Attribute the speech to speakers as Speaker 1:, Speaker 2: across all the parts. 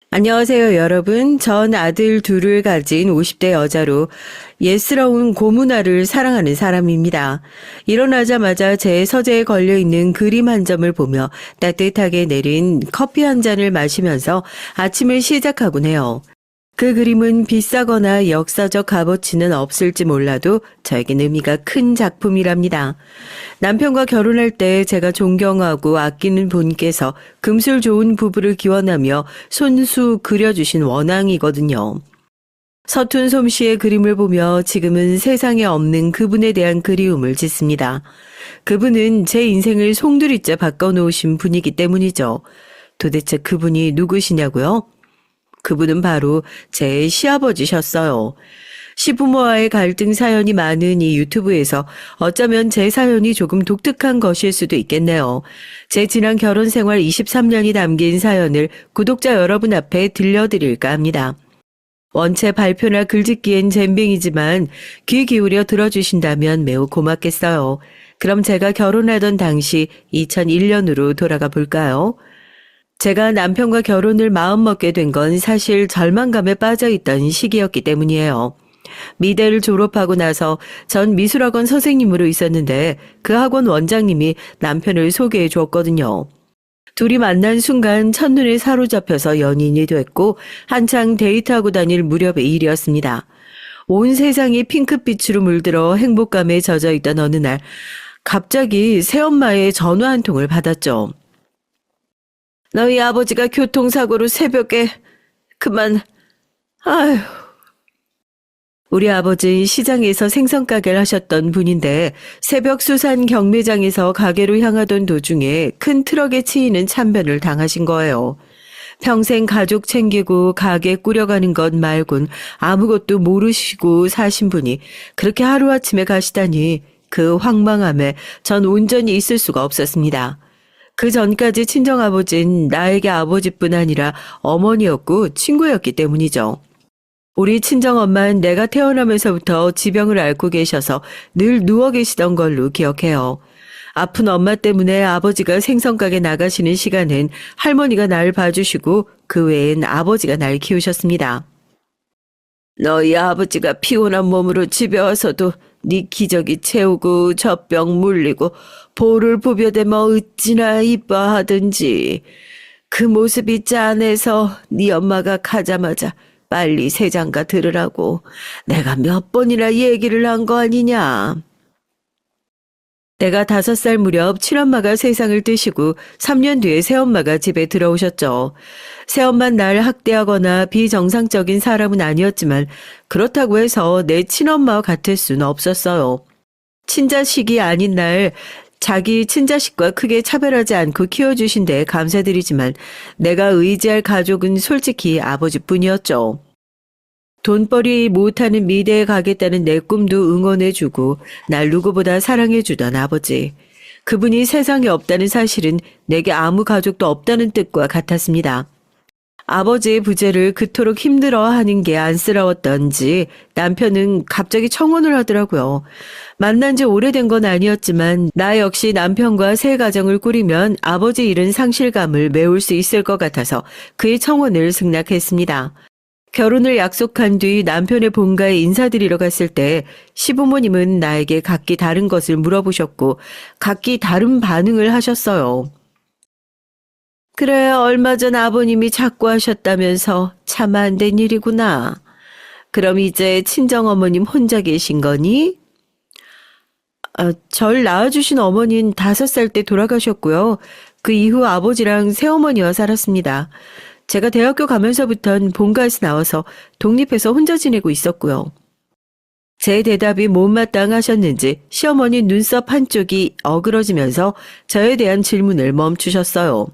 Speaker 1: 안녕하세요, 여러분. 전 아들 둘을 가진 50대 여자로 예스러운 고문화를 사랑하는 사람입니다. 일어나자마자 제 서재에 걸려있는 그림 한 점을 보며 따뜻하게 내린 커피 한 잔을 마시면서 아침을 시작하곤 해요. 그 그림은 비싸거나 역사적 값어치는 없을지 몰라도 저에겐 의미가 큰 작품이랍니다. 남편과 결혼할 때 제가 존경하고 아끼는 분께서 금술 좋은 부부를 기원하며 손수 그려주신 원앙이거든요. 서툰 솜씨의 그림을 보며 지금은 세상에 없는 그분에 대한 그리움을 짓습니다. 그분은 제 인생을 송두리째 바꿔놓으신 분이기 때문이죠. 도대체 그분이 누구시냐고요? 그분은 바로 제 시아버지셨어요. 시부모와의 갈등 사연이 많은 이 유튜브에서 어쩌면 제 사연이 조금 독특한 것일 수도 있겠네요. 제 지난 결혼 생활 23년이 담긴 사연을 구독자 여러분 앞에 들려드릴까 합니다. 원체 발표나 글짓기엔 젬병이지만 귀 기울여 들어주신다면 매우 고맙겠어요. 그럼 제가 결혼하던 당시 2001년으로 돌아가 볼까요? 제가 남편과 결혼을 마음먹게 된 건 사실 절망감에 빠져있던 시기였기 때문이에요. 미대를 졸업하고 나서 전 미술학원 선생님으로 있었는데 그 학원 원장님이 남편을 소개해 주었거든요. 둘이 만난 순간 첫눈에 사로잡혀서 연인이 됐고 한창 데이트하고 다닐 무렵의 일이었습니다. 온 세상이 핑크빛으로 물들어 행복감에 젖어있던 어느 날 갑자기 새엄마의 전화 한 통을 받았죠. 너희 아버지가 교통사고로 새벽에 아휴. 우리 아버지 시장에서 생선 가게를 하셨던 분인데 새벽 수산 경매장에서 가게로 향하던 도중에 큰 트럭에 치이는 참변을 당하신 거예요. 평생 가족 챙기고 가게 꾸려가는 것 말곤 아무것도 모르시고 사신 분이 그렇게 하루아침에 가시다니 그 황망함에 전 온전히 있을 수가 없었습니다. 그 전까지 친정아버진 나에게 아버지뿐 아니라 어머니였고 친구였기 때문이죠. 우리 친정엄마는 내가 태어나면서부터 지병을 앓고 계셔서 늘 누워 계시던 걸로 기억해요. 아픈 엄마 때문에 아버지가 생선가게 나가시는 시간엔 할머니가 날 봐주시고 그 외엔 아버지가 날 키우셨습니다. 너희 아버지가 피곤한 몸으로 집에 와서도 네 기저귀 채우고 젖병 물리고 볼을 부벼대며 어찌나 이뻐하든지 그 모습이 짠해서 네 엄마가 가자마자 빨리 새장가 들으라고 내가 몇 번이나 얘기를 한 거 아니냐. 내가 5살 무렵 친엄마가 세상을 뜨시고 3년 뒤에 새엄마가 집에 들어오셨죠. 새엄마는 날 학대하거나 비정상적인 사람은 아니었지만 그렇다고 해서 내 친엄마와 같을 수는 없었어요. 친자식이 아닌 날 자기 친자식과 크게 차별하지 않고 키워주신 데 감사드리지만 내가 의지할 가족은 솔직히 아버지뿐이었죠. 돈벌이 못하는 미대에 가겠다는 내 꿈도 응원해주고 날 누구보다 사랑해주던 아버지. 그분이 세상에 없다는 사실은 내게 아무 가족도 없다는 뜻과 같았습니다. 아버지의 부재를 그토록 힘들어하는 게 안쓰러웠던지 남편은 갑자기 청혼을 하더라고요. 만난 지 오래된 건 아니었지만 나 역시 남편과 새 가정을 꾸리면 아버지 잃은 상실감을 메울 수 있을 것 같아서 그의 청혼을 승낙했습니다. 결혼을 약속한 뒤 남편의 본가에 인사드리러 갔을 때 시부모님은 나에게 각기 다른 것을 물어보셨고 각기 다른 반응을 하셨어요. 그래, 얼마 전 아버님이 자꾸 하셨다면서 참 안 된 일이구나. 그럼 이제 친정어머님 혼자 계신 거니? 절 낳아주신 어머니는 5살 때 돌아가셨고요. 그 이후 아버지랑 새어머니와 살았습니다. 제가 대학교 가면서부턴 본가에서 나와서 독립해서 혼자 지내고 있었고요. 제 대답이 못마땅하셨는지 시어머니 눈썹 한쪽이 어그러지면서 저에 대한 질문을 멈추셨어요.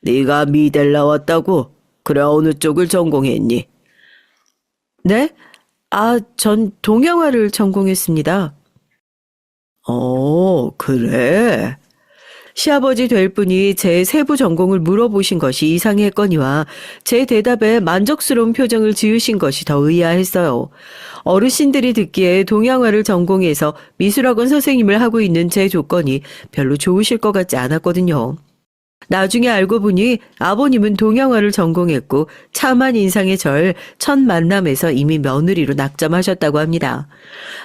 Speaker 1: 네가 미대를 나왔다고? 그래, 어느 쪽을 전공했니? 네? 전 동양화를 전공했습니다. 그래. 시아버지 될 분이 제 세부 전공을 물어보신 것이 이상했거니와 제 대답에 만족스러운 표정을 지으신 것이 더 의아했어요. 어르신들이 듣기에 동양화를 전공해서 미술학원 선생님을 하고 있는 제 조건이 별로 좋으실 것 같지 않았거든요. 나중에 알고 보니 아버님은 동양화를 전공했고 참한 인상의 첫 만남에서 이미 며느리로 낙점하셨다고 합니다.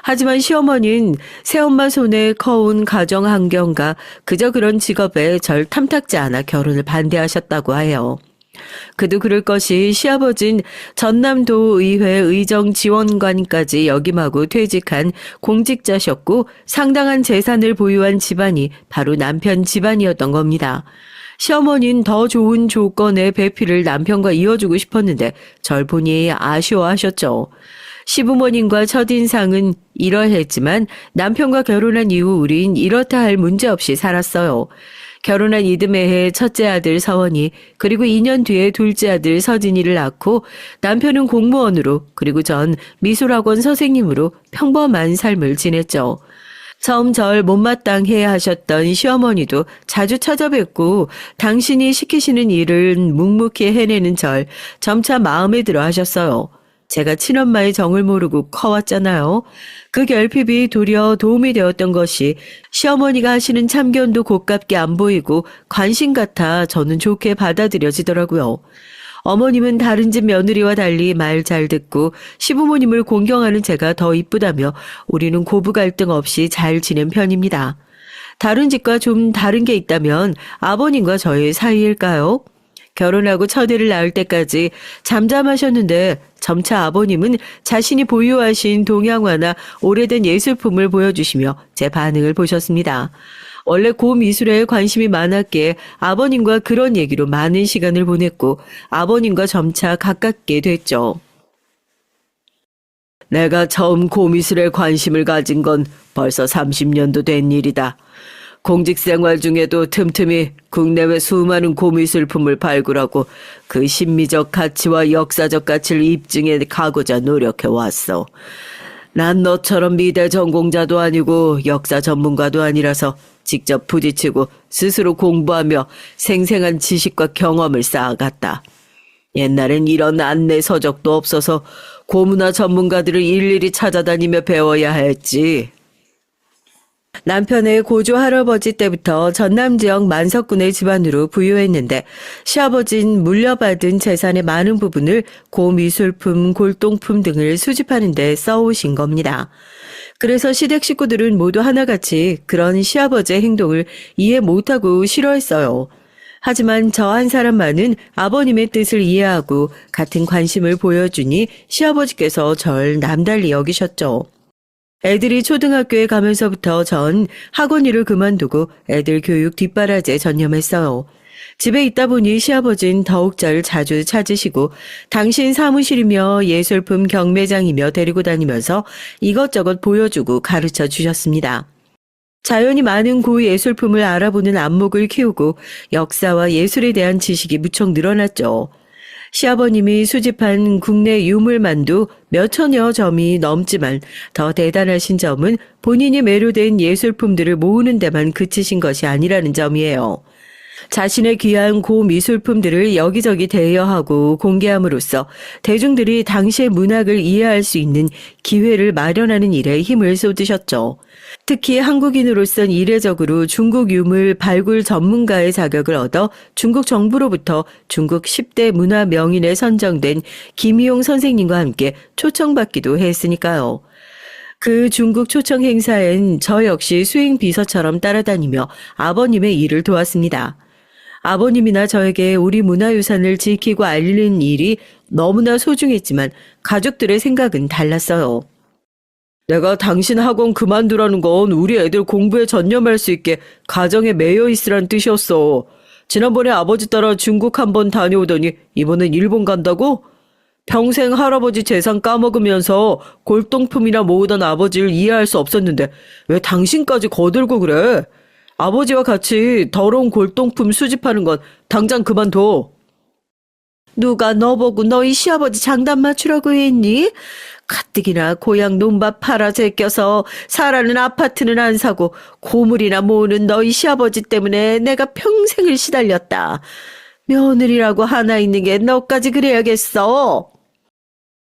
Speaker 1: 하지만 시어머니는 새엄마 손에 커온 가정 환경과 그저 그런 직업에 절 탐탁지 않아 결혼을 반대하셨다고 해요. 그도 그럴 것이 시아버진 전남도의회 의정지원관까지 역임하고 퇴직한 공직자셨고 상당한 재산을 보유한 집안이 바로 남편 집안이었던 겁니다. 시어머니는 더 좋은 조건의 배필을 남편과 이어주고 싶었는데 절 보니 아쉬워하셨죠. 시부모님과 첫인상은 이러했지만 남편과 결혼한 이후 우린 이렇다 할 문제 없이 살았어요. 결혼한 이듬해에 첫째 아들 서원이 그리고 2년 뒤에 둘째 아들 서진이를 낳고 남편은 공무원으로 그리고 전 미술학원 선생님으로 평범한 삶을 지냈죠. 처음 절 못마땅해 하셨던 시어머니도 자주 찾아뵙고 당신이 시키시는 일은 묵묵히 해내는 절 점차 마음에 들어 하셨어요. 제가 친엄마의 정을 모르고 커왔잖아요. 그 결핍이 도리어 도움이 되었던 것이 시어머니가 하시는 참견도 고깝게 안 보이고 관심 같아 저는 좋게 받아들여지더라고요. 어머님은 다른 집 며느리와 달리 말 잘 듣고 시부모님을 공경하는 제가 더 이쁘다며 우리는 고부 갈등 없이 잘 지낸 편입니다. 다른 집과 좀 다른 게 있다면 아버님과 저의 사이일까요? 결혼하고 첫애를 낳을 때까지 잠잠하셨는데 점차 아버님은 자신이 보유하신 동양화나 오래된 예술품을 보여주시며 제 반응을 보셨습니다. 원래 고미술에 관심이 많았기에 아버님과 그런 얘기로 많은 시간을 보냈고 아버님과 점차 가깝게 됐죠. 내가 처음 고미술에 관심을 가진 건 벌써 30년도 된 일이다. 공직생활 중에도 틈틈이 국내외 수많은 고미술품을 발굴하고 그 심미적 가치와 역사적 가치를 입증해 가고자 노력해왔어. 난 너처럼 미대 전공자도 아니고 역사 전문가도 아니라서 직접 부딪히고 스스로 공부하며 생생한 지식과 경험을 쌓아갔다. 옛날엔 이런 안내 서적도 없어서 고문화 전문가들을 일일이 찾아다니며 배워야 했지. 남편의 고조 할아버지 때부터 전남 지역 만석군의 집안으로 부유했는데 시아버지는 물려받은 재산의 많은 부분을 고미술품, 골동품 등을 수집하는 데 써오신 겁니다. 그래서 시댁 식구들은 모두 하나같이 그런 시아버지의 행동을 이해 못하고 싫어했어요. 하지만 저 한 사람만은 아버님의 뜻을 이해하고 같은 관심을 보여주니 시아버지께서 절 남달리 여기셨죠. 애들이 초등학교에 가면서부터 전 학원 일을 그만두고 애들 교육 뒷바라지에 전념했어요. 집에 있다 보니 시아버지는 더욱 절 자주 찾으시고 당신 사무실이며 예술품 경매장이며 데리고 다니면서 이것저것 보여주고 가르쳐 주셨습니다. 자연히 많은 고예술품을 알아보는 안목을 키우고 역사와 예술에 대한 지식이 무척 늘어났죠. 시아버님이 수집한 국내 유물만도 몇천여 점이 넘지만 더 대단하신 점은 본인이 매료된 예술품들을 모으는 데만 그치신 것이 아니라는 점이에요. 자신의 귀한 고미술품들을 여기저기 대여하고 공개함으로써 대중들이 당시의 문학을 이해할 수 있는 기회를 마련하는 일에 힘을 쏟으셨죠. 특히 한국인으로선 이례적으로 중국 유물 발굴 전문가의 자격을 얻어 중국 정부로부터 중국 10대 문화 명인에 선정된 김희용 선생님과 함께 초청받기도 했으니까요. 그 중국 초청 행사엔 저 역시 수행 비서처럼 따라다니며 아버님의 일을 도왔습니다. 아버님이나 저에게 우리 문화유산을 지키고 알리는 일이 너무나 소중했지만 가족들의 생각은 달랐어요. 내가 당신 학원 그만두라는 건 우리 애들 공부에 전념할 수 있게 가정에 매여 있으란 뜻이었어. 지난번에 아버지 따라 중국 한번 다녀오더니 이번엔 일본 간다고? 평생 할아버지 재산 까먹으면서 골동품이나 모으던 아버지를 이해할 수 없었는데 왜 당신까지 거들고 그래? 아버지와 같이 더러운 골동품 수집하는 건 당장 그만둬. 누가 너보고 너희 시아버지 장단 맞추라고 했니? 가뜩이나 고향 논밭 팔아 제껴서 살아는 아파트는 안 사고 고물이나 모으는 너희 시아버지 때문에 내가 평생을 시달렸다. 며느리라고 하나 있는 게 너까지 그래야겠어.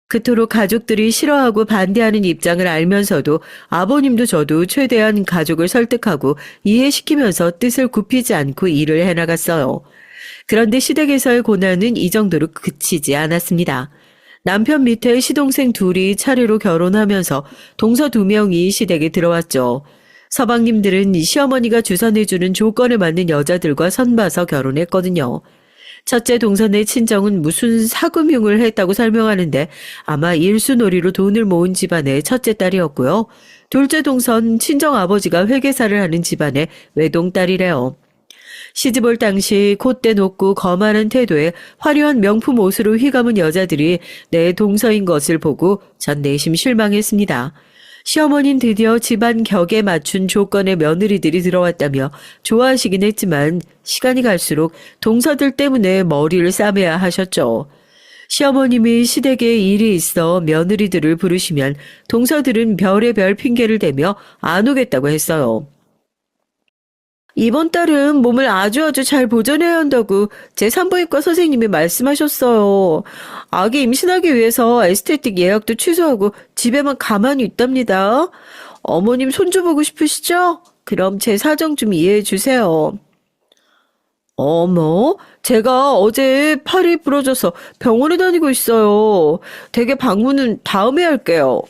Speaker 1: 그토록 가족들이 싫어하고 반대하는 입장을 알면서도 아버님도 저도 최대한 가족을 설득하고 이해시키면서 뜻을 굽히지 않고 일을 해나갔어요. 그런데 시댁에서의 고난은 이 정도로 그치지 않았습니다. 남편 밑에 시동생 둘이 차례로 결혼하면서 동서 2명이 시댁에 들어왔죠. 서방님들은 시어머니가 주선해주는 조건에 맞는 여자들과 선봐서 결혼했거든요. 첫째 동선의 친정은 무슨 사금융을 했다고 설명하는데 아마 일수놀이로 돈을 모은 집안의 첫째 딸이었고요. 둘째 동선 친정 아버지가 회계사를 하는 집안의 외동딸이래요. 시집올 당시 콧대 높고 거만한 태도에 화려한 명품 옷으로 휘감은 여자들이 내 동서인 것을 보고 전 내심 실망했습니다. 시어머니는 드디어 집안 격에 맞춘 조건의 며느리들이 들어왔다며 좋아하시긴 했지만 시간이 갈수록 동서들 때문에 머리를 싸매야 하셨죠. 시어머님이 시댁에 일이 있어 며느리들을 부르시면 동서들은 별의별 핑계를 대며 안 오겠다고 했어요. 이번 달은 몸을 아주 잘 보존해야 한다고 제 산부인과 선생님이 말씀하셨어요. 아기 임신하기 위해서 에스테틱 예약도 취소하고 집에만 가만히 있답니다. 어머님 손주 보고 싶으시죠? 그럼 제 사정 좀 이해해 주세요. 어머, 제가 어제 팔이 부러져서 병원에 다니고 있어요. 댁에 방문은 다음에 할게요.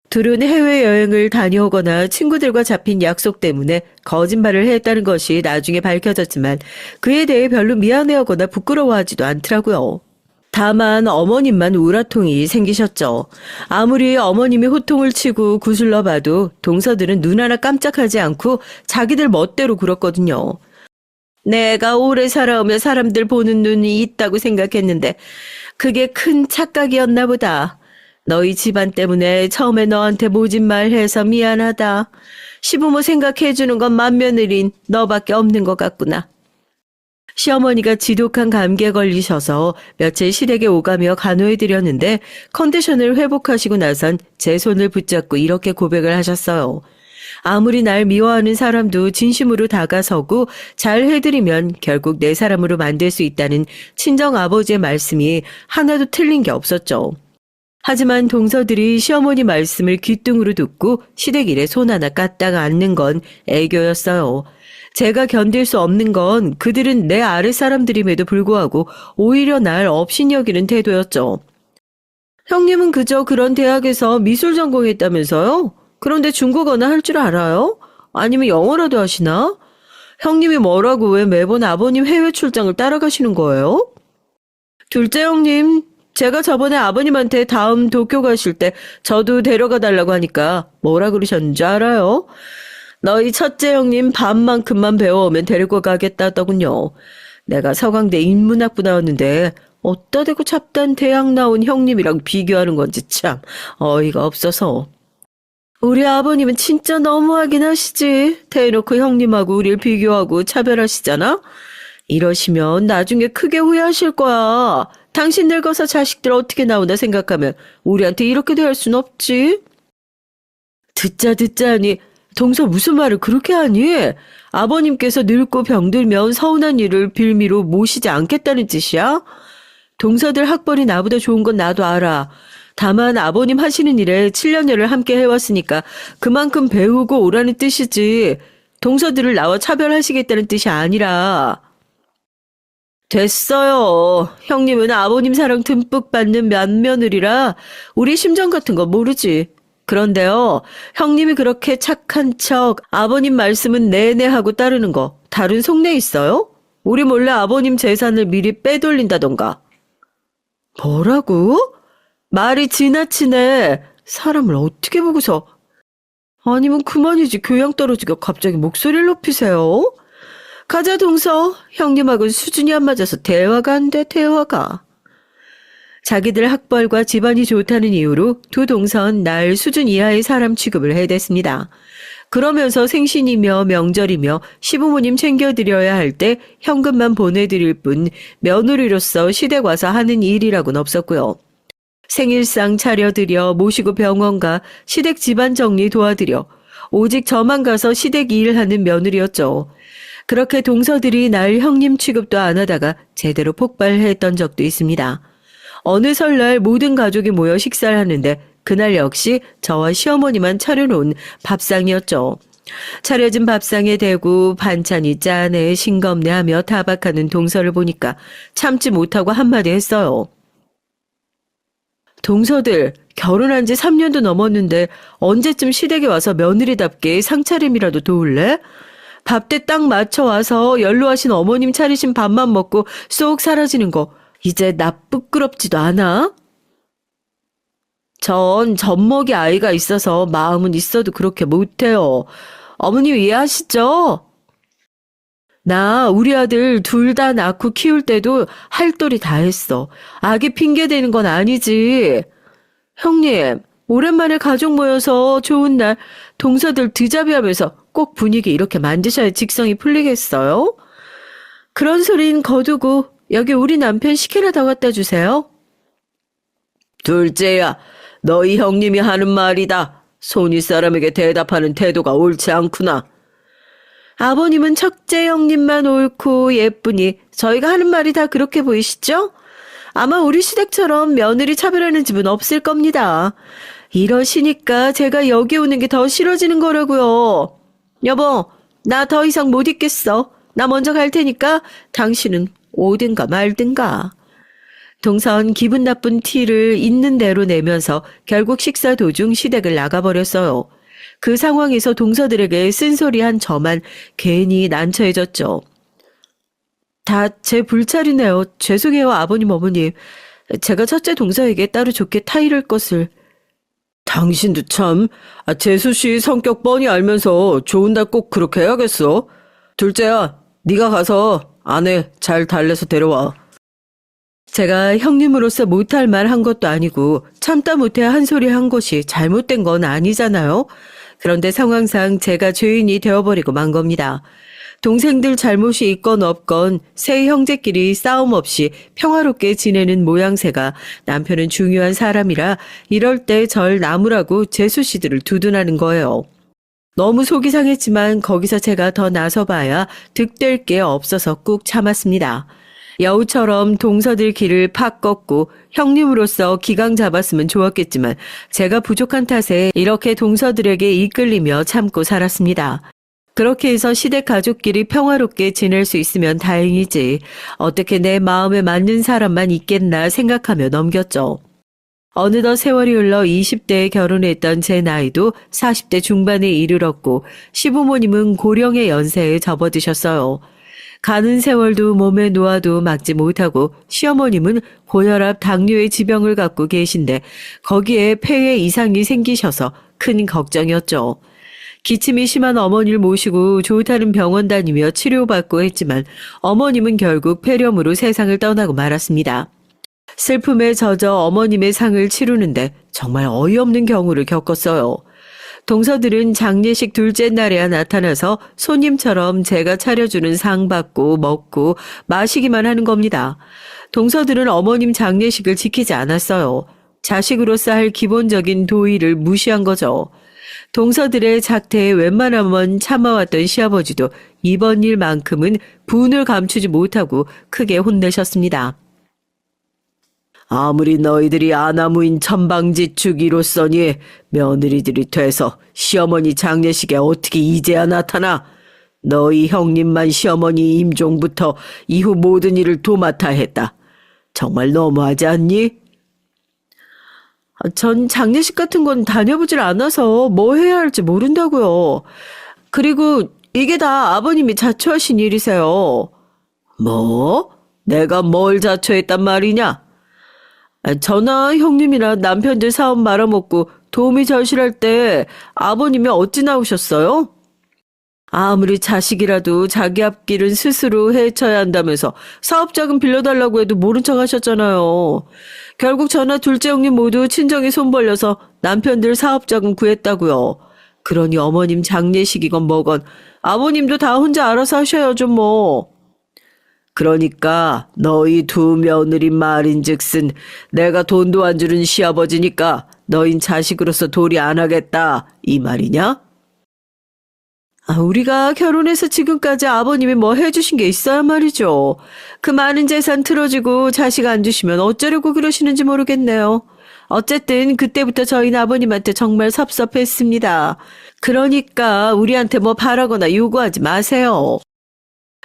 Speaker 1: 둘은 해외여행을 다녀오거나 친구들과 잡힌 약속 때문에 거짓말을 했다는 것이 나중에 밝혀졌지만 그에 대해 별로 미안해하거나 부끄러워하지도 않더라고요. 다만 어머님만 우라통이 생기셨죠. 아무리 어머님이 호통을 치고 구슬러 봐도 동서들은 눈 하나 깜짝하지 않고 자기들 멋대로 굴었거든요. 내가 오래 살아오며 사람들 보는 눈이 있다고 생각했는데 그게 큰 착각이었나 보다. 너희 집안 때문에 처음에 너한테 모진 말 해서 미안하다. 시부모 생각해주는 건 맏며느린 너밖에 없는 것 같구나. 시어머니가 지독한 감기에 걸리셔서 며칠 시댁에 오가며 간호해드렸는데 컨디션을 회복하시고 나선 제 손을 붙잡고 이렇게 고백을 하셨어요. 아무리 날 미워하는 사람도 진심으로 다가서고 잘 해드리면 결국 내 사람으로 만들 수 있다는 친정 아버지의 말씀이 하나도 틀린 게 없었죠. 하지만 동서들이 시어머니 말씀을 귀뚱으로 듣고 시댁 일에 손 하나 까딱 않는 건 애교였어요. 제가 견딜 수 없는 건 그들은 내 아랫사람들임에도 불구하고 오히려 날 업신여기는 태도였죠. 형님은 그저 그런 대학에서 미술 전공했다면서요? 그런데 중국어나 할 줄 알아요? 아니면 영어라도 하시나? 형님이 뭐라고 왜 매번 아버님 해외 출장을 따라가시는 거예요? 둘째 형님, 제가 저번에 아버님한테 다음 도쿄 가실 때 저도 데려가 달라고 하니까 뭐라 그러셨는지 알아요? 너희 첫째 형님 반만큼만 배워오면 데리고 가겠다더군요. 내가 서강대 인문학부 나왔는데 어따 대고 잡단 대학 나온 형님이랑 비교하는 건지 참 어이가 없어서. 우리 아버님은 진짜 너무하긴 하시지. 대놓고 형님하고 우릴 비교하고 차별하시잖아? 이러시면 나중에 크게 후회하실 거야. 당신 늙어서 자식들 어떻게 나오나 생각하면 우리한테 이렇게 대할 순 없지. 듣자니 동서 무슨 말을 그렇게 하니? 아버님께서 늙고 병들면 서운한 일을 빌미로 모시지 않겠다는 뜻이야? 동서들 학벌이 나보다 좋은 건 나도 알아. 다만 아버님 하시는 일에 7년여를 함께 해왔으니까 그만큼 배우고 오라는 뜻이지. 동서들을 나와 차별하시겠다는 뜻이 아니라. 됐어요. 형님은 아버님 사랑 듬뿍 받는 맏며느리라 우리 심정 같은 거 모르지. 그런데요, 형님이 그렇게 착한 척 아버님 말씀은 내내 하고 따르는 거 다른 속내 있어요? 우리 몰래 아버님 재산을 미리 빼돌린다던가. 뭐라고? 말이 지나치네. 사람을 어떻게 보고서. 아니면 그만이지 교양 떨어지게 갑자기 목소리를 높이세요? 가자 동서. 형님하고는 수준이 안 맞아서 대화가 안 돼. 대화가. 자기들 학벌과 집안이 좋다는 이유로 두 동선 날 수준 이하의 사람 취급을 해댔습니다. 그러면서 생신이며 명절이며 시부모님 챙겨드려야 할 때 현금만 보내드릴 뿐 며느리로서 시댁 와서 하는 일이라고는 없었고요. 생일상 차려드려 모시고 병원 가 시댁 집안 정리 도와드려 오직 저만 가서 시댁 일하는 며느리였죠. 그렇게 동서들이 날 형님 취급도 안 하다가 제대로 폭발했던 적도 있습니다. 어느 설날 모든 가족이 모여 식사를 하는데 그날 역시 저와 시어머니만 차려놓은 밥상이었죠. 차려진 밥상에 대고 반찬이 짠해 싱겁네 하며 타박하는 동서를 보니까 참지 못하고 한마디 했어요. 동서들, 결혼한 지 3년도 넘었는데 언제쯤 시댁에 와서 며느리답게 상차림이라도 도울래? 밥때 딱 맞춰 와서 연로하신 어머님 차리신 밥만 먹고 쏙 사라지는 거 이제 나 부끄럽지도 않아? 전 젖먹이 아이가 있어서 마음은 있어도 그렇게 못해요. 어머님 이해하시죠? 나 우리 아들 둘 다 낳고 키울 때도 할 도리 다 했어. 아기 핑계 대는 건 아니지. 형님, 오랜만에 가족 모여서 좋은 날 동서들 드자비하면서 꼭 분위기 이렇게 만드셔야 직성이 풀리겠어요? 그런 소린 거두고 여기 우리 남편 식혜나 더 갖다 주세요. 둘째야, 너희 형님이 하는 말이다. 손윗 사람에게 대답하는 태도가 옳지 않구나. 아버님은 첫째 형님만 옳고 예쁘니 저희가 하는 말이 다 그렇게 보이시죠? 아마 우리 시댁처럼 며느리 차별하는 집은 없을 겁니다. 이러시니까 제가 여기 오는 게 더 싫어지는 거라고요. 여보, 나 더 이상 못 있겠어. 나 먼저 갈 테니까 당신은 오든가 말든가. 동선 기분 나쁜 티를 있는 대로 내면서 결국 식사 도중 시댁을 나가버렸어요. 그 상황에서 동서들에게 쓴소리한 저만 괜히 난처해졌죠. 다 제 불찰이네요. 죄송해요, 아버님, 어머님. 제가 첫째 동서에게 따로 좋게 타이를 것을. 당신도 참, 재수 씨 성격 뻔히 알면서 좋은 날 꼭 그렇게 해야겠어. 둘째야, 네가 가서 아내 잘 달래서 데려와. 제가 형님으로서 못할 말 한 것도 아니고 참다 못해 한 소리 한 것이 잘못된 건 아니잖아요. 그런데 상황상 제가 죄인이 되어버리고 만 겁니다. 동생들 잘못이 있건 없건 세 형제끼리 싸움 없이 평화롭게 지내는 모양새가 남편은 중요한 사람이라 이럴 때 절 나무라고 재수 씨들을 두둔하는 거예요. 너무 속이 상했지만 거기서 제가 더 나서봐야 득될 게 없어서 꾹 참았습니다. 여우처럼 동서들 길을 팍 꺾고 형님으로서 기강 잡았으면 좋았겠지만 제가 부족한 탓에 이렇게 동서들에게 이끌리며 참고 살았습니다. 그렇게 해서 시댁 가족끼리 평화롭게 지낼 수 있으면 다행이지 어떻게 내 마음에 맞는 사람만 있겠나 생각하며 넘겼죠. 어느덧 세월이 흘러 20대에 결혼했던 제 나이도 40대 중반에 이르렀고 시부모님은 고령의 연세에 접어드셨어요. 가는 세월도 몸에 놓아도 막지 못하고 시어머님은 고혈압 당뇨의 지병을 갖고 계신데 거기에 폐에 이상이 생기셔서 큰 걱정이었죠. 기침이 심한 어머니를 모시고 좋다는 병원 다니며 치료받고 했지만 어머님은 결국 폐렴으로 세상을 떠나고 말았습니다. 슬픔에 젖어 어머님의 상을 치르는데 정말 어이없는 경우를 겪었어요. 동서들은 장례식 둘째 날에야 나타나서 손님처럼 제가 차려주는 상 받고 먹고 마시기만 하는 겁니다. 동서들은 어머님 장례식을 지키지 않았어요. 자식으로서 할 기본적인 도의를 무시한 거죠. 동서들의 작태에 웬만하면 참아왔던 시아버지도 이번 일만큼은 분을 감추지 못하고 크게 혼내셨습니다. 아무리 너희들이 아나무인 천방지축이로서니 며느리들이 돼서 시어머니 장례식에 어떻게 이제야 나타나? 너희 형님만 시어머니 임종부터 이후 모든 일을 도맡아 했다. 정말 너무하지 않니? 전 장례식 같은 건 다녀보질 않아서 뭐 해야 할지 모른다고요. 그리고 이게 다 아버님이 자초하신 일이세요. 뭐? 내가 뭘 자초했단 말이냐? 저나 형님이나 남편들 사업 말아먹고 도우미 절실할 때 아버님이 어찌 나오셨어요? 아무리 자식이라도 자기 앞길은 스스로 헤쳐야 한다면서 사업자금 빌려달라고 해도 모른 척 하셨잖아요. 결국 저나 둘째 형님 모두 친정에 손 벌려서 남편들 사업자금 구했다고요. 그러니 어머님 장례식이건 뭐건 아버님도 다 혼자 알아서 하셔야죠 뭐. 그러니까 너희 두 며느리 말인즉슨 내가 돈도 안 주는 시아버지니까 너흰 자식으로서 도리 안 하겠다 이 말이냐? 우리가 결혼해서 지금까지 아버님이 뭐 해주신 게 있어야 말이죠. 그 많은 재산 틀어지고 자식 안 주시면 어쩌려고 그러시는지 모르겠네요. 어쨌든 그때부터 저희는 아버님한테 정말 섭섭했습니다. 그러니까 우리한테 뭐 바라거나 요구하지 마세요.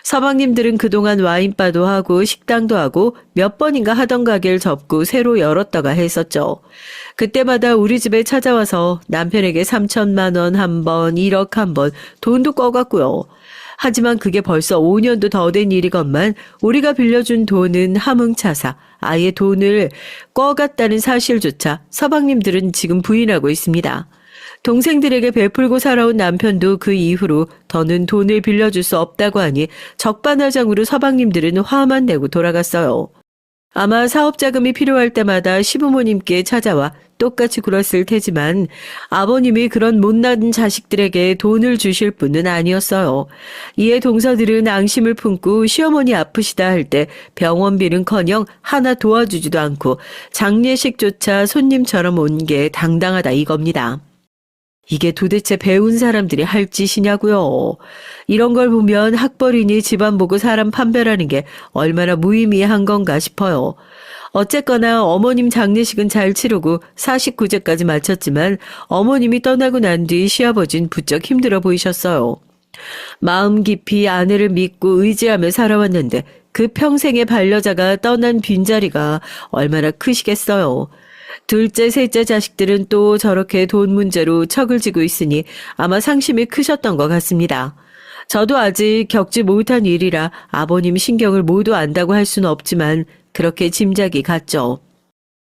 Speaker 1: 서방님들은 그동안 와인바도 하고 식당도 하고 몇 번인가 하던 가게를 접고 새로 열었다가 했었죠. 그때마다 우리 집에 찾아와서 남편에게 3천만 원 한 번, 1억 한 번 돈도 꺼갔고요. 하지만 그게 벌써 5년도 더 된 일이건만 우리가 빌려준 돈은 함흥차사, 아예 돈을 꺼갔다는 사실조차 서방님들은 지금 부인하고 있습니다. 동생들에게 베풀고 살아온 남편도 그 이후로 더는 돈을 빌려줄 수 없다고 하니 적반하장으로 서방님들은 화만 내고 돌아갔어요. 아마 사업 자금이 필요할 때마다 시부모님께 찾아와 똑같이 굴었을 테지만 아버님이 그런 못난 자식들에게 돈을 주실 분은 아니었어요. 이에 동서들은 앙심을 품고 시어머니 아프시다 할 때 병원비는커녕 하나 도와주지도 않고 장례식조차 손님처럼 온 게 당당하다 이겁니다. 이게 도대체 배운 사람들이 할 짓이냐고요. 이런 걸 보면 학벌이니 집안 보고 사람 판별하는 게 얼마나 무의미한 건가 싶어요. 어쨌거나 어머님 장례식은 잘 치르고 49제까지 마쳤지만 어머님이 떠나고 난 뒤 시아버진 부쩍 힘들어 보이셨어요. 마음 깊이 아내를 믿고 의지하며 살아왔는데 그 평생의 반려자가 떠난 빈자리가 얼마나 크시겠어요. 둘째, 셋째 자식들은 또 저렇게 돈 문제로 척을 지고 있으니 아마 상심이 크셨던 것 같습니다. 저도 아직 겪지 못한 일이라 아버님 신경을 모두 안다고 할 수는 없지만 그렇게 짐작이 갔죠.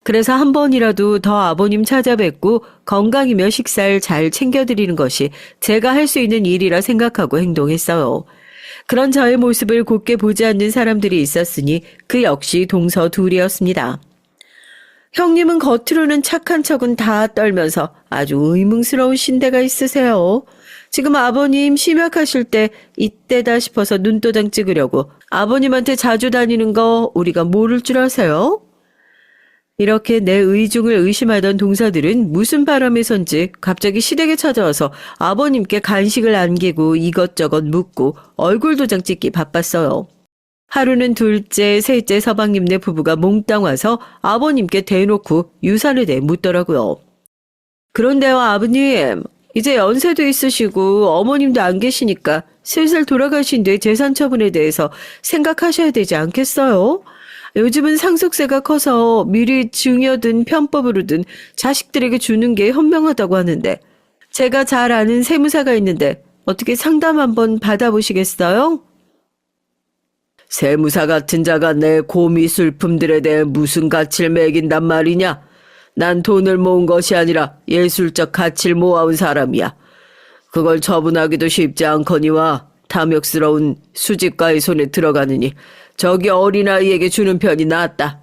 Speaker 1: 그래서 한 번이라도 더 아버님 찾아뵙고 건강이며 식사를 잘 챙겨드리는 것이 제가 할 수 있는 일이라 생각하고 행동했어요. 그런 저의 모습을 곱게 보지 않는 사람들이 있었으니 그 역시 동서 둘이었습니다. 형님은 겉으로는 착한 척은 다 떨면서 아주 의문스러운 신대가 있으세요. 지금 아버님 심약하실 때 이때다 싶어서 눈도장 찍으려고 아버님한테 자주 다니는 거 우리가 모를 줄 아세요? 이렇게 내 의중을 의심하던 동서들은 무슨 바람에선지 갑자기 시댁에 찾아와서 아버님께 간식을 안기고 이것저것 묻고 얼굴 도장 찍기 바빴어요. 하루는 둘째, 셋째 서방님네 부부가 몽땅 와서 아버님께 대놓고 유산에 대해 묻더라고요. 그런데요, 아버님, 이제 연세도 있으시고 어머님도 안 계시니까 슬슬 돌아가신 뒤 재산 처분에 대해서 생각하셔야 되지 않겠어요? 요즘은 상속세가 커서 미리 증여든 편법으로든 자식들에게 주는 게 현명하다고 하는데 제가 잘 아는 세무사가 있는데 어떻게 상담 한번 받아보시겠어요? 세무사 같은 자가 내 고미술품들에 대해 무슨 가치를 매긴단 말이냐? 난 돈을 모은 것이 아니라 예술적 가치를 모아온 사람이야. 그걸 처분하기도 쉽지 않거니와 탐욕스러운 수집가의 손에 들어가느니 저기 어린아이에게 주는 편이 낫다.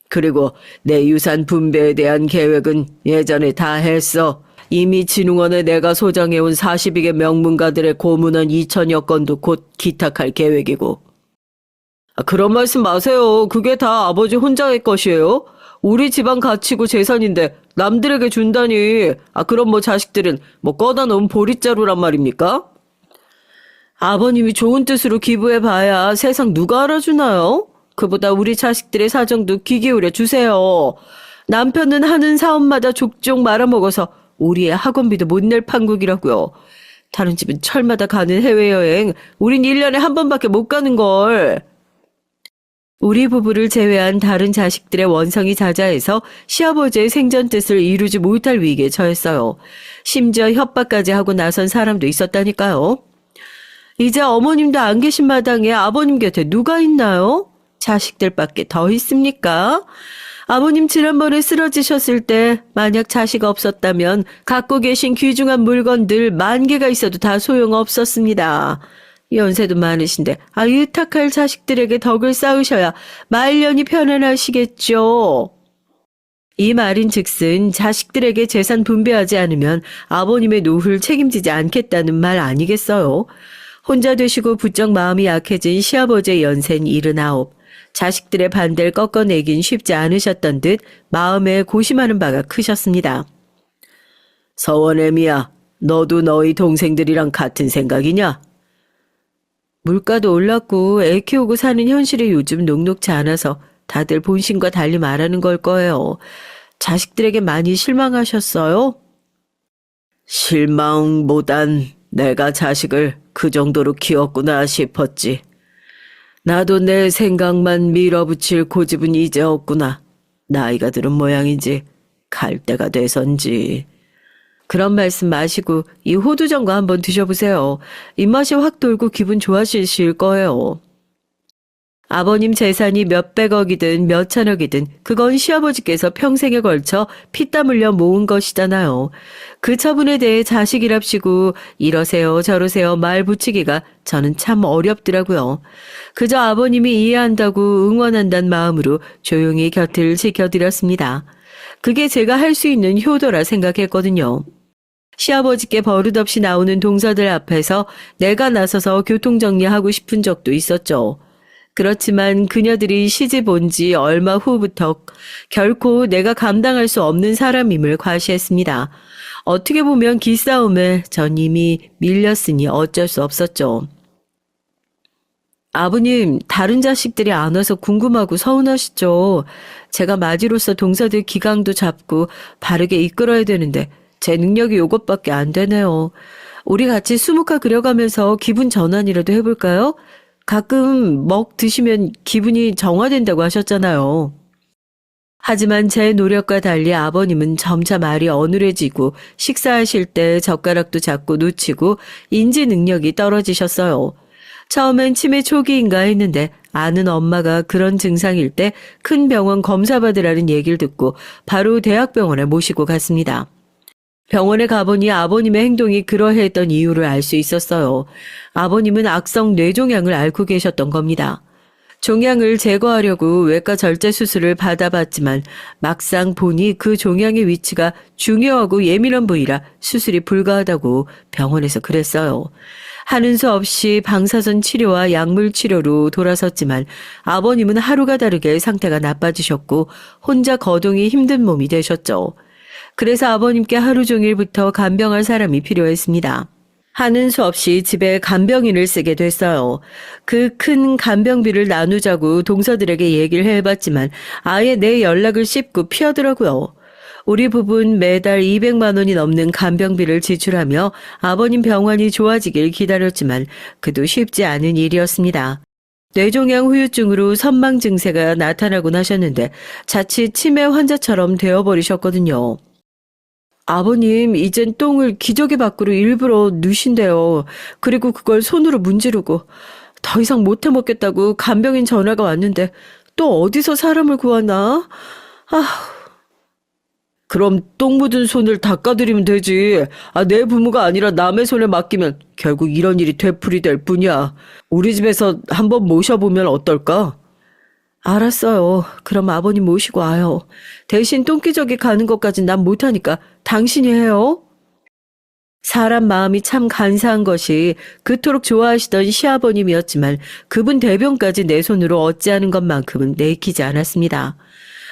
Speaker 1: 그리고 내 유산 분배에 대한 계획은 예전에 다 했어. 이미 진흥원에 내가 소장해온 42개 명문가들의 고문원 2천여 건도 곧 기탁할 계획이고. 그런 말씀 마세요. 그게 다 아버지 혼자의 것이에요. 우리 집안 가치고 재산인데 남들에게 준다니. 그럼 뭐 자식들은 뭐 꺼다 놓은 보릿자루란 말입니까? 아버님이 좋은 뜻으로 기부해봐야 세상 누가 알아주나요? 그보다 우리 자식들의 사정도 귀 기울여 주세요. 남편은 하는 사업마다 족족 말아먹어서 우리의 학원비도 못 낼 판국이라고요. 다른 집은 철마다 가는 해외여행, 우린 1년에 한 번밖에 못 가는 걸. 우리 부부를 제외한 다른 자식들의 원성이 자자해서 시아버지의 생전 뜻을 이루지 못할 위기에 처했어요. 심지어 협박까지 하고 나선 사람도 있었다니까요. 이제 어머님도 안 계신 마당에 아버님 곁에 누가 있나요? 자식들밖에 더 있습니까? 아버님 지난번에 쓰러지셨을 때 만약 자식 없었다면 갖고 계신 귀중한 물건들 10,000개가 있어도 다 소용없었습니다. 연세도 많으신데 유탁할 자식들에게 덕을 쌓으셔야 말년이 편안하시겠죠. 이 말인즉슨 자식들에게 재산 분배하지 않으면 아버님의 노후를 책임지지 않겠다는 말 아니겠어요? 혼자 되시고 부쩍 마음이 약해진 시아버지의 연세는 79. 자식들의 반대를 꺾어내긴 쉽지 않으셨던 듯 마음에 고심하는 바가 크셨습니다. 서원애미야, 너도 너희 동생들이랑 같은 생각이냐? 물가도 올랐고 애 키우고 사는 현실이 요즘 녹록지 않아서 다들 본심과 달리 말하는 걸 거예요. 자식들에게 많이 실망하셨어요? 실망보단 내가 자식을 그 정도로 키웠구나 싶었지. 나도 내 생각만 밀어붙일 고집은 이제 없구나. 나이가 들은 모양인지 갈 때가 돼선지. 그런 말씀 마시고 이 호두전과 한번 드셔보세요. 입맛이 확 돌고 기분 좋아지실 거예요. 아버님 재산이 몇백억이든 몇천억이든 그건 시아버지께서 평생에 걸쳐 피땀 흘려 모은 것이잖아요. 그 처분에 대해 자식이랍시고 이러세요 저러세요 말 붙이기가 저는 참 어렵더라고요. 그저 아버님이 이해한다고 응원한다는 마음으로 조용히 곁을 지켜드렸습니다. 그게 제가 할 수 있는 효도라 생각했거든요. 시아버지께 버릇없이 나오는 동서들 앞에서 내가 나서서 교통정리하고 싶은 적도 있었죠. 그렇지만 그녀들이 시집 온 지 얼마 후부터 결코 내가 감당할 수 없는 사람임을 과시했습니다. 어떻게 보면 기싸움에 전 이미 밀렸으니 어쩔 수 없었죠. 아버님, 다른 자식들이 안 와서 궁금하고 서운하시죠? 제가 마지로서 동서들 기강도 잡고 바르게 이끌어야 되는데 제 능력이 요것밖에 안 되네요. 우리 같이 수묵화 그려가면서 기분 전환이라도 해볼까요? 가끔 먹 드시면 기분이 정화된다고 하셨잖아요. 하지만 제 노력과 달리 아버님은 점차 말이 어눌해지고 식사하실 때 젓가락도 자꾸 놓치고 인지 능력이 떨어지셨어요. 처음엔 치매 초기인가 했는데 아는 엄마가 그런 증상일 때 큰 병원 검사 받으라는 얘기를 듣고 바로 대학병원에 모시고 갔습니다. 병원에 가보니 아버님의 행동이 그러했던 이유를 알 수 있었어요. 아버님은 악성 뇌종양을 앓고 계셨던 겁니다. 종양을 제거하려고 외과 절제 수술을 받아봤지만 막상 보니 그 종양의 위치가 중요하고 예민한 부위라 수술이 불가하다고 병원에서 그랬어요. 하는 수 없이 방사선 치료와 약물 치료로 돌아섰지만 아버님은 하루가 다르게 상태가 나빠지셨고 혼자 거동이 힘든 몸이 되셨죠. 그래서 아버님께 하루 종일부터 간병할 사람이 필요했습니다. 하는 수 없이 집에 간병인을 쓰게 됐어요. 그 큰 간병비를 나누자고 동서들에게 얘기를 해봤지만 아예 내 연락을 씹고 피하더라고요. 우리 부부는 매달 200만 원이 넘는 간병비를 지출하며 아버님 병환이 좋아지길 기다렸지만 그도 쉽지 않은 일이었습니다. 뇌종양 후유증으로 선망 증세가 나타나곤 하셨는데 자칫 치매 환자처럼 되어버리셨거든요. 아버님, 이젠 똥을 기저귀 밖으로 일부러 누신대요. 그리고 그걸 손으로 문지르고 더 이상 못해 먹겠다고 간병인 전화가 왔는데 또 어디서 사람을 구하나? 그럼 똥 묻은 손을 닦아드리면 되지. 내 부모가 아니라 남의 손에 맡기면 결국 이런 일이 되풀이될 뿐이야. 우리 집에서 한번 모셔보면 어떨까? 알았어요. 그럼 아버님 모시고 와요. 대신 똥기저귀 가는 것까진 난 못하니까 당신이 해요. 사람 마음이 참 간사한 것이 그토록 좋아하시던 시아버님이었지만 그분 대병까지 내 손으로 어찌하는 것만큼은 내키지 않았습니다.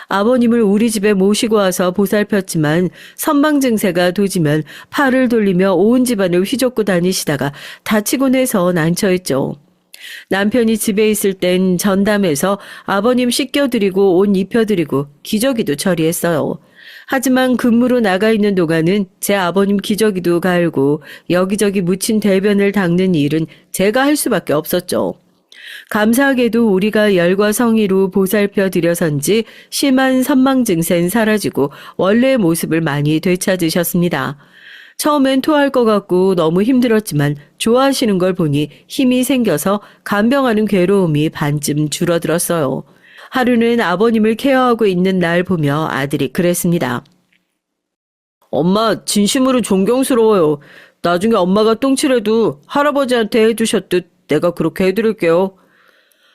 Speaker 1: 아버님을 우리 집에 모시고 와서 보살폈지만 선망 증세가 도지면 팔을 돌리며 온 집안을 휘젓고 다니시다가 다치곤 해서 난처했죠. 남편이 집에 있을 땐 전담해서 아버님 씻겨드리고 옷 입혀드리고 기저귀도 처리했어요. 하지만 근무로 나가 있는 동안은 제 아버님 기저귀도 갈고 여기저기 묻힌 대변을 닦는 일은 제가 할 수밖에 없었죠. 감사하게도 우리가 열과 성의로 보살펴 드려선지 심한 선망 증세는 사라지고 원래의 모습을 많이 되찾으셨습니다. 처음엔 토할 것 같고 너무 힘들었지만 좋아하시는 걸 보니 힘이 생겨서 간병하는 괴로움이 반쯤 줄어들었어요. 하루는 아버님을 케어하고 있는 날 보며 아들이 그랬습니다. 엄마, 진심으로 존경스러워요. 나중에 엄마가 똥칠해도 할아버지한테 해주셨듯 내가 그렇게 해드릴게요.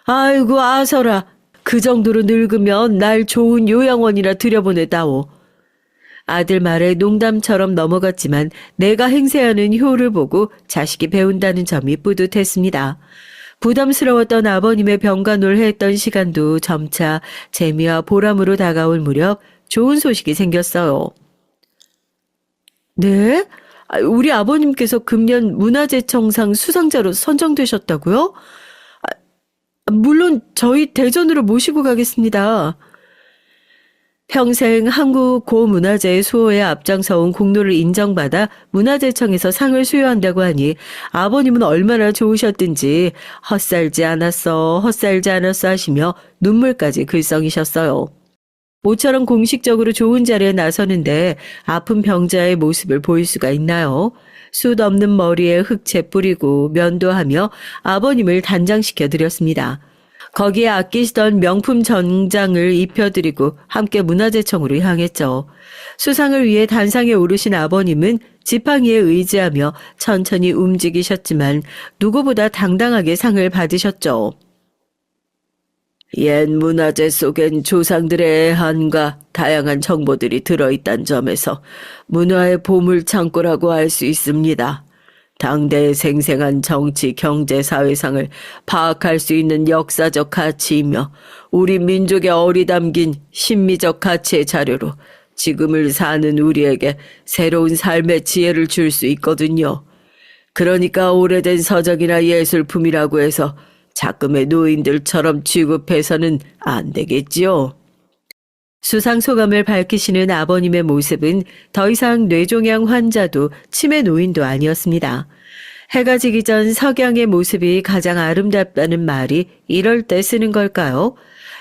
Speaker 1: 아이고 아서라. 그 정도로 늙으면 날 좋은 요양원이라 들여보내다오. 아들 말에 농담처럼 넘어갔지만 내가 행세하는 효를 보고 자식이 배운다는 점이 뿌듯했습니다. 부담스러웠던 아버님의 병간호를 했던 시간도 점차 재미와 보람으로 다가올 무렵 좋은 소식이 생겼어요. 네? 우리 아버님께서 금년 문화재청상 수상자로 선정되셨다고요? 물론 저희 대전으로 모시고 가겠습니다. 평생 한국 고문화재 수호에 앞장서온 공로를 인정받아 문화재청에서 상을 수여한다고 하니 아버님은 얼마나 좋으셨든지 헛살지 않았어, 헛살지 않았어 하시며 눈물까지 글썽이셨어요. 모처럼 공식적으로 좋은 자리에 나서는데 아픈 병자의 모습을 보일 수가 있나요? 숱 없는 머리에 흑채 뿌리고 면도하며 아버님을 단장시켜 드렸습니다. 거기에 아끼시던 명품 정장을 입혀드리고 함께 문화재청으로 향했죠. 수상을 위해 단상에 오르신 아버님은 지팡이에 의지하며 천천히 움직이셨지만 누구보다 당당하게 상을 받으셨죠. 옛 문화재 속엔 조상들의 애환과 다양한 정보들이 들어있다는 점에서 문화의 보물창고라고 할 수 있습니다. 당대의 생생한 정치, 경제, 사회상을 파악할 수 있는 역사적 가치이며 우리 민족의 어리담긴 심미적 가치의 자료로 지금을 사는 우리에게 새로운 삶의 지혜를 줄 수 있거든요. 그러니까 오래된 서적이나 예술품이라고 해서 작금의 노인들처럼 취급해서는 안 되겠지요. 수상 소감을 밝히시는 아버님의 모습은 더 이상 뇌종양 환자도 치매 노인도 아니었습니다. 해가 지기 전 석양의 모습이 가장 아름답다는 말이 이럴 때 쓰는 걸까요?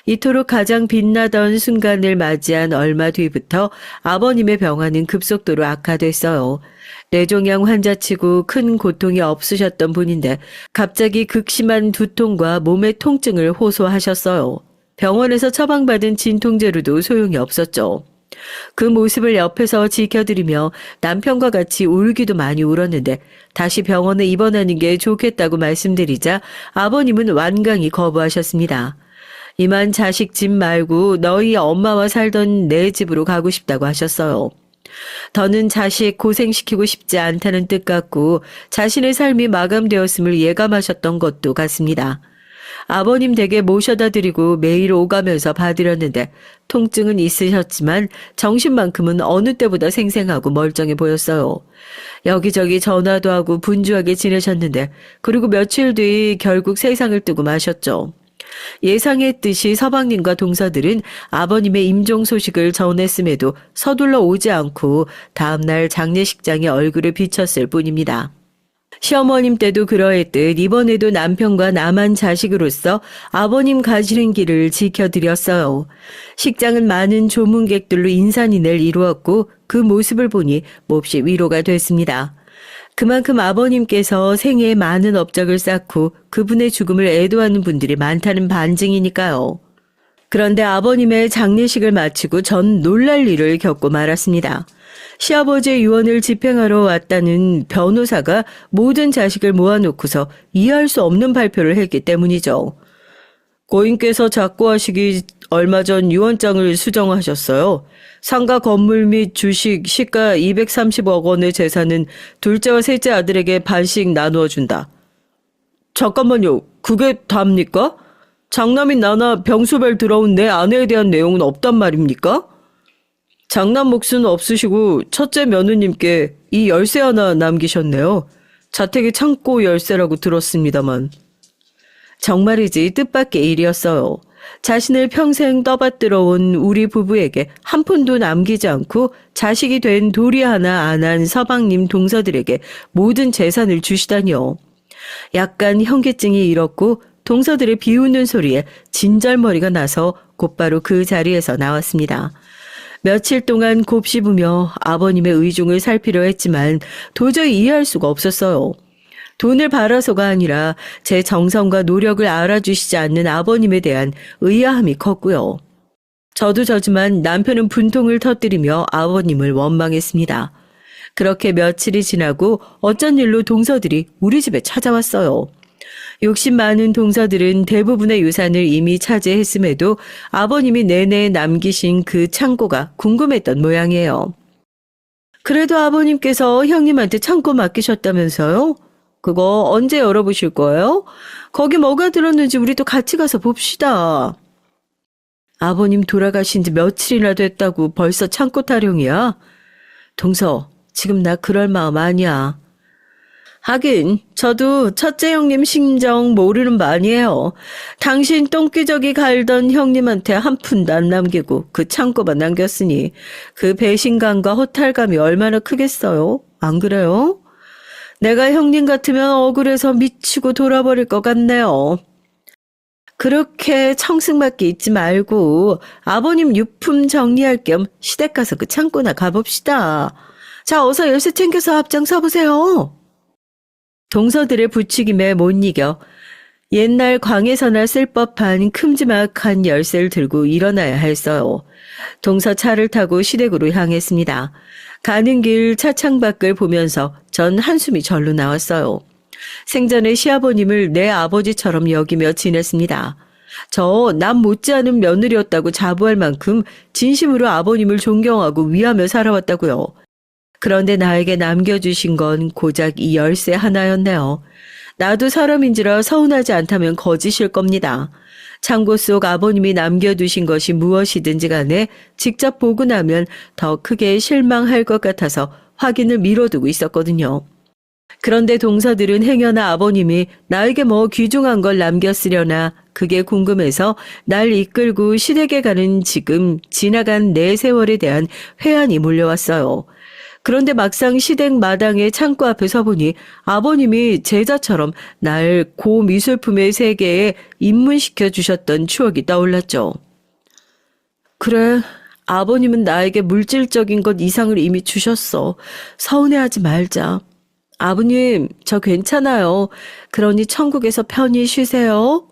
Speaker 1: 이토록 가장 빛나던 순간을 맞이한 얼마 뒤부터 아버님의 병화는 급속도로 악화됐어요. 뇌종양 환자치고 큰 고통이 없으셨던 분인데 갑자기 극심한 두통과 몸의 통증을 호소하셨어요. 병원에서 처방받은 진통제로도 소용이 없었죠. 그 모습을 옆에서 지켜드리며 남편과 같이 울기도 많이 울었는데 다시 병원에 입원하는 게 좋겠다고 말씀드리자 아버님은 완강히 거부하셨습니다. 이만 자식 집 말고 너희 엄마와 살던 내 집으로 가고 싶다고 하셨어요. 더는 자식 고생시키고 싶지 않다는 뜻 같고 자신의 삶이 마감되었음을 예감하셨던 것도 같습니다. 아버님 댁에 모셔다 드리고 매일 오가면서 봐드렸는데 통증은 있으셨지만 정신만큼은 어느 때보다 생생하고 멀쩡해 보였어요. 여기저기 전화도 하고 분주하게 지내셨는데 그리고 며칠 뒤 결국 세상을 뜨고 마셨죠. 예상했듯이 서방님과 동서들은 아버님의 임종 소식을 전했음에도 서둘러 오지 않고 다음날 장례식장에 얼굴을 비쳤을 뿐입니다. 시어머님 때도 그러했듯 이번에도 남편과 나만 자식으로서 아버님 가시는 길을 지켜드렸어요. 식장은 많은 조문객들로 인산인해를 이루었고 그 모습을 보니 몹시 위로가 됐습니다. 그만큼 아버님께서 생애에 많은 업적을 쌓고 그분의 죽음을 애도하는 분들이 많다는 반증이니까요. 그런데 아버님의 장례식을 마치고 전 놀랄 일을 겪고 말았습니다. 시아버지의 유언을 집행하러 왔다는 변호사가 모든 자식을 모아놓고서 이해할 수 없는 발표를 했기 때문이죠. 고인께서 작고하시기 얼마 전 유언장을 수정하셨어요. 상가 건물 및 주식 시가 230억 원의 재산은 둘째와 셋째 아들에게 반씩 나누어 준다. 잠깐만요. 그게 답니까? 장남인 나나 병수발 들어온 내 아내에 대한 내용은 없단 말입니까? 장남 몫은 없으시고 첫째 며느님께 이 열쇠 하나 남기셨네요. 자택의 창고 열쇠라고 들었습니다만. 정말이지 뜻밖의 일이었어요. 자신을 평생 떠받들어온 우리 부부에게 한 푼도 남기지 않고 자식이 된 도리 하나 안 한 서방님 동서들에게 모든 재산을 주시다니요. 약간 현기증이 일었고 동서들의 비웃는 소리에 진절머리가 나서 곧바로 그 자리에서 나왔습니다. 며칠 동안 곱씹으며 아버님의 의중을 살피려 했지만 도저히 이해할 수가 없었어요. 돈을 벌어서가 아니라 제 정성과 노력을 알아주시지 않는 아버님에 대한 의아함이 컸고요. 저도 저지만 남편은 분통을 터뜨리며 아버님을 원망했습니다. 그렇게 며칠이 지나고 어쩐 일로 동서들이 우리 집에 찾아왔어요. 욕심 많은 동서들은 대부분의 유산을 이미 차지했음에도 아버님이 내내 남기신 그 창고가 궁금했던 모양이에요. 그래도 아버님께서 형님한테 창고 맡기셨다면서요? 그거 언제 열어보실 거예요? 거기 뭐가 들었는지 우리도 같이 가서 봅시다. 아버님 돌아가신 지 며칠이나 됐다고 벌써 창고 타령이야? 동서, 지금 나 그럴 마음 아니야. 하긴 저도 첫째 형님 심정 모르는 바 아니에요. 당신 똥기저귀 갈던 형님한테 한 푼도 안 남기고 그 창고만 남겼으니 그 배신감과 허탈감이 얼마나 크겠어요? 안 그래요? 내가 형님 같으면 억울해서 미치고 돌아버릴 것 같네요. 그렇게 청승맞게 있지 말고 아버님 유품 정리할 겸 시댁 가서 그 창고나 가봅시다. 자, 어서 열쇠 챙겨서 앞장서 보세요. 동서들의 부추김에 못 이겨 옛날 광에서나 쓸 법한 큼지막한 열쇠를 들고 일어나야 했어요. 동서 차를 타고 시댁으로 향했습니다. 가는 길 차창밖을 보면서 전 한숨이 절로 나왔어요. 생전에 시아버님을 내 아버지처럼 여기며 지냈습니다. 저 남 못지않은 며느리였다고 자부할 만큼 진심으로 아버님을 존경하고 위하며 살아왔다고요. 그런데 나에게 남겨주신 건 고작 이 열쇠 하나였네요. 나도 사람인지라 서운하지 않다면 거짓일 겁니다. 창고 속 아버님이 남겨두신 것이 무엇이든지 간에 직접 보고 나면 더 크게 실망할 것 같아서 확인을 미뤄두고 있었거든요. 그런데 동서들은 행여나 아버님이 나에게 뭐 귀중한 걸 남겼으려나 그게 궁금해서 날 이끌고 시댁에 가는 지금 지나간 내 세월에 대한 회한이 몰려왔어요. 그런데 막상 시댁 마당의 창고 앞에 서보니 아버님이 제자처럼 날 고미술품의 세계에 입문시켜 주셨던 추억이 떠올랐죠. 그래, 아버님은 나에게 물질적인 것 이상을 이미 주셨어. 서운해하지 말자. 아버님, 저 괜찮아요. 그러니 천국에서 편히 쉬세요.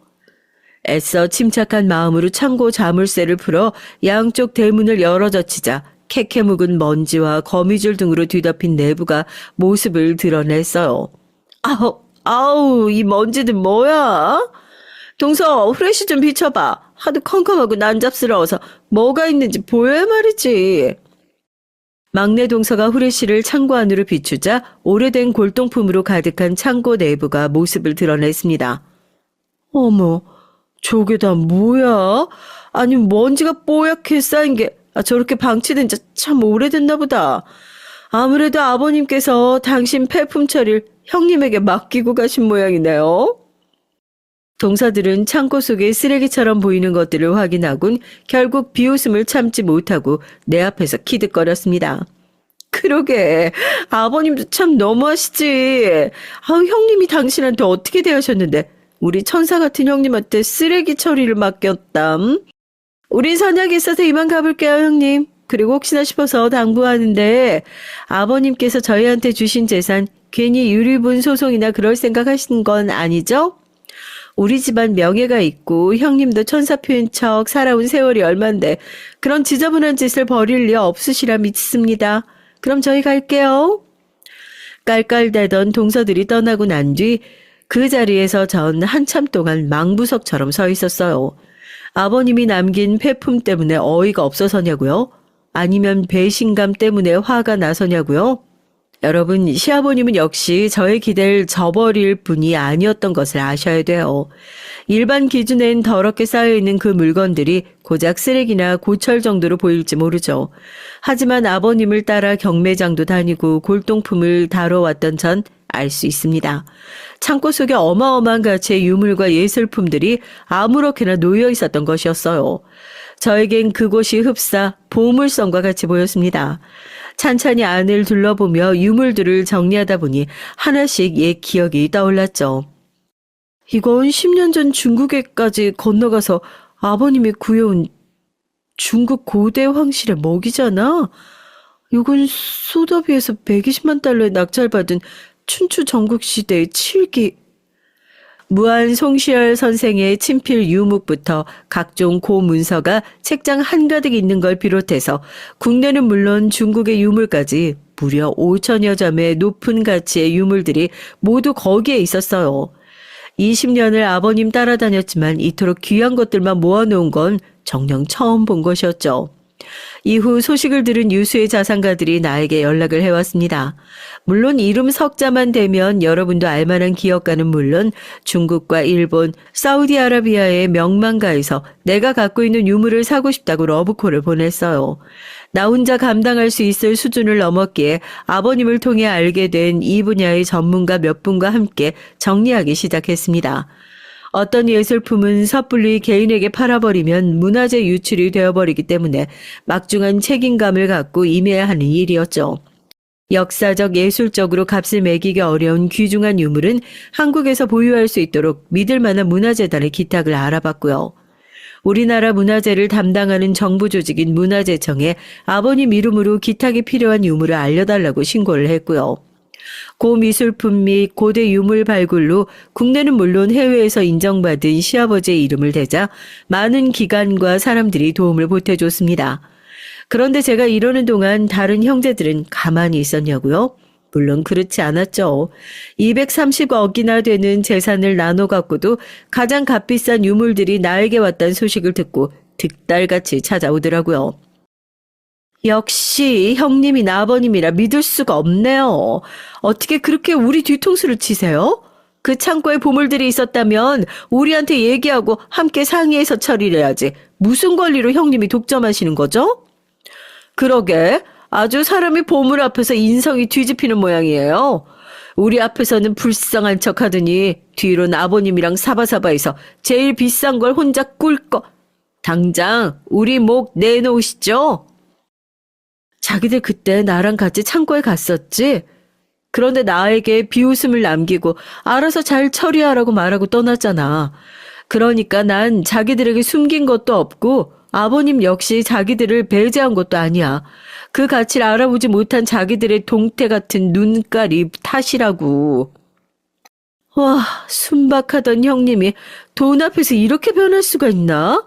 Speaker 1: 애써 침착한 마음으로 창고 자물쇠를 풀어 양쪽 대문을 열어젖히자 캐캐 묵은 먼지와 거미줄 등으로 뒤덮인 내부가 모습을 드러냈어요. 아우, 이 먼지들 뭐야? 동서, 후레쉬 좀 비춰봐. 하도 컴컴하고 난잡스러워서 뭐가 있는지 보여야 말이지. 막내 동서가 후레쉬를 창고 안으로 비추자 오래된 골동품으로 가득한 창고 내부가 모습을 드러냈습니다. 어머, 저게 다 뭐야? 아니, 먼지가 뽀얗게 쌓인 게 저렇게 방치된 지 참 오래됐나 보다. 아무래도 아버님께서 당신 폐품 처리를 형님에게 맡기고 가신 모양이네요. 동서들은 창고 속에 쓰레기처럼 보이는 것들을 확인하곤 결국 비웃음을 참지 못하고 내 앞에서 키득거렸습니다. 그러게, 아버님도 참 너무하시지. 형님이 당신한테 어떻게 대하셨는데 우리 천사 같은 형님한테 쓰레기 처리를 맡겼담. 우린 선약이 있어서 이만 가볼게요, 형님. 그리고 혹시나 싶어서 당부하는데 아버님께서 저희한테 주신 재산 괜히 유리분 소송이나 그럴 생각 하신 건 아니죠? 우리 집안 명예가 있고 형님도 천사 표인 척 살아온 세월이 얼만데 그런 지저분한 짓을 벌일 리 없으시라 믿습니다. 그럼 저희 갈게요. 깔깔대던 동서들이 떠나고 난 뒤 그 자리에서 전 한참 동안 망부석처럼 서 있었어요. 아버님이 남긴 폐품 때문에 어이가 없어서냐고요? 아니면 배신감 때문에 화가 나서냐고요? 여러분, 시아버님은 역시 저의 기대를 저버릴 분이 아니었던 것을 아셔야 돼요. 일반 기준엔 더럽게 쌓여있는 그 물건들이 고작 쓰레기나 고철 정도로 보일지 모르죠. 하지만 아버님을 따라 경매장도 다니고 골동품을 다뤄왔던 전 알 수 있습니다. 창고 속에 어마어마한 가치의 유물과 예술품들이 아무렇게나 놓여 있었던 것이었어요. 저에겐 그곳이 흡사 보물섬과 같이 보였습니다. 찬찬히 안을 둘러보며 유물들을 정리하다 보니 하나씩 옛 기억이 떠올랐죠. 이건 10년 전 중국에까지 건너가서 아버님이 구해온 중국 고대 황실의 먹이잖아. 이건 소더비에서 120만 달러에 낙찰받은 춘추 전국시대의 칠기. 무한 송시열 선생의 친필 유묵부터 각종 고문서가 책장 한가득 있는 걸 비롯해서 국내는 물론 중국의 유물까지 무려 5천여 점의 높은 가치의 유물들이 모두 거기에 있었어요. 20년을 아버님 따라다녔지만 이토록 귀한 것들만 모아놓은 건 정녕 처음 본 것이었죠. 이후 소식을 들은 유수의 자산가들이 나에게 연락을 해왔습니다. 물론 이름 석자만 되면 여러분도 알만한 기업가는 물론 중국과 일본, 사우디아라비아의 명망가에서 내가 갖고 있는 유물을 사고 싶다고 러브콜을 보냈어요. 나 혼자 감당할 수 있을 수준을 넘었기에 아버님을 통해 알게 된 이 분야의 전문가 몇 분과 함께 정리하기 시작했습니다. 어떤 예술품은 섣불리 개인에게 팔아버리면 문화재 유출이 되어버리기 때문에 막중한 책임감을 갖고 임해야 하는 일이었죠. 역사적, 예술적으로 값을 매기기 어려운 귀중한 유물은 한국에서 보유할 수 있도록 믿을 만한 문화재단의 기탁을 알아봤고요. 우리나라 문화재를 담당하는 정부 조직인 문화재청에 아버님 이름으로 기탁이 필요한 유물을 알려달라고 신고를 했고요. 고미술품 및 고대 유물 발굴로 국내는 물론 해외에서 인정받은 시아버지의 이름을 대자 많은 기관과 사람들이 도움을 보태줬습니다. 그런데 제가 이러는 동안 다른 형제들은 가만히 있었냐고요? 물론 그렇지 않았죠. 230억이나 되는 재산을 나눠 갖고도 가장 값비싼 유물들이 나에게 왔다는 소식을 듣고 득달같이 찾아오더라고요. 역시 형님이나 아버님이라 믿을 수가 없네요. 어떻게 그렇게 우리 뒤통수를 치세요? 그 창고에 보물들이 있었다면 우리한테 얘기하고 함께 상의해서 처리를 해야지. 무슨 권리로 형님이 독점하시는 거죠? 그러게 아주 사람이 보물 앞에서 인성이 뒤집히는 모양이에요. 우리 앞에서는 불쌍한 척하더니 뒤로는 아버님이랑 사바사바해서 제일 비싼 걸 혼자 꿀꺽. 당장 우리 목 내놓으시죠. 자기들 그때 나랑 같이 창고에 갔었지? 그런데 나에게 비웃음을 남기고 알아서 잘 처리하라고 말하고 떠났잖아. 그러니까 난 자기들에게 숨긴 것도 없고 아버님 역시 자기들을 배제한 것도 아니야. 그 가치를 알아보지 못한 자기들의 동태 같은 눈깔이 탓이라고. 와, 순박하던 형님이 돈 앞에서 이렇게 변할 수가 있나?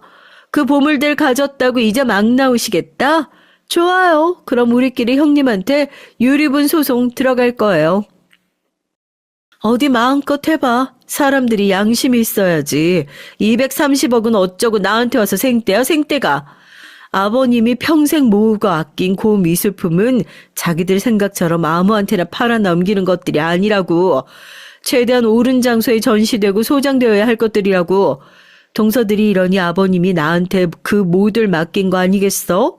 Speaker 1: 그 보물들 가졌다고 이제 막 나오시겠다? 좋아요. 그럼 우리끼리 형님한테 유리분 소송 들어갈 거예요. 어디 마음껏 해봐. 사람들이 양심이 있어야지. 230억은 어쩌고 나한테 와서 생떼야 생떼가. 아버님이 평생 모으고 아낀 고미술품은 자기들 생각처럼 아무한테나 팔아 넘기는 것들이 아니라고. 최대한 옳은 장소에 전시되고 소장되어야 할 것들이라고. 동서들이 이러니 아버님이 나한테 그 모들 맡긴 거 아니겠어?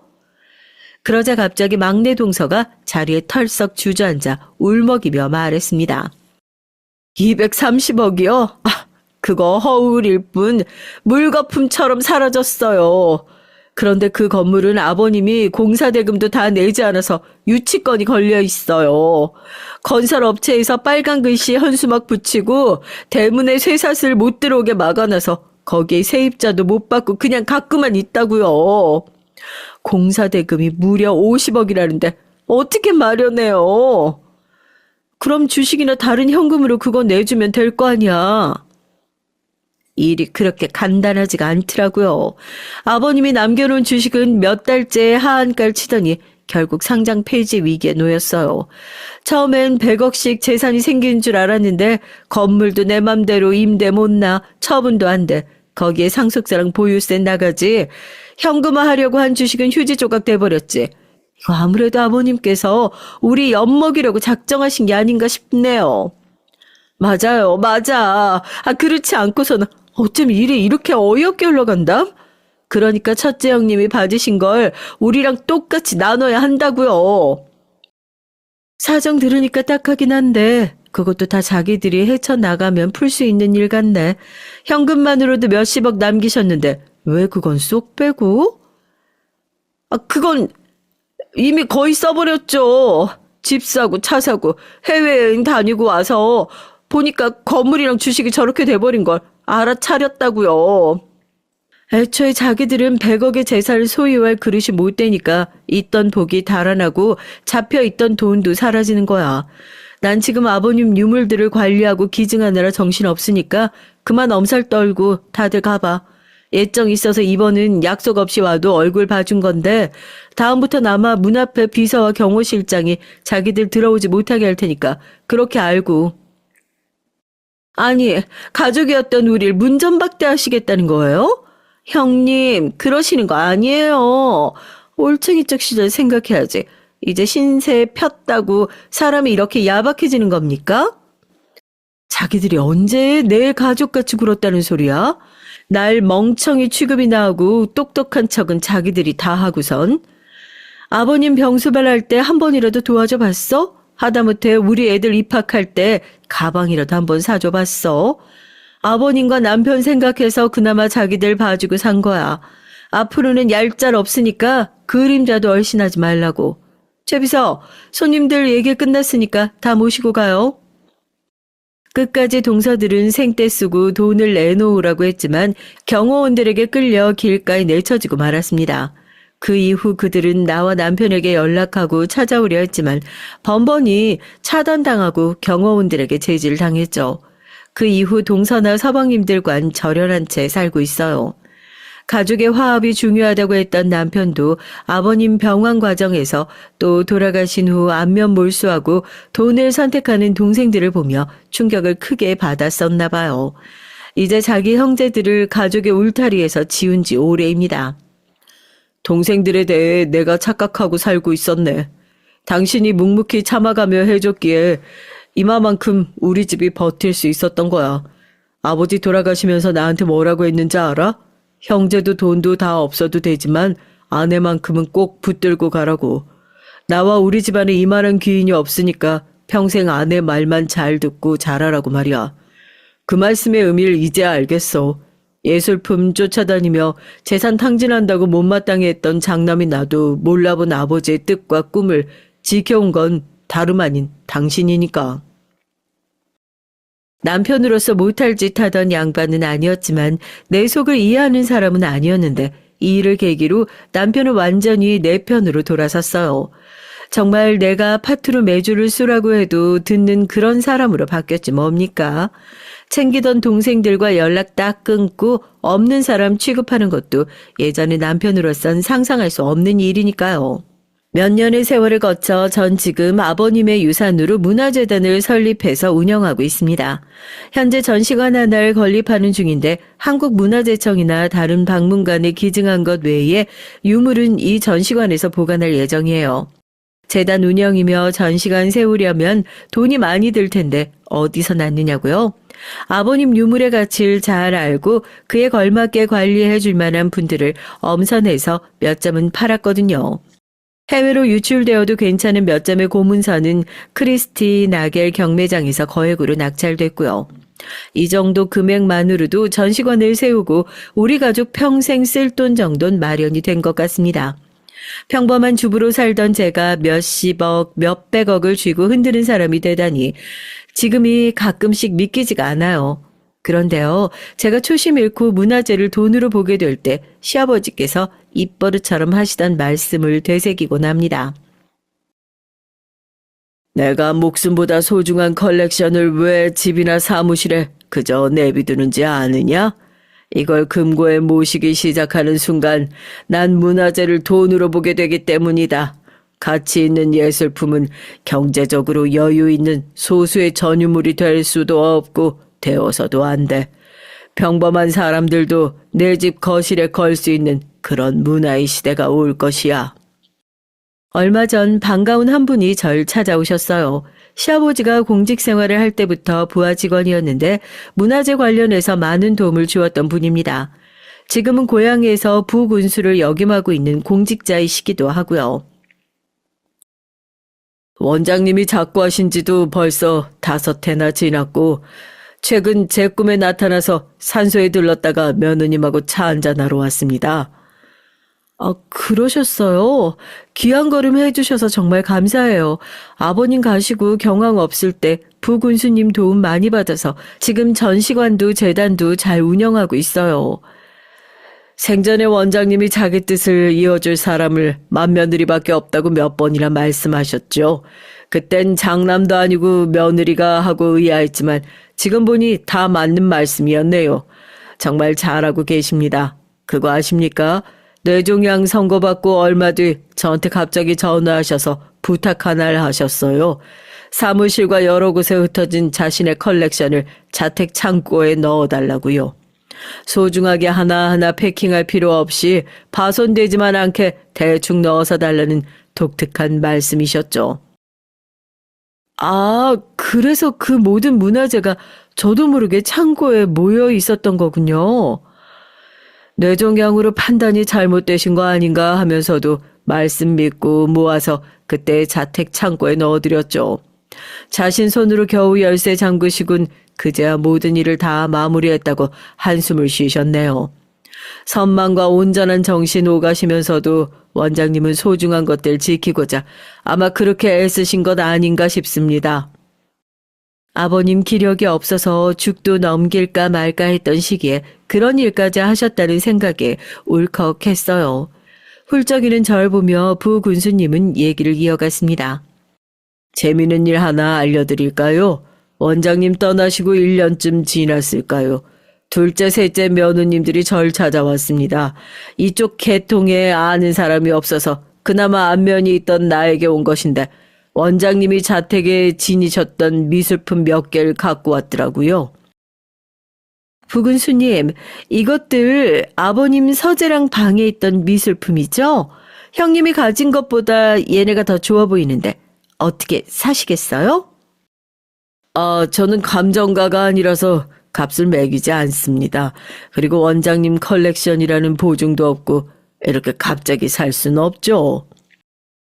Speaker 1: 그러자 갑자기 막내 동서가 자리에 털썩 주저앉아 울먹이며 말했습니다. 230억이요? 그거 허울일 뿐 물거품처럼 사라졌어요. 그런데 그 건물은 아버님이 공사대금도 다 내지 않아서 유치권이 걸려 있어요. 건설업체에서 빨간 글씨 현수막 붙이고 대문에 쇠사슬 못 들어오게 막아놔서 거기에 세입자도 못 받고 그냥 갖고만 있다고요. 공사대금이 무려 50억이라는데 어떻게 마련해요? 그럼 주식이나 다른 현금으로 그거 내주면 될 거 아니야. 일이 그렇게 간단하지가 않더라고요. 아버님이 남겨놓은 주식은 몇 달째 하한가를 치더니 결국 상장 폐지 위기에 놓였어요. 처음엔 100억씩 재산이 생기는 줄 알았는데 건물도 내 맘대로 임대 못 나, 처분도 안 돼. 거기에 상속세랑 보유세 나가지. 현금화하려고 한 주식은 휴지 조각 돼버렸지. 이거 아무래도 아버님께서 우리 엿먹이려고 작정하신 게 아닌가 싶네요. 맞아요, 맞아. 그렇지 않고서는 어쩜 일이 이렇게 어이없게 흘러간다? 그러니까 첫째 형님이 받으신 걸 우리랑 똑같이 나눠야 한다고요. 사정 들으니까 딱하긴 한데 그것도 다 자기들이 헤쳐나가면 풀 수 있는 일 같네. 현금만으로도 몇십억 남기셨는데 왜 그건 쏙 빼고? 그건 이미 거의 써버렸죠. 집 사고 차 사고 해외여행 다니고 와서 보니까 건물이랑 주식이 저렇게 돼버린 걸 알아차렸다고요. 애초에 자기들은 100억의 재산을 소유할 그릇이 못 되니까 있던 복이 달아나고 잡혀있던 돈도 사라지는 거야. 난 지금 아버님 유물들을 관리하고 기증하느라 정신없으니까 그만 엄살 떨고 다들 가봐. 예정 있어서 이번은 약속 없이 와도 얼굴 봐준 건데 다음부턴 아마 문 앞에 비서와 경호실장이 자기들 들어오지 못하게 할 테니까 그렇게 알고. 아니, 가족이었던 우릴 문전박대하시겠다는 거예요? 형님, 그러시는 거 아니에요. 올챙이적 시절 생각해야지. 이제 신세 폈다고 사람이 이렇게 야박해지는 겁니까? 자기들이 언제 내 가족같이 굴었다는 소리야? 날 멍청이 취급이나 하고 똑똑한 척은 자기들이 다 하고선. 아버님 병수발할 때 한 번이라도 도와줘 봤어? 하다못해 우리 애들 입학할 때 가방이라도 한 번 사줘 봤어? 아버님과 남편 생각해서 그나마 자기들 봐주고 산 거야. 앞으로는 얄짤 없으니까 그림자도 얼씬하지 말라고. 최비서, 손님들 얘기 끝났으니까 다 모시고 가요. 끝까지 동서들은 생떼 쓰고 돈을 내놓으라고 했지만 경호원들에게 끌려 길가에 내쳐지고 말았습니다. 그 이후 그들은 나와 남편에게 연락하고 찾아오려 했지만 번번이 차단당하고 경호원들에게 제지를 당했죠. 그 이후 동서나 서방님들과는 절연한 채 살고 있어요. 가족의 화합이 중요하다고 했던 남편도 아버님 병환 과정에서 또 돌아가신 후 안면 몰수하고 돈을 선택하는 동생들을 보며 충격을 크게 받았었나 봐요. 이제 자기 형제들을 가족의 울타리에서 지운 지 오래입니다. 동생들에 대해 내가 착각하고 살고 있었네. 당신이 묵묵히 참아가며 해줬기에 이마만큼 우리 집이 버틸 수 있었던 거야. 아버지 돌아가시면서 나한테 뭐라고 했는지 알아? 형제도 돈도 다 없어도 되지만 아내만큼은 꼭 붙들고 가라고. 나와 우리 집안에 이만한 귀인이 없으니까 평생 아내 말만 잘 듣고 잘하라고 말이야. 그 말씀의 의미를 이제 알겠어. 예술품 쫓아다니며 재산 탕진한다고 못마땅해 했던 장남이 나도 몰라본 아버지의 뜻과 꿈을 지켜온 건 다름 아닌 당신이니까. 남편으로서 못할 짓 하던 양반은 아니었지만 내 속을 이해하는 사람은 아니었는데 이 일을 계기로 남편은 완전히 내 편으로 돌아섰어요. 정말 내가 파트로 매주를 쓰라고 해도 듣는 그런 사람으로 바뀌었지 뭡니까? 챙기던 동생들과 연락 딱 끊고 없는 사람 취급하는 것도 예전에 남편으로선 상상할 수 없는 일이니까요. 몇 년의 세월을 거쳐 전 지금 아버님의 유산으로 문화재단을 설립해서 운영하고 있습니다. 현재 전시관 하나를 건립하는 중인데 한국문화재청이나 다른 박물관에 기증한 것 외에 유물은 이 전시관에서 보관할 예정이에요. 재단 운영이며 전시관 세우려면 돈이 많이 들 텐데 어디서 났느냐고요? 아버님 유물의 가치를 잘 알고 그에 걸맞게 관리해 줄 만한 분들을 엄선해서 몇 점은 팔았거든요. 해외로 유출되어도 괜찮은 몇 점의 고문서는 크리스티 나겔 경매장에서 거액으로 낙찰됐고요. 이 정도 금액만으로도 전시관을 세우고 우리 가족 평생 쓸 돈 정도는 마련이 된 것 같습니다. 평범한 주부로 살던 제가 몇십억, 몇백억을 쥐고 흔드는 사람이 되다니 지금이 가끔씩 믿기지가 않아요. 그런데요, 제가 초심 잃고 문화재를 돈으로 보게 될 때 시아버지께서 입버릇처럼 하시던 말씀을 되새기곤 합니다. 내가 목숨보다 소중한 컬렉션을 왜 집이나 사무실에 그저 내비두는지 아느냐? 이걸 금고에 모시기 시작하는 순간 난 문화재를 돈으로 보게 되기 때문이다. 가치 있는 예술품은 경제적으로 여유 있는 소수의 전유물이 될 수도 없고 되어서도 안 돼. 평범한 사람들도 내 집 거실에 걸 수 있는 그런 문화의 시대가 올 것이야. 얼마 전 반가운 한 분이 절 찾아오셨어요. 시아버지가 공직 생활을 할 때부터 부하 직원이었는데 문화재 관련해서 많은 도움을 주었던 분입니다. 지금은 고향에서 부군수를 역임하고 있는 공직자이시기도 하고요. 원장님이 작고하신 지도 벌써 5해나 지났고 최근 제 꿈에 나타나서 산소에 들렀다가 며느님하고 차 한잔하러 왔습니다. 아, 그러셨어요? 귀한 걸음 해주셔서 정말 감사해요. 아버님 가시고 경황 없을 때 부군수님 도움 많이 받아서 지금 전시관도 재단도 잘 운영하고 있어요. 생전에 원장님이 자기 뜻을 이어줄 사람을 맏며느리밖에 없다고 몇 번이나 말씀하셨죠. 그땐 장남도 아니고 며느리가 하고 의아했지만 지금 보니 다 맞는 말씀이었네요. 정말 잘하고 계십니다. 그거 아십니까? 뇌종양 선고받고 얼마 뒤 저한테 갑자기 전화하셔서 부탁 하나를 하셨어요. 사무실과 여러 곳에 흩어진 자신의 컬렉션을 자택 창고에 넣어달라고요. 소중하게 하나하나 패킹할 필요 없이 파손되지만 않게 대충 넣어서 달라는 독특한 말씀이셨죠. 아, 그래서 그 모든 문화재가 저도 모르게 창고에 모여 있었던 거군요. 뇌종양으로 판단이 잘못되신 거 아닌가 하면서도 말씀 믿고 모아서 그때 자택 창고에 넣어드렸죠. 자신 손으로 겨우 열쇠 잠그시군 그제야 모든 일을 다 마무리했다고 한숨을 쉬셨네요. 선망과 온전한 정신 오가시면서도 원장님은 소중한 것들 지키고자 아마 그렇게 애쓰신 것 아닌가 싶습니다. 아버님 기력이 없어서 죽도 넘길까 말까 했던 시기에 그런 일까지 하셨다는 생각에 울컥했어요. 훌쩍이는 절 보며 부군수님은 얘기를 이어갔습니다. 재미있는 일 하나 알려드릴까요? 원장님 떠나시고 1년쯤 지났을까요? 둘째, 셋째 며느님들이 절 찾아왔습니다. 이쪽 계통에 아는 사람이 없어서 그나마 안면이 있던 나에게 온 것인데 원장님이 자택에 지니셨던 미술품 몇 개를 갖고 왔더라고요. 부군수님, 이것들 아버님 서재랑 방에 있던 미술품이죠? 형님이 가진 것보다 얘네가 더 좋아 보이는데 어떻게 사시겠어요? 저는 감정가가 아니라서 값을 매기지 않습니다. 그리고 원장님 컬렉션이라는 보증도 없고 이렇게 갑자기 살 수는 없죠.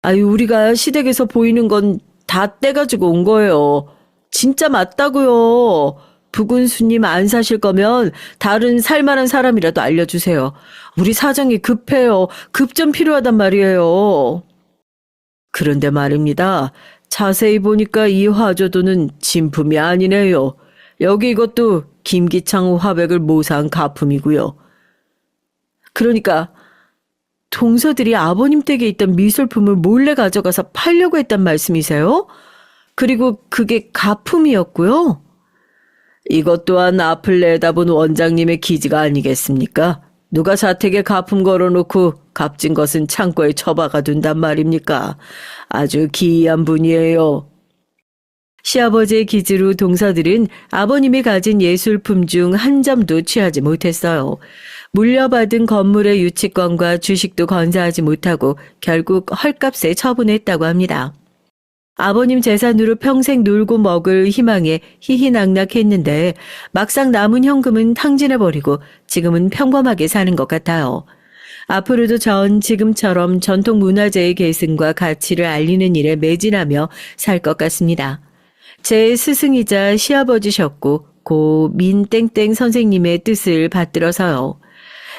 Speaker 1: 우리가 시댁에서 보이는 건 다 떼가지고 온 거예요. 진짜 맞다고요. 부군수님 안 사실 거면 다른 살만한 사람이라도 알려주세요. 우리 사정이 급해요. 급 좀 필요하단 말이에요. 그런데 말입니다. 자세히 보니까 이 화조도는 진품이 아니네요. 여기 이것도 김기창 화백을 모사한 가품이고요. 그러니까 동서들이 아버님 댁에 있던 미술품을 몰래 가져가서 팔려고 했단 말씀이세요? 그리고 그게 가품이었고요? 이것 또한 앞을 내다본 원장님의 기지가 아니겠습니까? 누가 자택에 가품 걸어놓고 값진 것은 창고에 처박아 둔단 말입니까? 아주 기이한 분이에요. 시아버지의 기지로 동서들은 아버님이 가진 예술품 중 한 점도 취하지 못했어요. 물려받은 건물의 유치권과 주식도 건사하지 못하고 결국 헐값에 처분했다고 합니다. 아버님 재산으로 평생 놀고 먹을 희망에 희희낙낙했는데 막상 남은 현금은 탕진해버리고 지금은 평범하게 사는 것 같아요. 앞으로도 전 지금처럼 전통 문화재의 계승과 가치를 알리는 일에 매진하며 살 것 같습니다. 제 스승이자 시아버지셨고 고 민땡땡 선생님의 뜻을 받들어서요.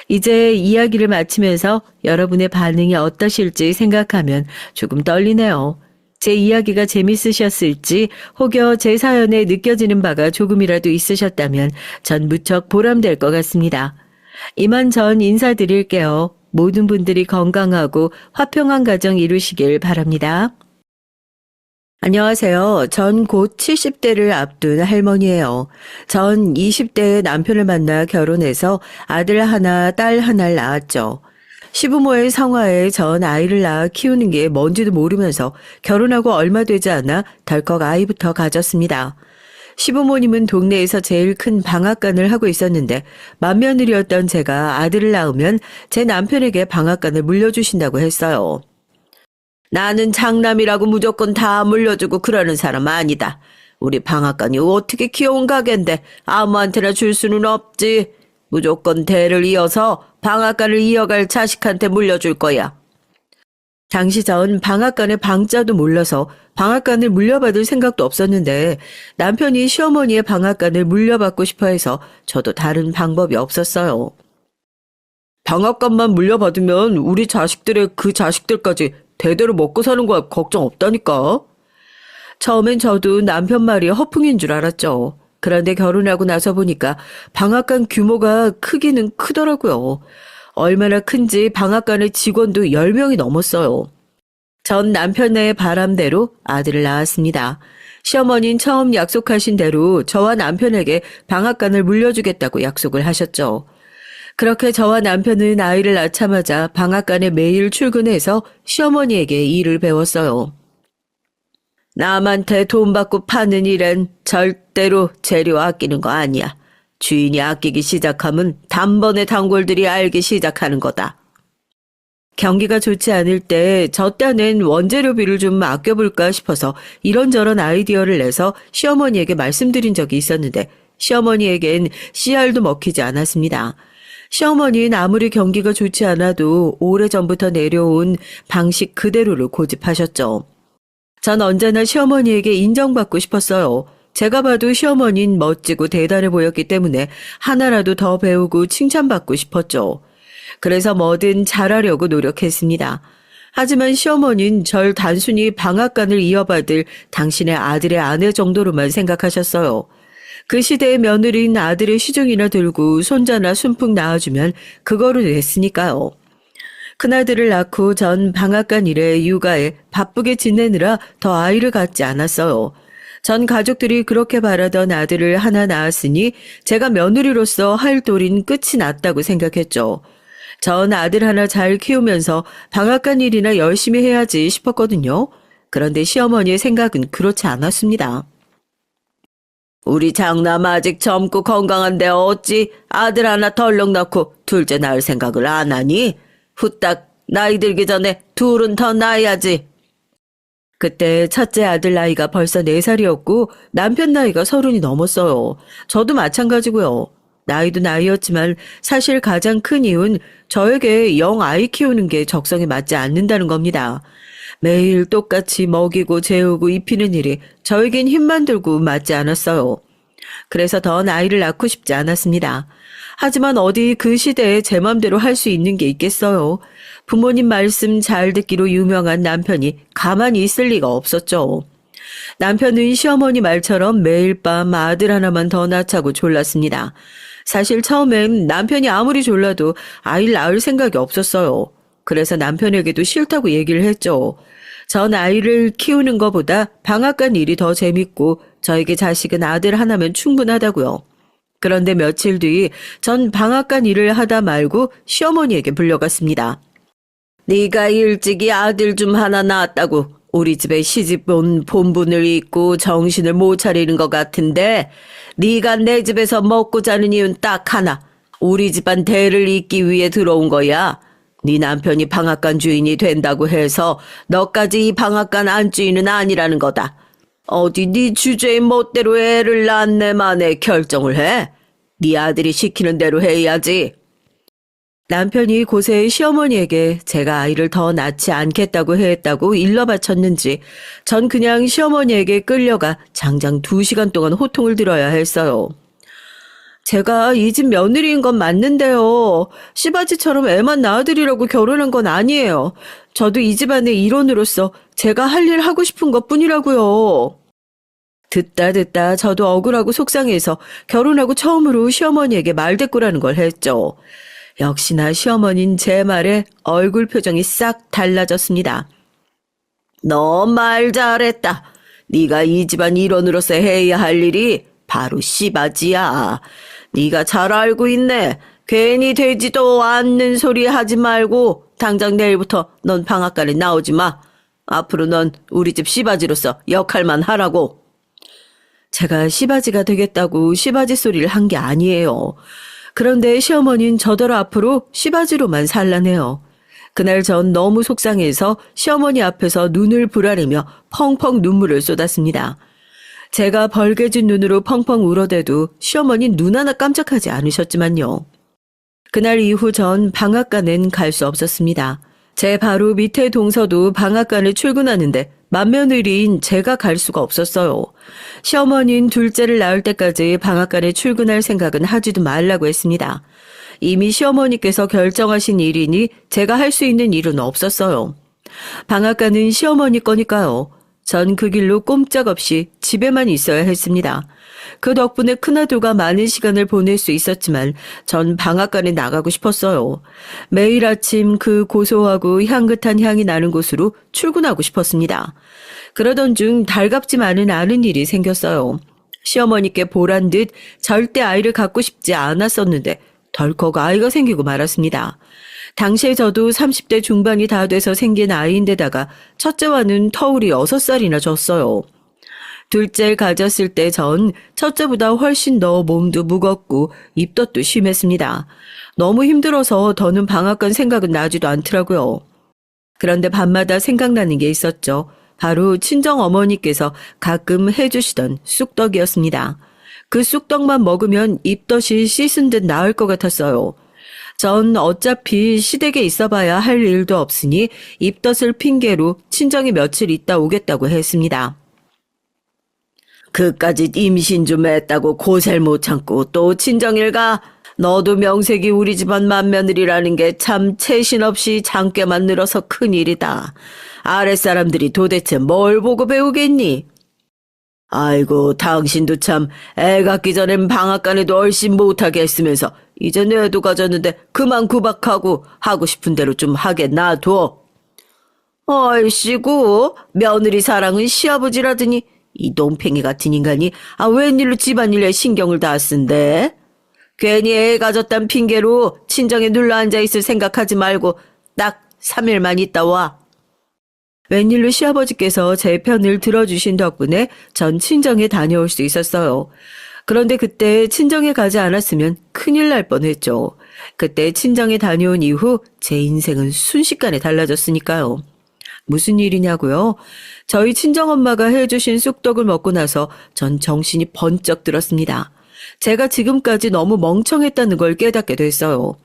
Speaker 1: 이제 이야기를 마치면서 여러분의 반응이 어떠실지 생각하면 조금 떨리네요. 제 이야기가 재밌으셨을지 혹여 제 사연에 느껴지는 바가 조금이라도 있으셨다면 전 무척 보람될 것 같습니다. 이만 전 인사드릴게요. 모든 분들이 건강하고 화평한 가정 이루시길 바랍니다. 안녕하세요. 전 곧 70대를 앞둔 할머니예요. 전 20대에 남편을 만나 결혼해서 아들 하나, 딸 하나를 낳았죠. 시부모의 성화에 전 아이를 낳아 키우는 게 뭔지도 모르면서 결혼하고 얼마 되지 않아 덜컥 아이부터 가졌습니다. 시부모님은 동네에서 제일 큰 방앗간을 하고 있었는데 맏며느리였던 제가 아들을 낳으면 제 남편에게 방앗간을 물려주신다고 했어요. 나는 장남이라고 무조건 다 물려주고 그러는 사람 아니다. 우리 방앗간이 어떻게 귀여운 가게인데 아무한테나 줄 수는 없지. 무조건 대를 이어서 방앗간을 이어갈 자식한테 물려줄 거야. 당시 전 방앗간의 방자도 몰라서 방앗간을 물려받을 생각도 없었는데 남편이 시어머니의 방앗간을 물려받고 싶어 해서 저도 다른 방법이 없었어요. 방앗간만 물려받으면 우리 자식들의 그 자식들까지 대대로 먹고 사는 거야 걱정 없다니까. 처음엔 저도 남편 말이 허풍인 줄 알았죠. 그런데 결혼하고 나서 보니까 방앗간 규모가 크기는 크더라고요. 얼마나 큰지 방앗간의 직원도 10명이 넘었어요. 전 남편의 바람대로 아들을 낳았습니다. 시어머니는 처음 약속하신 대로 저와 남편에게 방앗간을 물려주겠다고 약속을 하셨죠. 그렇게 저와 남편은 아이를 낳자마자 방앗간에 매일 출근해서 시어머니에게 일을 배웠어요. 남한테 돈 받고 파는 일은 절대로 재료 아끼는 거 아니야. 주인이 아끼기 시작하면 단번에 단골들이 알기 시작하는 거다. 경기가 좋지 않을 때 저 딴엔 원재료비를 좀 아껴볼까 싶어서 이런저런 아이디어를 내서 시어머니에게 말씀드린 적이 있었는데 시어머니에겐 씨알도 먹히지 않았습니다. 시어머니는 아무리 경기가 좋지 않아도 오래전부터 내려온 방식 그대로를 고집하셨죠. 전 언제나 시어머니에게 인정받고 싶었어요. 제가 봐도 시어머니는 멋지고 대단해 보였기 때문에 하나라도 더 배우고 칭찬받고 싶었죠. 그래서 뭐든 잘하려고 노력했습니다. 하지만 시어머니는 절 단순히 방앗간을 이어받을 당신의 아들의 아내 정도로만 생각하셨어요. 그 시대의 며느리인 아들의 시중이나 들고 손자나 순풍 낳아주면 그거로 됐으니까요. 큰아들을 낳고 전 방앗간 일에 육아에 바쁘게 지내느라 더 아이를 갖지 않았어요. 전 가족들이 그렇게 바라던 아들을 하나 낳았으니 제가 며느리로서 할 도리는 끝이 났다고 생각했죠. 전 아들 하나 잘 키우면서 방앗간 일이나 열심히 해야지 싶었거든요. 그런데 시어머니의 생각은 그렇지 않았습니다. 우리 장남 아직 젊고 건강한데 어찌 아들 하나 덜렁 낳고 둘째 낳을 생각을 안 하니? 후딱 나이 들기 전에 둘은 더 낳아야지. 그때 첫째 아들 나이가 벌써 4살이었고 남편 나이가 30이 넘었어요. 저도 마찬가지고요. 나이도 나이였지만 사실 가장 큰 이유는 저에게 영 아이 키우는 게 적성에 맞지 않는다는 겁니다. 매일 똑같이 먹이고 재우고 입히는 일이 저에겐 힘만 들고 맞지 않았어요. 그래서 더 아이를 낳고 싶지 않았습니다. 하지만 어디 그 시대에 제 맘대로 할 수 있는 게 있겠어요. 부모님 말씀 잘 듣기로 유명한 남편이 가만히 있을 리가 없었죠. 남편은 시어머니 말처럼 매일 밤 아들 하나만 더 낳자고 졸랐습니다. 사실 처음엔 남편이 아무리 졸라도 아이를 낳을 생각이 없었어요. 그래서 남편에게도 싫다고 얘기를 했죠. 전 아이를 키우는 것보다 방앗간 일이 더 재밌고 저에게 자식은 아들 하나면 충분하다고요. 그런데 며칠 뒤 전 방앗간 일을 하다 말고 시어머니에게 불려갔습니다. 네가 일찍이 아들 좀 하나 낳았다고 우리 집에 시집 온 본분을 잊고 정신을 못 차리는 것 같은데 네가 내 집에서 먹고 자는 이유는 딱 하나. 우리 집안 대를 잇기 위해 들어온 거야. 네 남편이 방앗간 주인이 된다고 해서 너까지 이 방앗간 안주인은 아니라는 거다. 어디 네 주제의 멋대로 애를 낳네 마네 결정을 해? 네 아들이 시키는 대로 해야지. 남편이 고세 시어머니에게 제가 아이를 더 낳지 않겠다고 했다고 일러바쳤는지 전 그냥 시어머니에게 끌려가 장장 2시간 동안 호통을 들어야 했어요. 제가 이 집 며느리인 건 맞는데요. 씨바지처럼 애만 낳아드리려고 결혼한 건 아니에요. 저도 이 집안의 일원으로서 제가 할 일 하고 싶은 것뿐이라고요. 듣다 저도 억울하고 속상해서 결혼하고 처음으로 시어머니에게 말대꾸라는 걸 했죠. 역시나 시어머니는 제 말에 얼굴 표정이 싹 달라졌습니다. 너 말 잘했다. 네가 이 집안 일원으로서 해야 할 일이 바로 씨바지야. 네가 잘 알고 있네. 괜히 되지도 않는 소리 하지 말고 당장 내일부터 넌 방앗간에 나오지 마. 앞으로 넌 우리 집 씨바지로서 역할만 하라고. 제가 씨바지가 되겠다고 씨바지 소리를 한 게 아니에요. 그런데 시어머니는 저더러 앞으로 씨바지로만 살라네요. 그날 전 너무 속상해서 시어머니 앞에서 눈을 부라리며 펑펑 눈물을 쏟았습니다. 제가 벌개진 눈으로 펑펑 울어대도 시어머니 눈 하나 깜짝하지 않으셨지만요. 그날 이후 전 방앗간엔 갈 수 없었습니다. 제 바로 밑에 동서도 방앗간에 출근하는데 맏며느리인 제가 갈 수가 없었어요. 시어머니는 둘째를 낳을 때까지 방앗간에 출근할 생각은 하지도 말라고 했습니다. 이미 시어머니께서 결정하신 일이니 제가 할 수 있는 일은 없었어요. 방앗간은 시어머니 거니까요. 전 그 길로 꼼짝없이 집에만 있어야 했습니다. 그 덕분에 큰아들과 많은 시간을 보낼 수 있었지만 전 방앗간에 나가고 싶었어요. 매일 아침 그 고소하고 향긋한 향이 나는 곳으로 출근하고 싶었습니다. 그러던 중 달갑지만은 않은 일이 생겼어요. 시어머니께 보란 듯 절대 아이를 갖고 싶지 않았었는데 덜컥 아이가 생기고 말았습니다. 당시에 저도 30대 중반이 다 돼서 생긴 아이인데다가 첫째와는 터울이 6살이나 졌어요. 둘째를 가졌을 때 전 첫째보다 훨씬 더 몸도 무겁고 입덧도 심했습니다. 너무 힘들어서 더는 방앗간 생각은 나지도 않더라고요. 그런데 밤마다 생각나는 게 있었죠. 바로 친정어머니께서 가끔 해주시던 쑥떡이었습니다. 그 쑥떡만 먹으면 입덧이 씻은 듯 나을 것 같았어요. 전 어차피 시댁에 있어봐야 할 일도 없으니 입덧을 핑계로 친정에 며칠 있다 오겠다고 했습니다. 그까짓 임신 좀 했다고 고생 못 참고 또 친정일 가? 너도 명색이 우리 집안 맏며느리라는 게 참 채신 없이 장께만 늘어서 큰일이다. 아랫사람들이 도대체 뭘 보고 배우겠니? 아이고, 당신도 참 애 갖기 전엔 방앗간에도 얼씬 못하게 했으면서 이제 뇌도 가졌는데 그만 구박하고 하고 싶은 대로 좀 하게 놔둬. 얼씨구, 며느리 사랑은 시아버지라더니 이 논팽이 같은 인간이 웬일로 집안일에 신경을 다 쓴대? 괜히 애 가졌단 핑계로 친정에 눌러앉아 있을 생각하지 말고 딱 3일만 있다 와. 웬일로 시아버지께서 제 편을 들어주신 덕분에 전 친정에 다녀올 수 있었어요. 그런데 그때 친정에 가지 않았으면 큰일 날 뻔했죠. 그때 친정에 다녀온 이후 제 인생은 순식간에 달라졌으니까요. 무슨 일이냐고요? 저희 친정엄마가 해주신 쑥떡을 먹고 나서 전 정신이 번쩍 들었습니다. 제가 지금까지 너무 멍청했다는 걸 깨닫게 됐어요.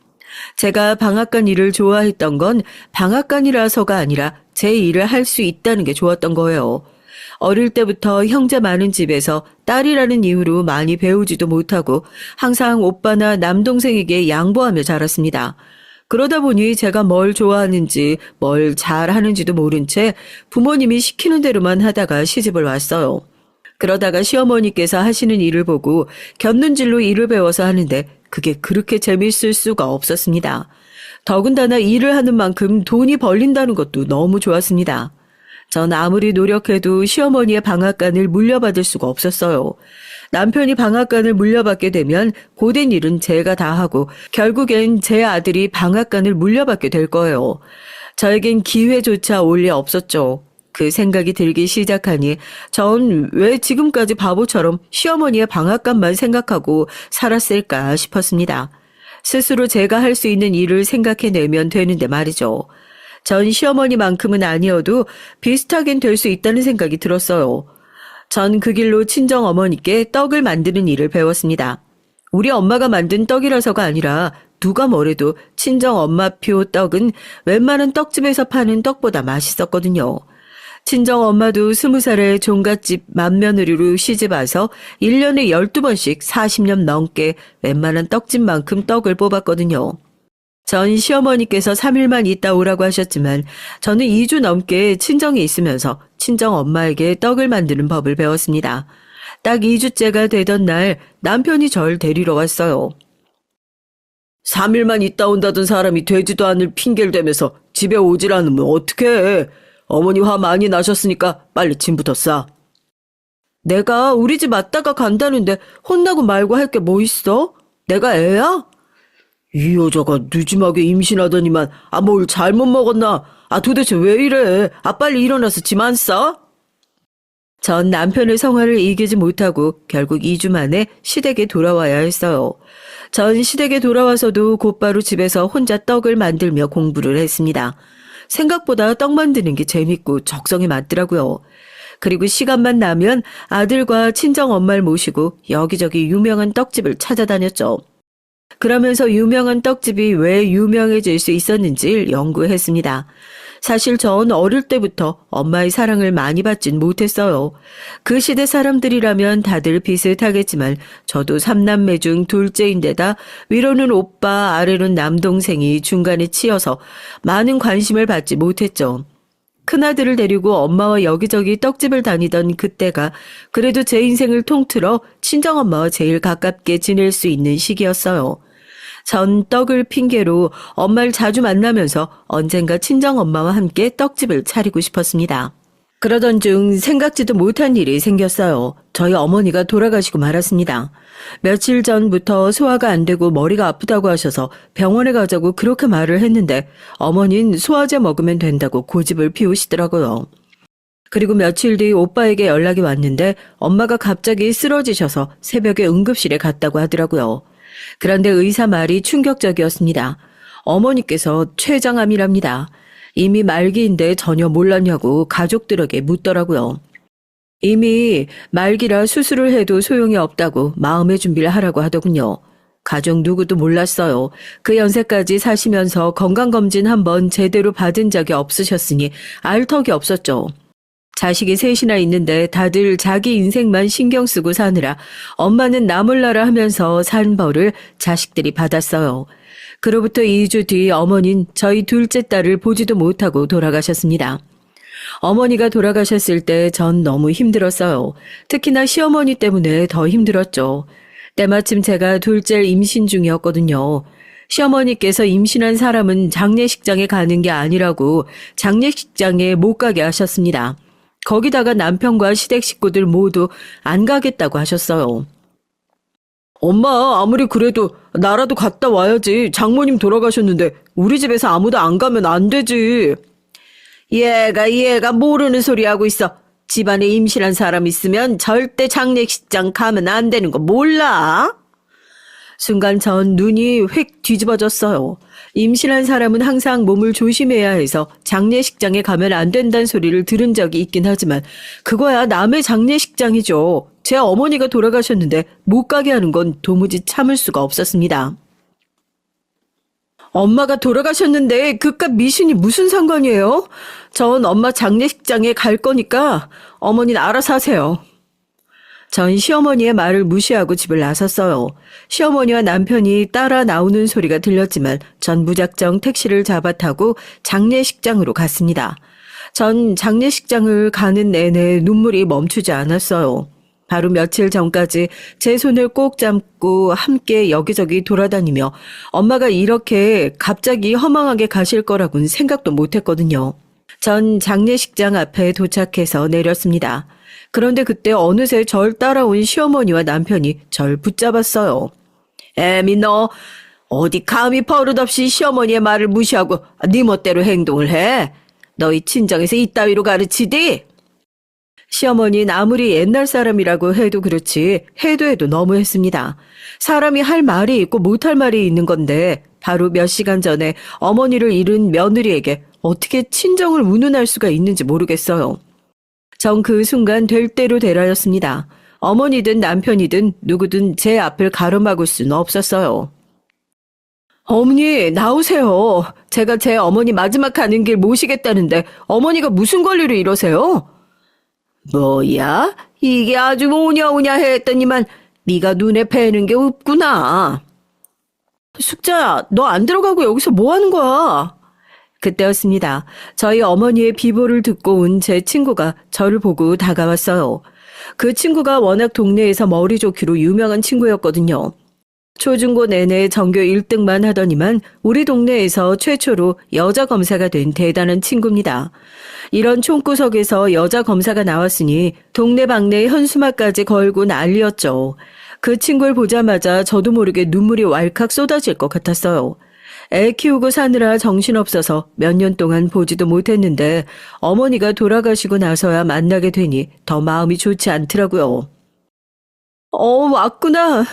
Speaker 1: 제가 방앗간 일을 좋아했던 건 방앗간이라서가 아니라 제 일을 할 수 있다는 게 좋았던 거예요. 어릴 때부터 형제 많은 집에서 딸이라는 이유로 많이 배우지도 못하고 항상 오빠나 남동생에게 양보하며 자랐습니다. 그러다 보니 제가 뭘 좋아하는지 뭘 잘하는지도 모른 채 부모님이 시키는 대로만 하다가 시집을 왔어요. 그러다가 시어머니께서 하시는 일을 보고 곁눈질로 일을 배워서 하는데 그게 그렇게 재밌을 수가 없었습니다. 더군다나 일을 하는 만큼 돈이 벌린다는 것도 너무 좋았습니다. 전 아무리 노력해도 시어머니의 방앗간을 물려받을 수가 없었어요. 남편이 방앗간을 물려받게 되면 고된 일은 제가 다 하고 결국엔 제 아들이 방앗간을 물려받게 될 거예요. 저에겐 기회조차 올리 없었죠. 그 생각이 들기 시작하니 전 왜 지금까지 바보처럼 시어머니의 방앗간만 생각하고 살았을까 싶었습니다. 스스로 제가 할 수 있는 일을 생각해내면 되는데 말이죠. 전 시어머니만큼은 아니어도 비슷하긴 될 수 있다는 생각이 들었어요. 전 그 길로 친정어머니께 떡을 만드는 일을 배웠습니다. 우리 엄마가 만든 떡이라서가 아니라 누가 뭐래도 친정엄마표 떡은 웬만한 떡집에서 파는 떡보다 맛있었거든요. 친정엄마도 20살에 종갓집 맏며느리로 시집와서 1년에 12번씩 40년 넘게 웬만한 떡집만큼 떡을 뽑았거든요. 전 시어머니께서 3일만 있다 오라고 하셨지만 저는 2주 넘게 친정에 있으면서 친정엄마에게 떡을 만드는 법을 배웠습니다. 딱 2주째가 되던 날 남편이 절 데리러 왔어요. 3일만 있다 온다던 사람이 되지도 않을 핑계를 대면서 집에 오질 않으면 어떡해. 어머니 화 많이 나셨으니까 빨리 짐부터 싸. 내가 우리 집 왔다가 간다는데 혼나고 말고 할 게 뭐 있어? 내가 애야? 이 여자가 늦지막에 임신하더니만 뭘 잘못 먹었나? 도대체 왜 이래? 빨리 일어나서 짐 안 싸? 전 남편의 성화를 이기지 못하고 결국 2주 만에 시댁에 돌아와야 했어요. 전 시댁에 돌아와서도 곧바로 집에서 혼자 떡을 만들며 공부를 했습니다. 생각보다 떡 만드는 게 재밌고 적성에 맞더라고요. 그리고 시간만 나면 아들과 친정엄마를 모시고 여기저기 유명한 떡집을 찾아다녔죠. 그러면서 유명한 떡집이 왜 유명해질 수 있었는지 연구했습니다. 사실 전 어릴 때부터 엄마의 사랑을 많이 받진 못했어요. 그 시대 사람들이라면 다들 비슷하겠지만 저도 3남매 중 둘째인데다 위로는 오빠, 아래로는 남동생이 중간에 치여서 많은 관심을 받지 못했죠. 큰아들을 데리고 엄마와 여기저기 떡집을 다니던 그때가 그래도 제 인생을 통틀어 친정엄마와 제일 가깝게 지낼 수 있는 시기였어요. 전 떡을 핑계로 엄마를 자주 만나면서 언젠가 친정엄마와 함께 떡집을 차리고 싶었습니다. 그러던 중 생각지도 못한 일이 생겼어요. 저희 어머니가 돌아가시고 말았습니다. 며칠 전부터 소화가 안 되고 머리가 아프다고 하셔서 병원에 가자고 그렇게 말을 했는데 어머니는 소화제 먹으면 된다고 고집을 피우시더라고요. 그리고 며칠 뒤 오빠에게 연락이 왔는데 엄마가 갑자기 쓰러지셔서 새벽에 응급실에 갔다고 하더라고요. 그런데 의사 말이 충격적이었습니다. 어머니께서 췌장암이랍니다. 이미 말기인데 전혀 몰랐냐고 가족들에게 묻더라고요. 이미 말기라 수술을 해도 소용이 없다고 마음의 준비를 하라고 하더군요. 가족 누구도 몰랐어요. 그 연세까지 사시면서 건강검진 한번 제대로 받은 적이 없으셨으니 알 턱이 없었죠. 자식이 셋이나 있는데 다들 자기 인생만 신경 쓰고 사느라 엄마는 나 몰라라 하면서 산 벌을 자식들이 받았어요. 그로부터 2주 뒤 어머니는 저희 둘째 딸을 보지도 못하고 돌아가셨습니다. 어머니가 돌아가셨을 때 전 너무 힘들었어요. 특히나 시어머니 때문에 더 힘들었죠. 때마침 제가 둘째 임신 중이었거든요. 시어머니께서 임신한 사람은 장례식장에 가는 게 아니라고 장례식장에 못 가게 하셨습니다. 거기다가 남편과 시댁 식구들 모두 안 가겠다고 하셨어요. 엄마, 아무리 그래도 나라도 갔다 와야지. 장모님 돌아가셨는데 우리 집에서 아무도 안 가면 안 되지. 얘가 모르는 소리 하고 있어. 집안에 임신한 사람 있으면 절대 장례식장 가면 안 되는 거 몰라? 순간 전 눈이 휙 뒤집어졌어요. 임신한 사람은 항상 몸을 조심해야 해서 장례식장에 가면 안 된다는 소리를 들은 적이 있긴 하지만 그거야 남의 장례식장이죠. 제 어머니가 돌아가셨는데 못 가게 하는 건 도무지 참을 수가 없었습니다. 엄마가 돌아가셨는데 그깟 미신이 무슨 상관이에요? 전 엄마 장례식장에 갈 거니까 어머니는 알아서 하세요. 전 시어머니의 말을 무시하고 집을 나섰어요. 시어머니와 남편이 따라 나오는 소리가 들렸지만 전 무작정 택시를 잡아 타고 장례식장으로 갔습니다. 전 장례식장을 가는 내내 눈물이 멈추지 않았어요. 바로 며칠 전까지 제 손을 꼭 잡고 함께 여기저기 돌아다니며 엄마가 이렇게 갑자기 허망하게 가실 거라고는 생각도 못했거든요. 전 장례식장 앞에 도착해서 내렸습니다. 그런데 그때 어느새 절 따라온 시어머니와 남편이 절 붙잡았어요. 애미 너 어디 감히 버릇없이 시어머니의 말을 무시하고 네 멋대로 행동을 해? 너희 친정에서 이따위로 가르치디? 시어머니는 아무리 옛날 사람이라고 해도 그렇지 해도 너무했습니다. 사람이 할 말이 있고 못할 말이 있는 건데 바로 몇 시간 전에 어머니를 잃은 며느리에게 어떻게 친정을 운운할 수가 있는지 모르겠어요. 전 그 순간 될 대로 되라였습니다. 어머니든 남편이든 누구든 제 앞을 가로막을 수는 없었어요. 어머니 나오세요. 제가 제 어머니 마지막 가는 길 모시겠다는데 어머니가 무슨 권리로 이러세요? 뭐야? 이게 아주 오냐오냐 했더니만 네가 눈에 뵈는 게 없구나. 숙자야, 너 안 들어가고 여기서 뭐 하는 거야? 그때였습니다. 저희 어머니의 비보를 듣고 온 제 친구가 저를 보고 다가왔어요. 그 친구가 워낙 동네에서 머리 좋기로 유명한 친구였거든요. 초중고 내내 전교 1등만 하더니만 우리 동네에서 최초로 여자 검사가 된 대단한 친구입니다. 이런 총구석에서 여자 검사가 나왔으니 동네방네 현수막까지 걸고 난리였죠. 그 친구를 보자마자 저도 모르게 눈물이 왈칵 쏟아질 것 같았어요. 애 키우고 사느라 정신없어서 몇 년 동안 보지도 못했는데 어머니가 돌아가시고 나서야 만나게 되니 더 마음이 좋지 않더라고요. 왔구나.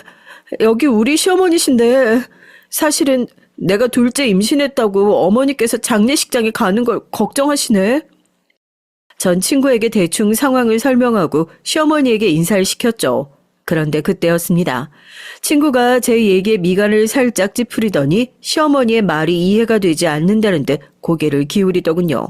Speaker 1: 여기 우리 시어머니신데 사실은 내가 둘째 임신했다고 어머니께서 장례식장에 가는 걸 걱정하시네. 전 친구에게 대충 상황을 설명하고 시어머니에게 인사를 시켰죠. 그런데 그때였습니다. 친구가 제 얘기에 미간을 살짝 찌푸리더니 시어머니의 말이 이해가 되지 않는다는 듯 고개를 기울이더군요.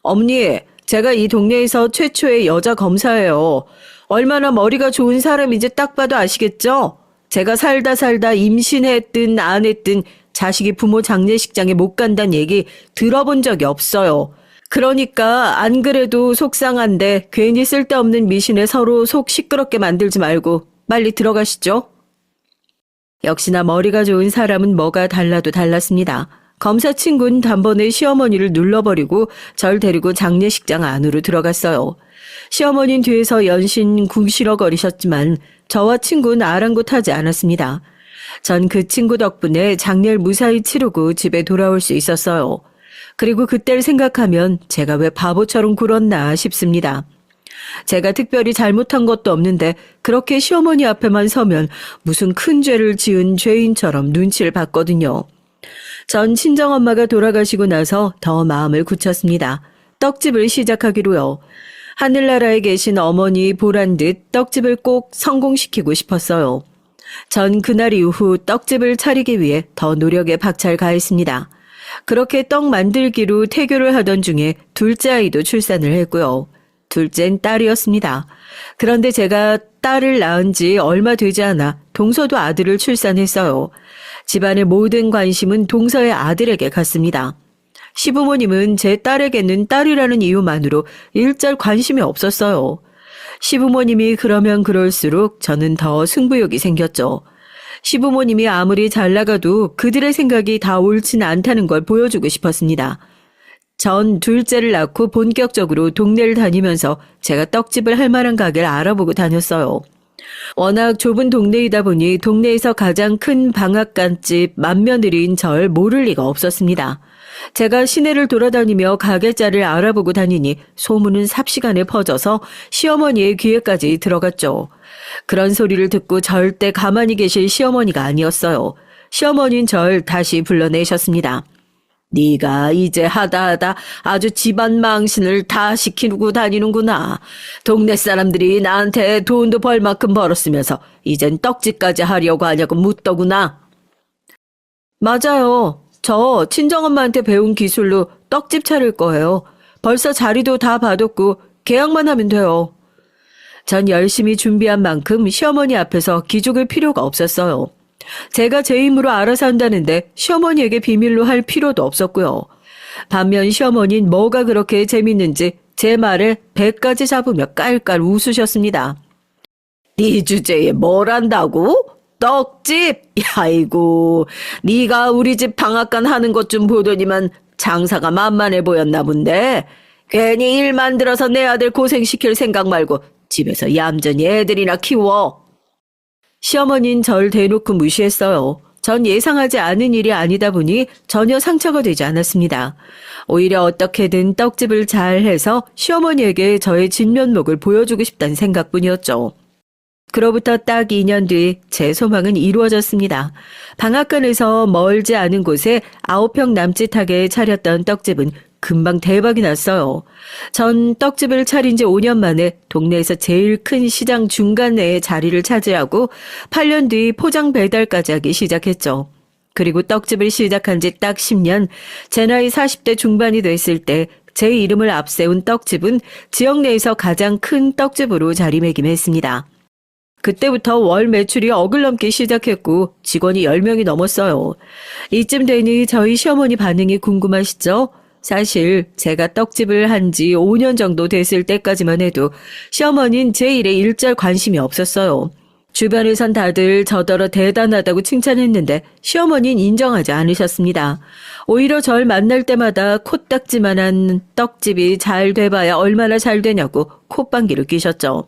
Speaker 1: 어머니, 제가 이 동네에서 최초의 여자 검사예요. 얼마나 머리가 좋은 사람인지 딱 봐도 아시겠죠? 제가 살다 임신했든 안 했든 자식이 부모 장례식장에 못 간다는 얘기 들어본 적이 없어요. 그러니까 안 그래도 속상한데 괜히 쓸데없는 미신에 서로 속 시끄럽게 만들지 말고 빨리 들어가시죠. 역시나 머리가 좋은 사람은 뭐가 달라도 달랐습니다. 검사 친구는 단번에 시어머니를 눌러버리고 절 데리고 장례식장 안으로 들어갔어요. 시어머니는 뒤에서 연신 궁시렁거리셨지만 저와 친구는 아랑곳하지 않았습니다. 전 그 친구 덕분에 장례를 무사히 치르고 집에 돌아올 수 있었어요. 그리고 그때를 생각하면 제가 왜 바보처럼 굴었나 싶습니다. 제가 특별히 잘못한 것도 없는데 그렇게 시어머니 앞에만 서면 무슨 큰 죄를 지은 죄인처럼 눈치를 봤거든요. 전 친정엄마가 돌아가시고 나서 더 마음을 굳혔습니다. 떡집을 시작하기로요. 하늘나라에 계신 어머니 보란 듯 떡집을 꼭 성공시키고 싶었어요. 전 그날 이후 떡집을 차리기 위해 더 노력에 박차를 가했습니다. 그렇게 떡 만들기로 태교를 하던 중에 둘째 아이도 출산을 했고요. 둘째는 딸이었습니다. 그런데 제가 딸을 낳은 지 얼마 되지 않아 동서도 아들을 출산했어요. 집안의 모든 관심은 동서의 아들에게 갔습니다. 시부모님은 제 딸에게는 딸이라는 이유만으로 일절 관심이 없었어요. 시부모님이 그러면 그럴수록 저는 더 승부욕이 생겼죠. 시부모님이 아무리 잘 나가도 그들의 생각이 다 옳지는 않다는 걸 보여주고 싶었습니다. 전 둘째를 낳고 본격적으로 동네를 다니면서 제가 떡집을 할 만한 가게를 알아보고 다녔어요. 워낙 좁은 동네이다 보니 동네에서 가장 큰 방앗간집 맏며느리인 절 모를 리가 없었습니다. 제가 시내를 돌아다니며 가게자를 알아보고 다니니 소문은 삽시간에 퍼져서 시어머니의 귀에까지 들어갔죠. 그런 소리를 듣고 절대 가만히 계실 시어머니가 아니었어요. 시어머니는 절 다시 불러내셨습니다. 네가 이제 하다 아주 집안 망신을 다 시키고 다니는구나. 동네 사람들이 나한테 돈도 벌 만큼 벌었으면서 이젠 떡집까지 하려고 하냐고 묻더구나. 맞아요. 저 친정엄마한테 배운 기술로 떡집 차릴 거예요. 벌써 자리도 다 받았고 계약만 하면 돼요. 전 열심히 준비한 만큼 시어머니 앞에서 기죽을 필요가 없었어요. 제가 제 힘으로 알아서 한다는데 시어머니에게 비밀로 할 필요도 없었고요. 반면 시어머니는 뭐가 그렇게 재밌는지 제 말에 배까지 잡으며 깔깔 웃으셨습니다. 네 주제에 뭘 한다고? 떡집? 아이고, 네가 우리 집 방앗간 하는 것 좀 보더니만 장사가 만만해 보였나 본데 괜히 일 만들어서 내 아들 고생시킬 생각 말고 집에서 얌전히 애들이나 키워. 시어머니는 절 대놓고 무시했어요. 전 예상하지 않은 일이 아니다 보니 전혀 상처가 되지 않았습니다. 오히려 어떻게든 떡집을 잘해서 시어머니에게 저의 진면목을 보여주고 싶다는 생각뿐이었죠. 그로부터 딱 2년 뒤 제 소망은 이루어졌습니다. 방앗간에서 멀지 않은 곳에 9평 남짓하게 차렸던 떡집은 금방 대박이 났어요. 전 떡집을 차린 지 5년 만에 동네에서 제일 큰 시장 중간내에 자리를 차지하고 8년 뒤 포장 배달까지 하기 시작했죠. 그리고 떡집을 시작한 지 딱 10년, 제 나이 40대 중반이 됐을 때 제 이름을 앞세운 떡집은 지역 내에서 가장 큰 떡집으로 자리매김했습니다. 그때부터 월 매출이 억을 넘기 시작했고 직원이 10명이 넘었어요. 이쯤 되니 저희 시어머니 반응이 궁금하시죠? 사실 제가 떡집을 한 지 5년 정도 됐을 때까지만 해도 시어머니는 제 일에 일절 관심이 없었어요. 주변에선 다들 저더러 대단하다고 칭찬했는데 시어머니는 인정하지 않으셨습니다. 오히려 절 만날 때마다 코딱지만한 떡집이 잘 돼봐야 얼마나 잘 되냐고 콧방귀를 뀌셨죠.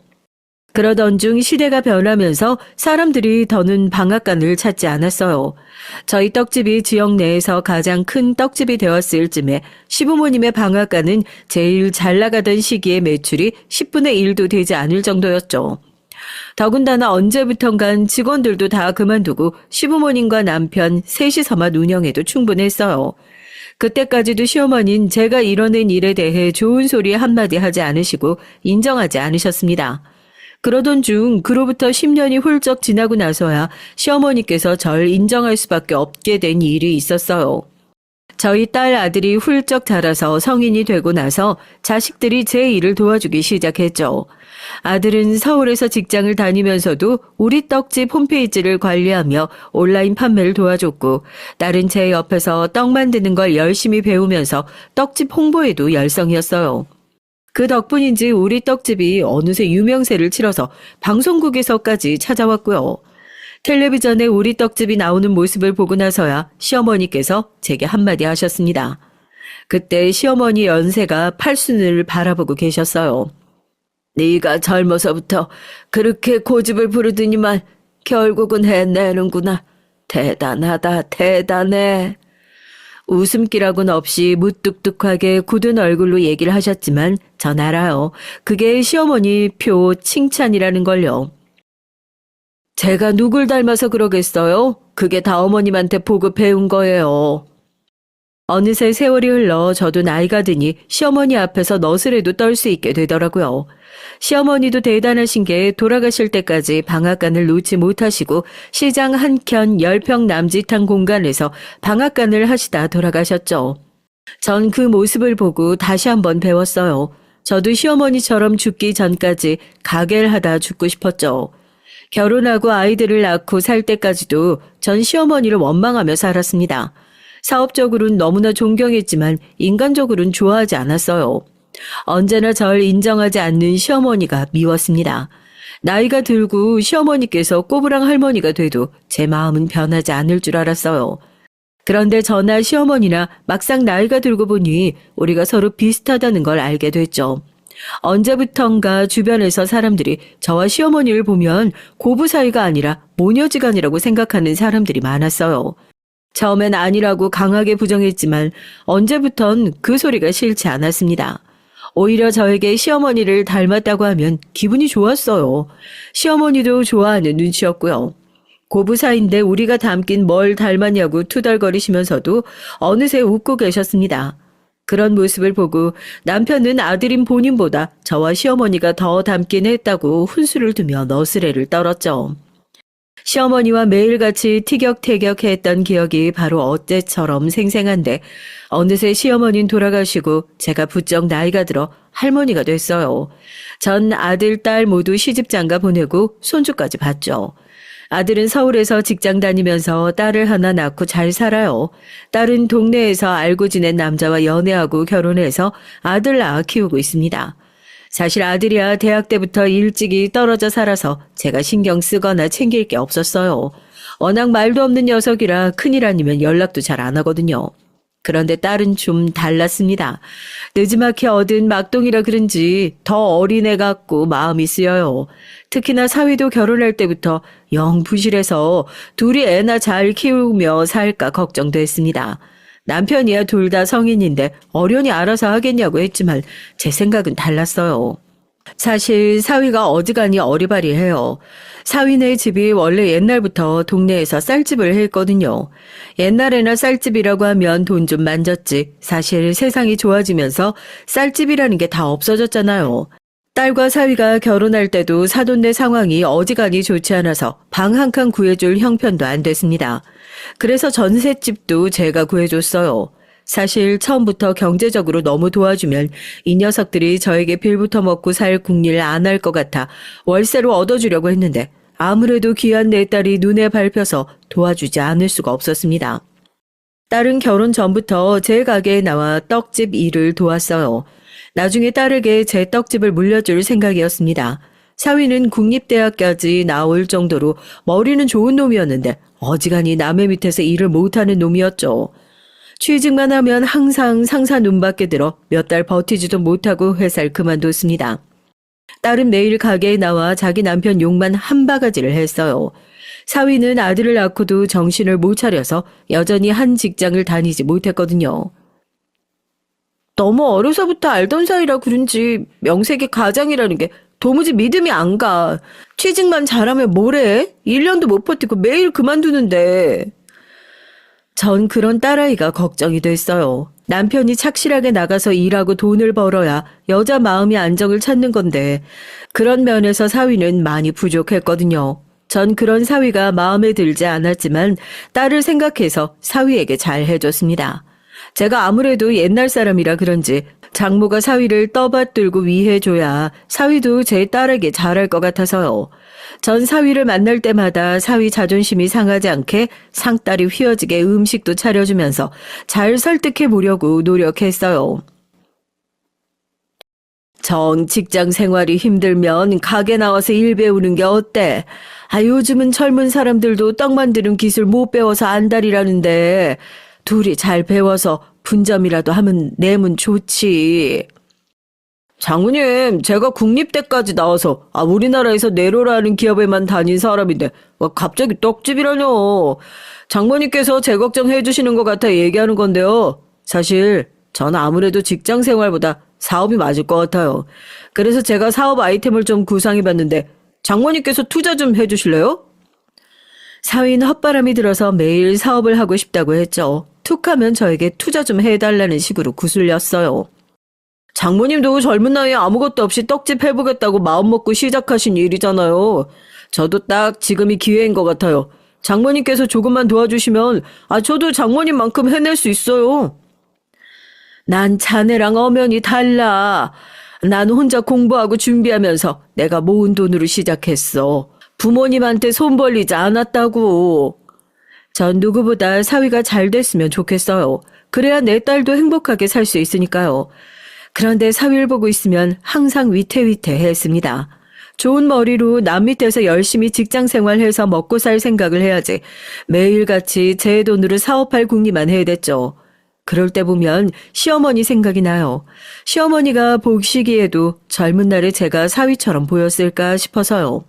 Speaker 1: 그러던 중 시대가 변하면서 사람들이 더는 방앗간을 찾지 않았어요. 저희 떡집이 지역 내에서 가장 큰 떡집이 되었을 즈음에 시부모님의 방앗간은 제일 잘 나가던 시기에 매출이 10분의 1도 되지 않을 정도였죠. 더군다나 언제부턴간 직원들도 다 그만두고 시부모님과 남편 셋이서만 운영해도 충분했어요. 그때까지도 시어머니는 제가 이뤄낸 일에 대해 좋은 소리 한마디 하지 않으시고 인정하지 않으셨습니다. 그러던 중 그로부터 10년이 훌쩍 지나고 나서야 시어머니께서 절 인정할 수밖에 없게 된 일이 있었어요. 저희 딸 아들이 훌쩍 자라서 성인이 되고 나서 자식들이 제 일을 도와주기 시작했죠. 아들은 서울에서 직장을 다니면서도 우리 떡집 홈페이지를 관리하며 온라인 판매를 도와줬고, 딸은 제 옆에서 떡 만드는 걸 열심히 배우면서 떡집 홍보에도 열성이었어요. 그 덕분인지 우리 떡집이 어느새 유명세를 치러서 방송국에서까지 찾아왔고요. 텔레비전에 우리 떡집이 나오는 모습을 보고 나서야 시어머니께서 제게 한마디 하셨습니다. 그때 시어머니 연세가 팔순을 바라보고 계셨어요. 네가 젊어서부터 그렇게 고집을 부르더니만 결국은 해내는구나. 대단하다, 대단해. 웃음기라고는 없이 무뚝뚝하게 굳은 얼굴로 얘기를 하셨지만 전 알아요. 그게 시어머니 표 칭찬이라는 걸요. 제가 누굴 닮아서 그러겠어요? 그게 다 어머님한테 보고 배운 거예요. 어느새 세월이 흘러 저도 나이가 드니 시어머니 앞에서 너스레도 떨 수 있게 되더라고요. 시어머니도 대단하신 게 돌아가실 때까지 방앗간을 놓지 못하시고 시장 한켠 10평 남짓한 공간에서 방앗간을 하시다 돌아가셨죠. 전 그 모습을 보고 다시 한번 배웠어요. 저도 시어머니처럼 죽기 전까지 가게를 하다 죽고 싶었죠. 결혼하고 아이들을 낳고 살 때까지도 전 시어머니를 원망하며 살았습니다. 사업적으로는 너무나 존경했지만 인간적으로는 좋아하지 않았어요. 언제나 절 인정하지 않는 시어머니가 미웠습니다. 나이가 들고 시어머니께서 꼬부랑 할머니가 돼도 제 마음은 변하지 않을 줄 알았어요. 그런데 저나 시어머니나 막상 나이가 들고 보니 우리가 서로 비슷하다는 걸 알게 됐죠. 언제부턴가 주변에서 사람들이 저와 시어머니를 보면 고부 사이가 아니라 모녀지간이라고 생각하는 사람들이 많았어요. 처음엔 아니라고 강하게 부정했지만 언제부턴 그 소리가 싫지 않았습니다. 오히려 저에게 시어머니를 닮았다고 하면 기분이 좋았어요. 시어머니도 좋아하는 눈치였고요. 고부 사이인데 우리가 닮긴 뭘 닮았냐고 투덜거리시면서도 어느새 웃고 계셨습니다. 그런 모습을 보고 남편은 아들인 본인보다 저와 시어머니가 더 닮긴 했다고 훈수를 두며 너스레를 떨었죠. 시어머니와 매일같이 티격태격했던 기억이 바로 어제처럼 생생한데 어느새 시어머니는 돌아가시고 제가 부쩍 나이가 들어 할머니가 됐어요. 전 아들, 딸 모두 시집장가 보내고 손주까지 봤죠. 아들은 서울에서 직장 다니면서 딸을 하나 낳고 잘 살아요. 딸은 동네에서 알고 지낸 남자와 연애하고 결혼해서 아들 낳아 키우고 있습니다. 사실 아들이야 대학 때부터 일찍이 떨어져 살아서 제가 신경 쓰거나 챙길 게 없었어요. 워낙 말도 없는 녀석이라 큰일 아니면 연락도 잘 안 하거든요. 그런데 딸은 좀 달랐습니다. 늦지막히 얻은 막동이라 그런지 더 어린애 같고 마음이 쓰여요. 특히나 사위도 결혼할 때부터 영 부실해서 둘이 애나 잘 키우며 살까 걱정됐습니다. 남편이야 둘 다 성인인데 어련히 알아서 하겠냐고 했지만 제 생각은 달랐어요. 사실 사위가 어지간히 어리바리해요. 사위네 집이 원래 옛날부터 동네에서 쌀집을 했거든요. 옛날에나 쌀집이라고 하면 돈 좀 만졌지. 사실 세상이 좋아지면서 쌀집이라는 게 다 없어졌잖아요. 딸과 사위가 결혼할 때도 사돈네 상황이 어지간히 좋지 않아서 방 한 칸 구해줄 형편도 안 됐습니다. 그래서 전셋집도 제가 구해줬어요. 사실 처음부터 경제적으로 너무 도와주면 이 녀석들이 저에게 빌부터 먹고 살 궁리를 안 할 것 같아 월세로 얻어주려고 했는데 아무래도 귀한 내 딸이 눈에 밟혀서 도와주지 않을 수가 없었습니다. 딸은 결혼 전부터 제 가게에 나와 떡집 일을 도왔어요. 나중에 딸에게 제 떡집을 물려줄 생각이었습니다. 사위는 국립대학까지 나올 정도로 머리는 좋은 놈이었는데 어지간히 남의 밑에서 일을 못하는 놈이었죠. 취직만 하면 항상 상사 눈밖에 들어 몇 달 버티지도 못하고 회사를 그만뒀습니다. 딸은 매일 가게에 나와 자기 남편 욕만 한 바가지를 했어요. 사위는 아들을 낳고도 정신을 못 차려서 여전히 한 직장을 다니지 못했거든요. 너무 어려서부터 알던 사이라 그런지 명색이 가장이라는 게 도무지 믿음이 안 가. 취직만 잘하면 뭐래? 1년도 못 버티고 매일 그만두는데. 전 그런 딸아이가 걱정이 됐어요. 남편이 착실하게 나가서 일하고 돈을 벌어야 여자 마음이 안정을 찾는 건데 그런 면에서 사위는 많이 부족했거든요. 전 그런 사위가 마음에 들지 않았지만 딸을 생각해서 사위에게 잘 해줬습니다. 제가 아무래도 옛날 사람이라 그런지 장모가 사위를 떠받들고 위해줘야 사위도 제 딸에게 잘할 것 같아서요. 전 사위를 만날 때마다 사위 자존심이 상하지 않게 상다리 휘어지게 음식도 차려주면서 잘 설득해 보려고 노력했어요. 정 직장 생활이 힘들면 가게 나와서 일 배우는 게 어때? 요즘은 젊은 사람들도 떡 만드는 기술 못 배워서 안달이라는데 둘이 잘 배워서 분점이라도 하면 내면 좋지.
Speaker 2: 장모님, 제가 국립대까지 나와서 우리나라에서 네로라는 기업에만 다닌 사람인데 갑자기 떡집이라뇨. 장모님께서 제 걱정해 주시는 것 같아 얘기하는 건데요. 사실 저는 아무래도 직장 생활보다 사업이 맞을 것 같아요. 그래서 제가 사업 아이템을 좀 구상해봤는데 장모님께서 투자 좀 해주실래요?
Speaker 1: 사위는 헛바람이 들어서 매일 사업을 하고 싶다고 했죠. 툭하면 저에게 투자 좀 해달라는 식으로 구슬렸어요.
Speaker 2: 장모님도 젊은 나이에 아무것도 없이 떡집 해보겠다고 마음먹고 시작하신 일이잖아요. 저도 딱 지금이 기회인 것 같아요. 장모님께서 조금만 도와주시면 저도 장모님만큼 해낼 수 있어요.
Speaker 1: 난 자네랑 엄연히 달라. 난 혼자 공부하고 준비하면서 내가 모은 돈으로 시작했어. 부모님한테 손 벌리지 않았다고. 전 누구보다 사위가 잘 됐으면 좋겠어요. 그래야 내 딸도 행복하게 살 수 있으니까요. 그런데 사위를 보고 있으면 항상 위태위태했습니다. 좋은 머리로 남 밑에서 열심히 직장 생활해서 먹고 살 생각을 해야지 매일같이 제 돈으로 사업할 궁리만 해댔죠. 그럴 때 보면 시어머니 생각이 나요. 시어머니가 보시기에도 젊은 날에 제가 사위처럼 보였을까 싶어서요.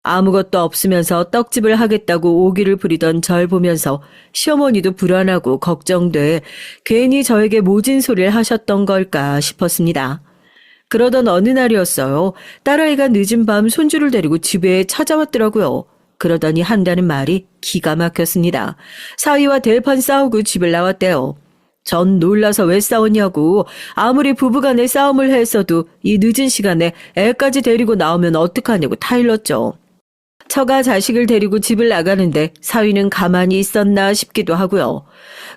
Speaker 1: 아무것도 없으면서 떡집을 하겠다고 오기를 부리던 절 보면서 시어머니도 불안하고 걱정돼 괜히 저에게 모진 소리를 하셨던 걸까 싶었습니다. 그러던 어느 날이었어요. 딸아이가 늦은 밤 손주를 데리고 집에 찾아왔더라고요. 그러더니 한다는 말이 기가 막혔습니다. 사위와 대판 싸우고 집을 나왔대요. 전 놀라서 왜 싸웠냐고. 아무리 부부간에 싸움을 했어도 이 늦은 시간에 애까지 데리고 나오면 어떡하냐고 타일렀죠. 처가 자식을 데리고 집을 나가는데 사위는 가만히 있었나 싶기도 하고요.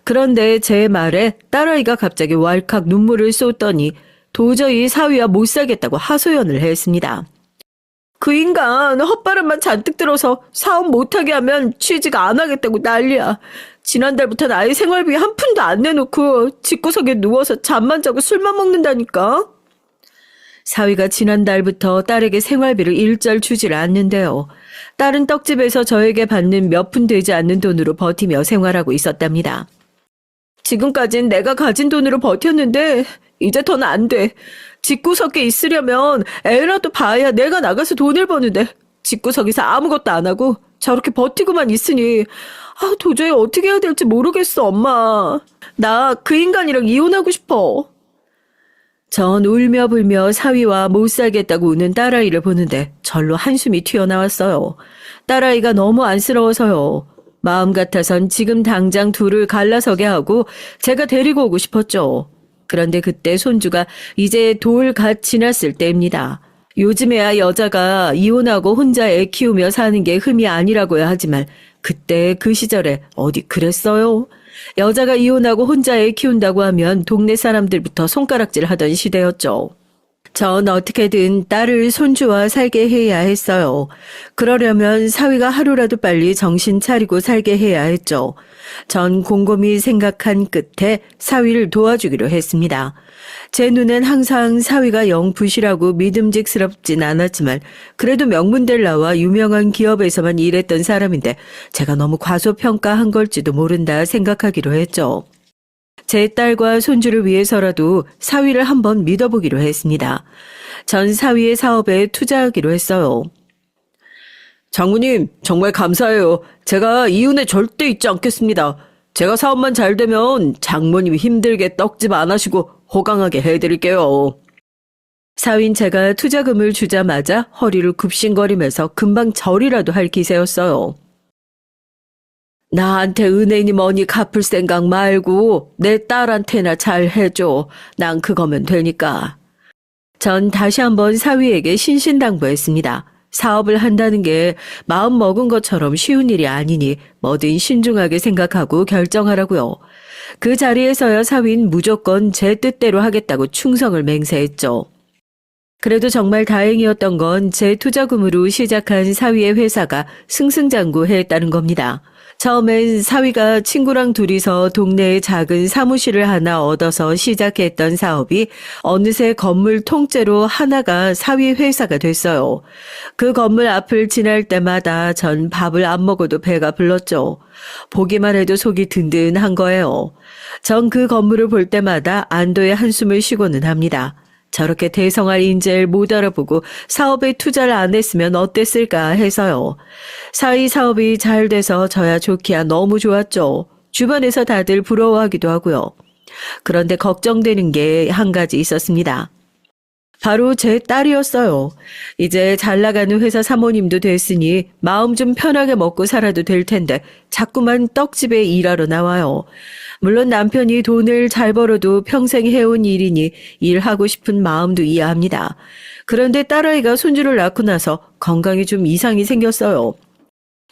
Speaker 1: 그런데 제 말에 딸아이가 갑자기 왈칵 눈물을 쏟더니 도저히 사위와 못 살겠다고 하소연을 했습니다.
Speaker 2: 그 인간 헛바람만 잔뜩 들어서 사업 못하게 하면 취직 안 하겠다고 난리야. 지난달부터는 아예 생활비 한 푼도 안 내놓고 집구석에 누워서 잠만 자고 술만 먹는다니까.
Speaker 1: 사위가 지난달부터 딸에게 생활비를 일절 주질 않는데요. 딸은 떡집에서 저에게 받는 몇 푼 되지 않는 돈으로 버티며 생활하고 있었답니다.
Speaker 2: 지금까진 내가 가진 돈으로 버텼는데 이제 더는 안 돼. 집구석에 있으려면 애라도 봐야 내가 나가서 돈을 버는데 집구석에서 아무것도 안 하고 저렇게 버티고만 있으니 도저히 어떻게 해야 될지 모르겠어, 엄마. 나 그 인간이랑 이혼하고 싶어.
Speaker 1: 전 울며 불며 사위와 못 살겠다고 우는 딸아이를 보는데 절로 한숨이 튀어나왔어요. 딸아이가 너무 안쓰러워서요. 마음 같아선 지금 당장 둘을 갈라서게 하고 제가 데리고 오고 싶었죠. 그런데 그때 손주가 이제 돌 갓 지났을 때입니다. 요즘에야 여자가 이혼하고 혼자 애 키우며 사는 게 흠이 아니라고야 하지만 그때 그 시절에 어디 그랬어요? 여자가 이혼하고 혼자 애 키운다고 하면 동네 사람들부터 손가락질 하던 시대였죠. 전 어떻게든 딸을 손주와 살게 해야 했어요. 그러려면 사위가 하루라도 빨리 정신 차리고 살게 해야 했죠. 전 곰곰이 생각한 끝에 사위를 도와주기로 했습니다. 제 눈엔 항상 사위가 영 부실하고 믿음직스럽진 않았지만 그래도 명문대를 나와 유명한 기업에서만 일했던 사람인데 제가 너무 과소평가한 걸지도 모른다 생각하기로 했죠. 제 딸과 손주를 위해서라도 사위를 한번 믿어보기로 했습니다. 전 사위의 사업에 투자하기로 했어요.
Speaker 2: 장모님, 정말 감사해요. 제가 이윤에 절대 잊지 않겠습니다. 제가 사업만 잘 되면 장모님이 힘들게 떡집 안 하시고 호강하게 해드릴게요.
Speaker 1: 사위는 제가 투자금을 주자마자 허리를 굽신거리면서 금방 절이라도 할 기세였어요. 나한테 은혜니 뭐니 갚을 생각 말고 내 딸한테나 잘 해줘. 난 그거면 되니까. 전 다시 한번 사위에게 신신당부했습니다. 사업을 한다는 게 마음 먹은 것처럼 쉬운 일이 아니니 뭐든 신중하게 생각하고 결정하라고요. 그 자리에서야 사위는 무조건 제 뜻대로 하겠다고 충성을 맹세했죠. 그래도 정말 다행이었던 건 제 투자금으로 시작한 사위의 회사가 승승장구했다는 겁니다. 처음엔 사위가 친구랑 둘이서 동네에 작은 사무실을 하나 얻어서 시작했던 사업이 어느새 건물 통째로 하나가 사위 회사가 됐어요. 그 건물 앞을 지날 때마다 전 밥을 안 먹어도 배가 불렀죠. 보기만 해도 속이 든든한 거예요. 전 그 건물을 볼 때마다 안도의 한숨을 쉬고는 합니다. 저렇게 대성할 인재를 못 알아보고 사업에 투자를 안 했으면 어땠을까 해서요. 사위 사업이 잘 돼서 저야 좋기야 너무 좋았죠. 주변에서 다들 부러워하기도 하고요. 그런데 걱정되는 게 한 가지 있었습니다. 바로 제 딸이었어요. 이제 잘 나가는 회사 사모님도 됐으니 마음 좀 편하게 먹고 살아도 될 텐데 자꾸만 떡집에 일하러 나와요. 물론 남편이 돈을 잘 벌어도 평생 해온 일이니 일하고 싶은 마음도 이해합니다. 그런데 딸아이가 손주를 낳고 나서 건강이 좀 이상이 생겼어요.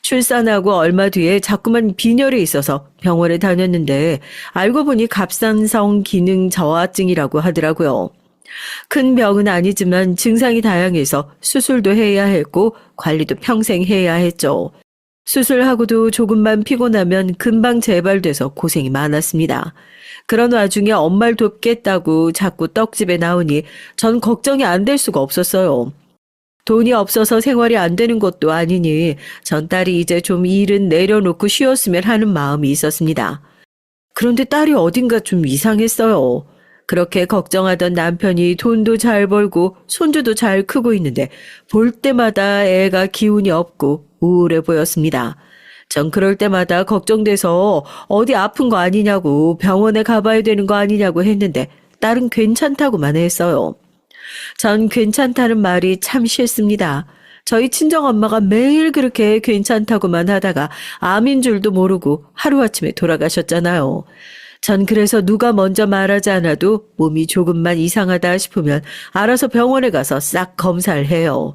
Speaker 1: 출산하고 얼마 뒤에 자꾸만 빈혈이 있어서 병원에 다녔는데 알고 보니 갑상선 기능 저하증이라고 하더라고요. 큰 병은 아니지만 증상이 다양해서 수술도 해야 했고 관리도 평생 해야 했죠. 수술하고도 조금만 피곤하면 금방 재발돼서 고생이 많았습니다. 그런 와중에 엄마를 돕겠다고 자꾸 떡집에 나오니 전 걱정이 안 될 수가 없었어요. 돈이 없어서 생활이 안 되는 것도 아니니 전 딸이 이제 좀 일은 내려놓고 쉬었으면 하는 마음이 있었습니다. 그런데 딸이 어딘가 좀 이상했어요. 그렇게 걱정하던 남편이 돈도 잘 벌고 손주도 잘 크고 있는데 볼 때마다 애가 기운이 없고 우울해 보였습니다. 전 그럴 때마다 걱정돼서 어디 아픈 거 아니냐고 병원에 가봐야 되는 거 아니냐고 했는데 딸은 괜찮다고만 했어요. 전 괜찮다는 말이 참 싫습니다. 저희 친정엄마가 매일 그렇게 괜찮다고만 하다가 암인 줄도 모르고 하루아침에 돌아가셨잖아요. 전 그래서 누가 먼저 말하지 않아도 몸이 조금만 이상하다 싶으면 알아서 병원에 가서 싹 검사를 해요.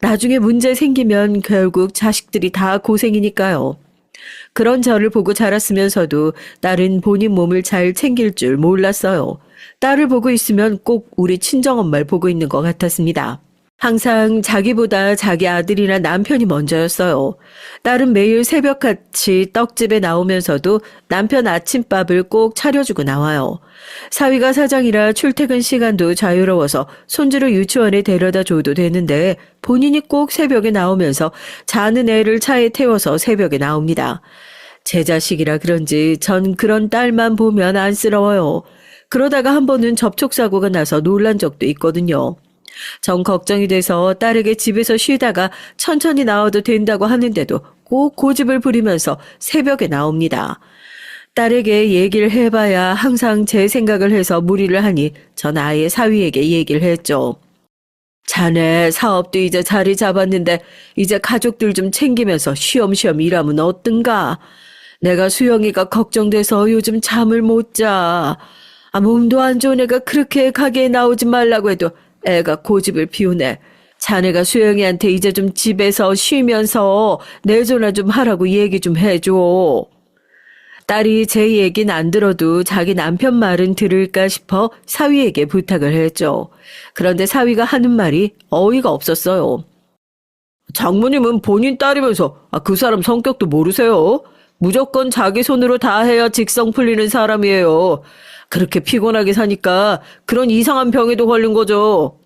Speaker 1: 나중에 문제 생기면 결국 자식들이 다 고생이니까요. 그런 저를 보고 자랐으면서도 딸은 본인 몸을 잘 챙길 줄 몰랐어요. 딸을 보고 있으면 꼭 우리 친정엄마를 보고 있는 것 같았습니다. 항상 자기보다 자기 아들이나 남편이 먼저였어요. 딸은 매일 새벽같이 떡집에 나오면서도 남편 아침밥을 꼭 차려주고 나와요. 사위가 사장이라 출퇴근 시간도 자유로워서 손주를 유치원에 데려다 줘도 되는데 본인이 꼭 새벽에 나오면서 자는 애를 차에 태워서 새벽에 나옵니다. 제 자식이라 그런지 전 그런 딸만 보면 안쓰러워요. 그러다가 한 번은 접촉사고가 나서 놀란 적도 있거든요. 전 걱정이 돼서 딸에게 집에서 쉬다가 천천히 나와도 된다고 하는데도 꼭 고집을 부리면서 새벽에 나옵니다. 딸에게 얘기를 해봐야 항상 제 생각을 해서 무리를 하니 전 아예 사위에게 얘기를 했죠. 자네 사업도 이제 자리 잡았는데 이제 가족들 좀 챙기면서 쉬엄쉬엄 일하면 어떤가? 내가 수영이가 걱정돼서 요즘 잠을 못 자. 몸도 안 좋은 애가 그렇게 가게에 나오지 말라고 해도 애가 고집을 피우네. 자네가 수영이한테 이제 좀 집에서 쉬면서 내조나 좀 하라고 얘기 좀 해줘. 딸이 제 얘기는 안 들어도 자기 남편 말은 들을까 싶어 사위에게 부탁을 했죠. 그런데 사위가 하는 말이 어이가 없었어요. 장모님은 본인 딸이면서 그 사람 성격도 모르세요? 무조건 자기 손으로 다 해야 직성 풀리는 사람이에요. 그렇게 피곤하게 사니까 그런 이상한 병에도 걸린 거죠.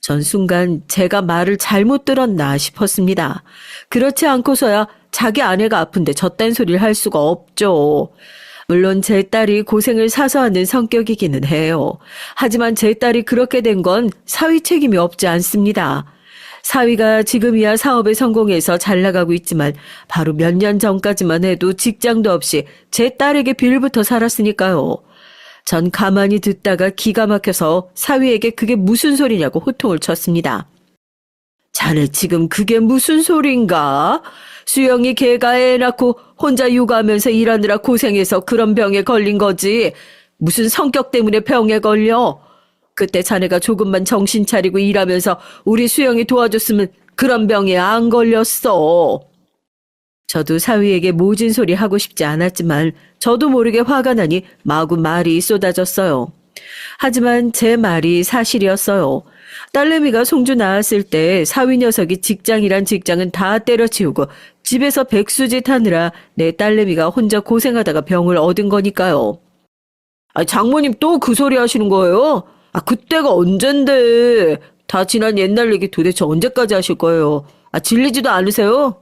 Speaker 1: 전 순간 제가 말을 잘못 들었나 싶었습니다. 그렇지 않고서야 자기 아내가 아픈데 저딴 소리를 할 수가 없죠. 물론 제 딸이 고생을 사서 하는 성격이기는 해요. 하지만 제 딸이 그렇게 된 건 사위 책임이 없지 않습니다. 사위가 지금이야 사업에 성공해서 잘 나가고 있지만 바로 몇 년 전까지만 해도 직장도 없이 제 딸에게 빌부터 살았으니까요. 전 가만히 듣다가 기가 막혀서 사위에게 그게 무슨 소리냐고 호통을 쳤습니다. 자네 지금 그게 무슨 소린가? 수영이 걔가 애 낳고 혼자 육아하면서 일하느라 고생해서 그런 병에 걸린 거지. 무슨 성격 때문에 병에 걸려? 그때 자네가 조금만 정신 차리고 일하면서 우리 수영이 도와줬으면 그런 병에 안 걸렸어. 저도 사위에게 모진 소리 하고 싶지 않았지만 저도 모르게 화가 나니 마구 말이 쏟아졌어요. 하지만 제 말이 사실이었어요. 딸내미가 송주 낳았을 때 사위 녀석이 직장이란 직장은 다 때려치우고 집에서 백수짓 하느라 내 딸내미가 혼자 고생하다가 병을 얻은 거니까요. 장모님 또 그 소리 하시는 거예요? 그때가 언젠데. 다 지난 옛날 얘기 도대체 언제까지 하실 거예요? 질리지도 않으세요?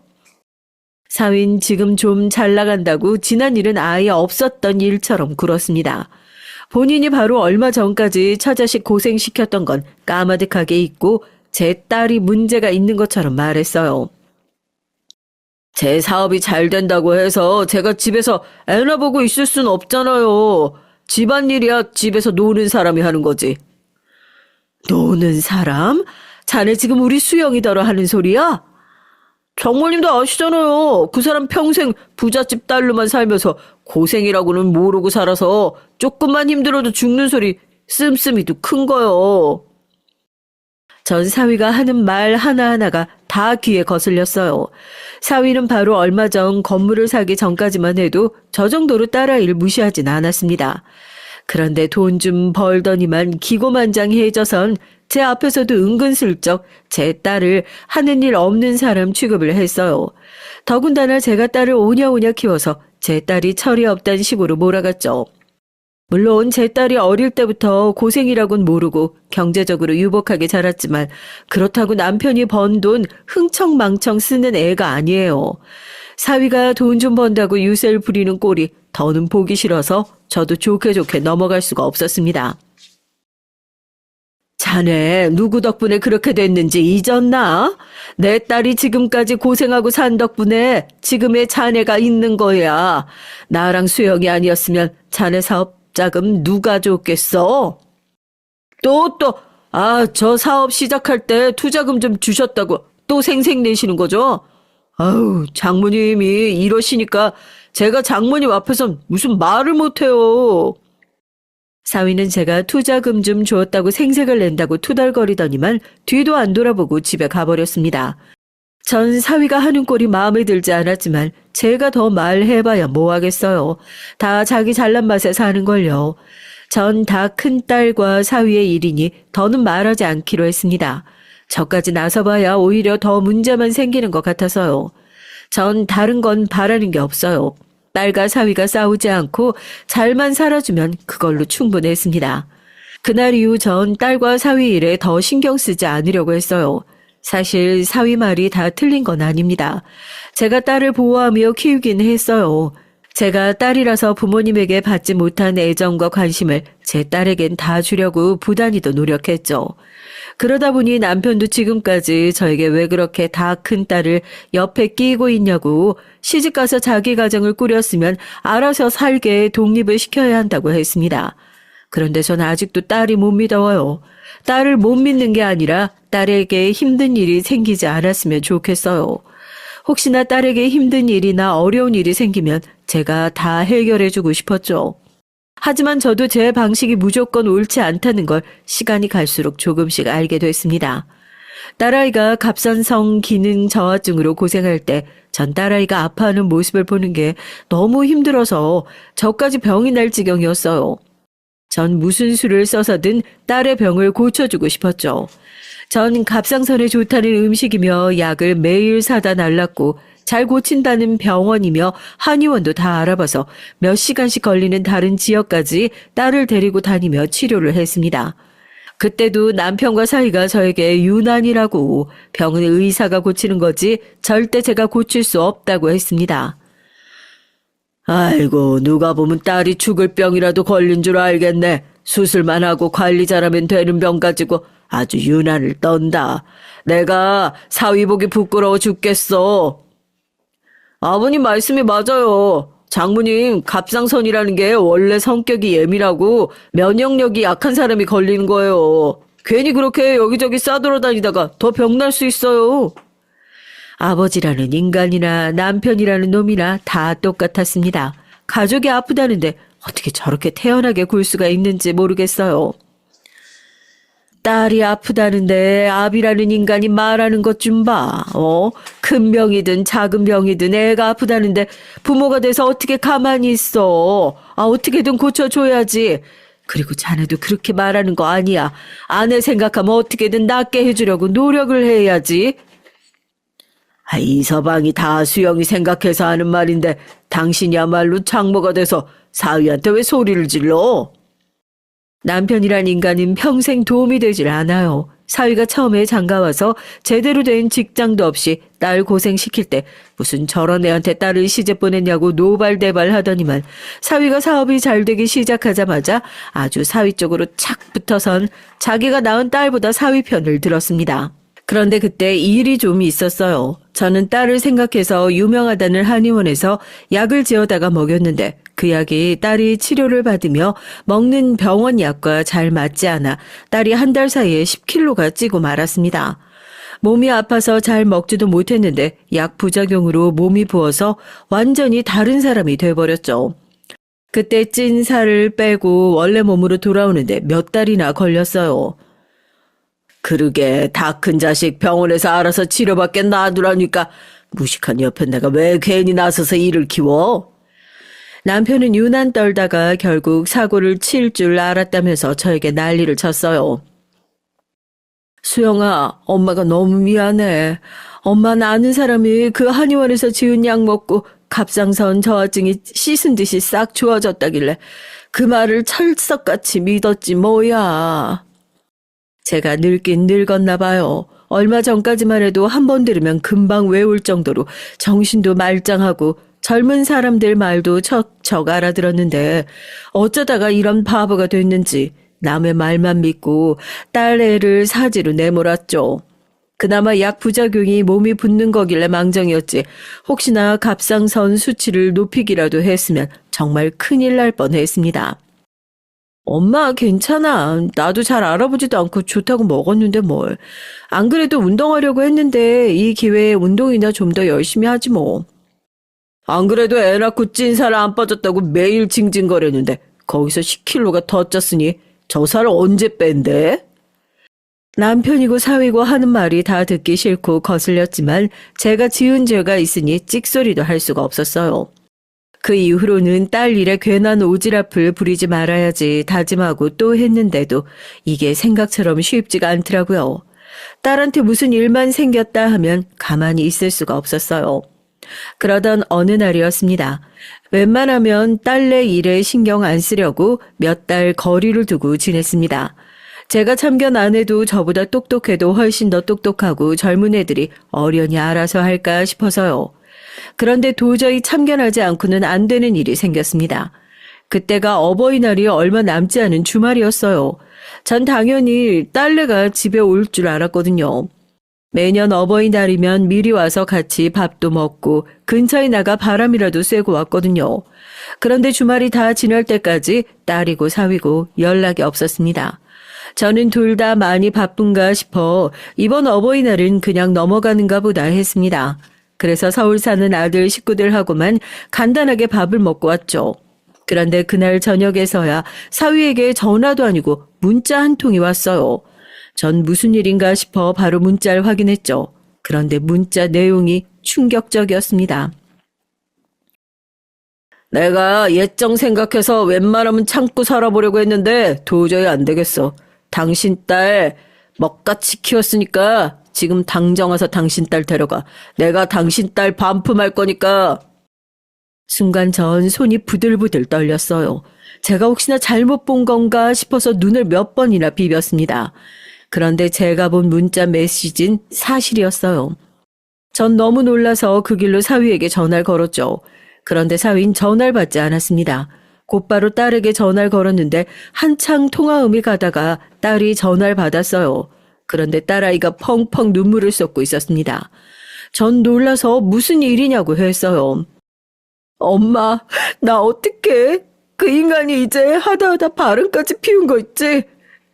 Speaker 1: 사위는 지금 좀 잘 나간다고 지난 일은 아예 없었던 일처럼 굴었습니다. 본인이 바로 얼마 전까지 처자식 고생시켰던 건 까마득하게 잊고 제 딸이 문제가 있는 것처럼 말했어요. 제 사업이 잘 된다고 해서 제가 집에서 애나 보고 있을 순 없잖아요. 집안일이야 집에서 노는 사람이 하는 거지. 노는 사람? 자네 지금 우리 수영이더러 하는 소리야? 장모님도 아시잖아요. 그 사람 평생 부잣집 딸로만 살면서 고생이라고는 모르고 살아서 조금만 힘들어도 죽는 소리 씀씀이도 큰 거요. 전 사위가 하는 말 하나하나가 다 귀에 거슬렸어요. 사위는 바로 얼마 전 건물을 사기 전까지만 해도 저 정도로 딸아이를 무시하진 않았습니다. 그런데 돈 좀 벌더니만 기고만장해져선 제 앞에서도 은근슬쩍 제 딸을 하는 일 없는 사람 취급을 했어요. 더군다나 제가 딸을 오냐오냐 키워서 제 딸이 철이 없다는 식으로 몰아갔죠. 물론 제 딸이 어릴 때부터 고생이라곤 모르고 경제적으로 유복하게 자랐지만 그렇다고 남편이 번 돈 흥청망청 쓰는 애가 아니에요. 사위가 돈 좀 번다고 유세를 부리는 꼴이 더는 보기 싫어서 저도 좋게 넘어갈 수가 없었습니다. 자네 누구 덕분에 그렇게 됐는지 잊었나? 내 딸이 지금까지 고생하고 산 덕분에 지금의 자네가 있는 거야. 나랑 수영이 아니었으면 자네 사업 자금 누가 줬겠어? 저 사업 시작할 때 투자금 좀 주셨다고 또 생색내시는 거죠? 아우, 장모님이 이러시니까 제가 장모님 앞에선 무슨 말을 못해요. 사위는 제가 투자금 좀 주었다고 생색을 낸다고 투덜거리더니만 뒤도 안 돌아보고 집에 가버렸습니다. 전 사위가 하는 꼴이 마음에 들지 않았지만 제가 더 말해봐야 뭐하겠어요. 다 자기 잘난 맛에 사는걸요. 전 다 큰딸과 사위의 일이니 더는 말하지 않기로 했습니다. 저까지 나서봐야 오히려 더 문제만 생기는 것 같아서요. 전 다른 건 바라는 게 없어요. 딸과 사위가 싸우지 않고 잘만 살아주면 그걸로 충분했습니다. 그날 이후 전 딸과 사위 일에 더 신경 쓰지 않으려고 했어요. 사실 사위 말이 다 틀린 건 아닙니다. 제가 딸을 보호하며 키우긴 했어요. 제가 딸이라서 부모님에게 받지 못한 애정과 관심을 제 딸에겐 다 주려고 부단히도 노력했죠. 그러다 보니 남편도 지금까지 저에게 왜 그렇게 다 큰 딸을 옆에 끼고 있냐고 시집가서 자기 가정을 꾸렸으면 알아서 살게 독립을 시켜야 한다고 했습니다. 그런데 전 아직도 딸이 못 믿어요. 딸을 못 믿는 게 아니라 딸에게 힘든 일이 생기지 않았으면 좋겠어요. 혹시나 딸에게 힘든 일이나 어려운 일이 생기면 제가 다 해결해주고 싶었죠. 하지만 저도 제 방식이 무조건 옳지 않다는 걸 시간이 갈수록 조금씩 알게 됐습니다. 딸아이가 갑상선 기능 저하증으로 고생할 때 전 딸아이가 아파하는 모습을 보는 게 너무 힘들어서 저까지 병이 날 지경이었어요. 전 무슨 수를 써서든 딸의 병을 고쳐주고 싶었죠. 전 갑상선에 좋다는 음식이며 약을 매일 사다 날랐고 잘 고친다는 병원이며 한의원도 다 알아봐서 몇 시간씩 걸리는 다른 지역까지 딸을 데리고 다니며 치료를 했습니다. 그때도 남편과 사이가 저에게 유난이라고 병은 의사가 고치는 거지 절대 제가 고칠 수 없다고 했습니다. 아이고, 누가 보면 딸이 죽을 병이라도 걸린 줄 알겠네. 수술만 하고 관리 잘하면 되는 병 가지고 아주 유난을 떤다. 내가 사위 보기 부끄러워 죽겠어. 아버님 말씀이 맞아요. 장모님, 갑상선이라는 게 원래 성격이 예민하고 면역력이 약한 사람이 걸리는 거예요. 괜히 그렇게 여기저기 싸돌아다니다가 더 병날 수 있어요. 아버지라는 인간이나 남편이라는 놈이나 다 똑같았습니다. 가족이 아프다는데 어떻게 저렇게 태연하게 굴 수가 있는지 모르겠어요. 딸이 아프다는데 아비라는 인간이 말하는 것 좀 봐. 큰 병이든 작은 병이든 애가 아프다는데 부모가 돼서 어떻게 가만히 있어. 어떻게든 고쳐줘야지. 그리고 자네도 그렇게 말하는 거 아니야. 아내 생각하면 어떻게든 낫게 해주려고 노력을 해야지. 이 서방이 다 수영이 생각해서 하는 말인데 당신이야말로 장모가 돼서 사위한테 왜 소리를 질러? 남편이란 인간은 평생 도움이 되질 않아요. 사위가 처음에 장가와서 제대로 된 직장도 없이 딸 고생시킬 때 무슨 저런 애한테 딸을 시집 보냈냐고 노발대발 하더니만 사위가 사업이 잘 되기 시작하자마자 아주 사위 쪽으로 착 붙어선 자기가 낳은 딸보다 사위 편을 들었습니다. 그런데 그때 일이 좀 있었어요. 저는 딸을 생각해서 유명하다는 한의원에서 약을 지어다가 먹였는데 그 약이 딸이 치료를 받으며 먹는 병원 약과 잘 맞지 않아 딸이 한 달 사이에 10kg가 찌고 말았습니다. 몸이 아파서 잘 먹지도 못했는데 약 부작용으로 몸이 부어서 완전히 다른 사람이 돼버렸죠. 그때 찐 살을 빼고 원래 몸으로 돌아오는데 몇 달이나 걸렸어요. 그러게 다 큰 자식 병원에서 알아서 치료받게 놔두라니까 무식한 옆에 내가 왜 괜히 나서서 일을 키워? 남편은 유난 떨다가 결국 사고를 칠 줄 알았다면서 저에게 난리를 쳤어요. 수영아, 엄마가 너무 미안해. 엄마는 아는 사람이 그 한의원에서 지은 약 먹고 갑상선 저하증이 씻은 듯이 싹 좋아졌다길래 그 말을 철석같이 믿었지 뭐야. 제가 늙긴 늙었나 봐요. 얼마 전까지만 해도 한 번 들으면 금방 외울 정도로 정신도 말짱하고 젊은 사람들 말도 척척 알아들었는데 어쩌다가 이런 바보가 됐는지 남의 말만 믿고 딸 애를 사지로 내몰았죠. 그나마 약 부작용이 몸이 붓는 거길래 망정이었지 혹시나 갑상선 수치를 높이기라도 했으면 정말 큰일 날 뻔했습니다. 엄마 괜찮아. 나도 잘 알아보지도 않고 좋다고 먹었는데 뭘. 안 그래도 운동하려고 했는데 이 기회에 운동이나 좀 더 열심히 하지 뭐. 안 그래도 애 낳고 찐 살 안 빠졌다고 매일 징징거렸는데 거기서 10kg가 더 쪘으니 저 살을 언제 뺀대? 남편이고 사위고 하는 말이 다 듣기 싫고 거슬렸지만 제가 지은 죄가 있으니 찍소리도 할 수가 없었어요. 그 이후로는 딸 일에 괜한 오지랖을 부리지 말아야지 다짐하고 또 했는데도 이게 생각처럼 쉽지가 않더라고요. 딸한테 무슨 일만 생겼다 하면 가만히 있을 수가 없었어요. 그러던 어느 날이었습니다. 웬만하면 딸내 일에 신경 안 쓰려고 몇 달 거리를 두고 지냈습니다. 제가 참견 안 해도 저보다 똑똑해도 훨씬 더 똑똑하고 젊은 애들이 어련히 알아서 할까 싶어서요. 그런데 도저히 참견하지 않고는 안 되는 일이 생겼습니다. 그때가 어버이날이 얼마 남지 않은 주말이었어요. 전 당연히 딸내가 집에 올 줄 알았거든요. 매년 어버이날이면 미리 와서 같이 밥도 먹고 근처에 나가 바람이라도 쐬고 왔거든요. 그런데 주말이 다 지날 때까지 딸이고 사위고 연락이 없었습니다. 저는 둘 다 많이 바쁜가 싶어 이번 어버이날은 그냥 넘어가는가 보다 했습니다. 그래서 서울 사는 아들 식구들하고만 간단하게 밥을 먹고 왔죠. 그런데 그날 저녁에서야 사위에게 전화도 아니고 문자 한 통이 왔어요. 전 무슨 일인가 싶어 바로 문자를 확인했죠. 그런데 문자 내용이 충격적이었습니다. 내가 예정 생각해서 웬만하면 참고 살아보려고 했는데 도저히 안 되겠어. 당신 딸 먹같이 키웠으니까 지금 당장 와서 당신 딸 데려가. 내가 당신 딸 반품할 거니까. 순간 전 손이 부들부들 떨렸어요. 제가 혹시나 잘못 본 건가 싶어서 눈을 몇 번이나 비볐습니다. 그런데 제가 본 문자 메시지는 사실이었어요. 전 너무 놀라서 그 길로 사위에게 전화를 걸었죠. 그런데 사위는 전화를 받지 않았습니다. 곧바로 딸에게 전화를 걸었는데 한창 통화음이 가다가 딸이 전화를 받았어요. 그런데 딸아이가 펑펑 눈물을 쏟고 있었습니다. 전 놀라서 무슨 일이냐고 했어요. 엄마, 나 어떡해? 그 인간이 이제 하다하다 발음까지 피운 거 있지?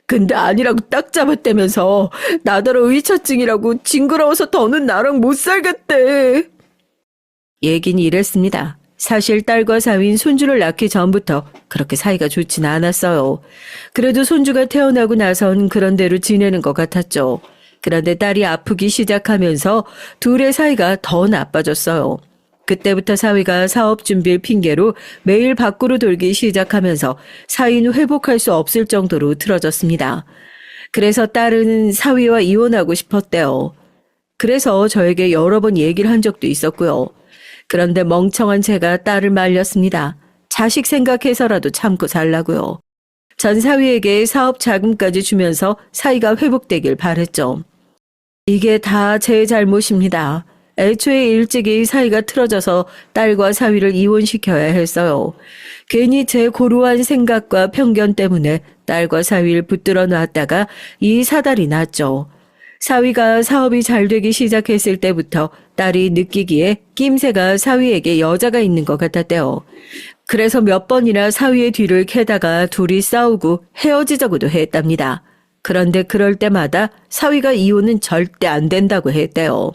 Speaker 1: 근데 아니라고 딱 잡았다면서 나더러 의처증이라고 징그러워서 더는 나랑 못 살겠대. 얘긴 이랬습니다. 사실 딸과 사위인 손주를 낳기 전부터 그렇게 사이가 좋진 않았어요. 그래도 손주가 태어나고 나선 그런 대로 지내는 것 같았죠. 그런데 딸이 아프기 시작하면서 둘의 사이가 더 나빠졌어요. 그때부터 사위가 사업 준비를 핑계로 매일 밖으로 돌기 시작하면서 사이는 회복할 수 없을 정도로 틀어졌습니다. 그래서 딸은 사위와 이혼하고 싶었대요. 그래서 저에게 여러 번 얘기를 한 적도 있었고요. 그런데 멍청한 제가 딸을 말렸습니다. 자식 생각해서라도 참고 살라고요. 전 사위에게 사업 자금까지 주면서 사이가 회복되길 바랬죠. 이게 다 제 잘못입니다. 애초에 일찍이 사이가 틀어져서 딸과 사위를 이혼시켜야 했어요. 괜히 제 고루한 생각과 편견 때문에 딸과 사위를 붙들어 놨다가 이 사달이 났죠. 사위가 사업이 잘 되기 시작했을 때부터 딸이 느끼기에 낌새가 사위에게 여자가 있는 것 같았대요. 그래서 몇 번이나 사위의 뒤를 캐다가 둘이 싸우고 헤어지자고도 했답니다. 그런데 그럴 때마다 사위가 이혼은 절대 안 된다고 했대요.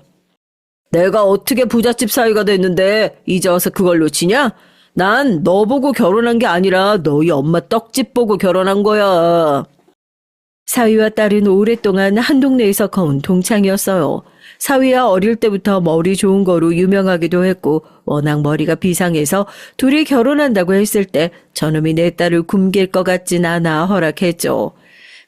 Speaker 2: 내가 어떻게 부잣집 사위가 됐는데 이제 와서 그걸 놓치냐? 난 너 보고 결혼한 게 아니라 너희 엄마 떡집 보고 결혼한 거야.
Speaker 1: 사위와 딸은 오랫동안 한 동네에서 커온 동창이었어요. 사위야 어릴 때부터 머리 좋은 거로 유명하기도 했고 워낙 머리가 비상해서 둘이 결혼한다고 했을 때 저놈이 내 딸을 굶길 것 같진 않아 허락했죠.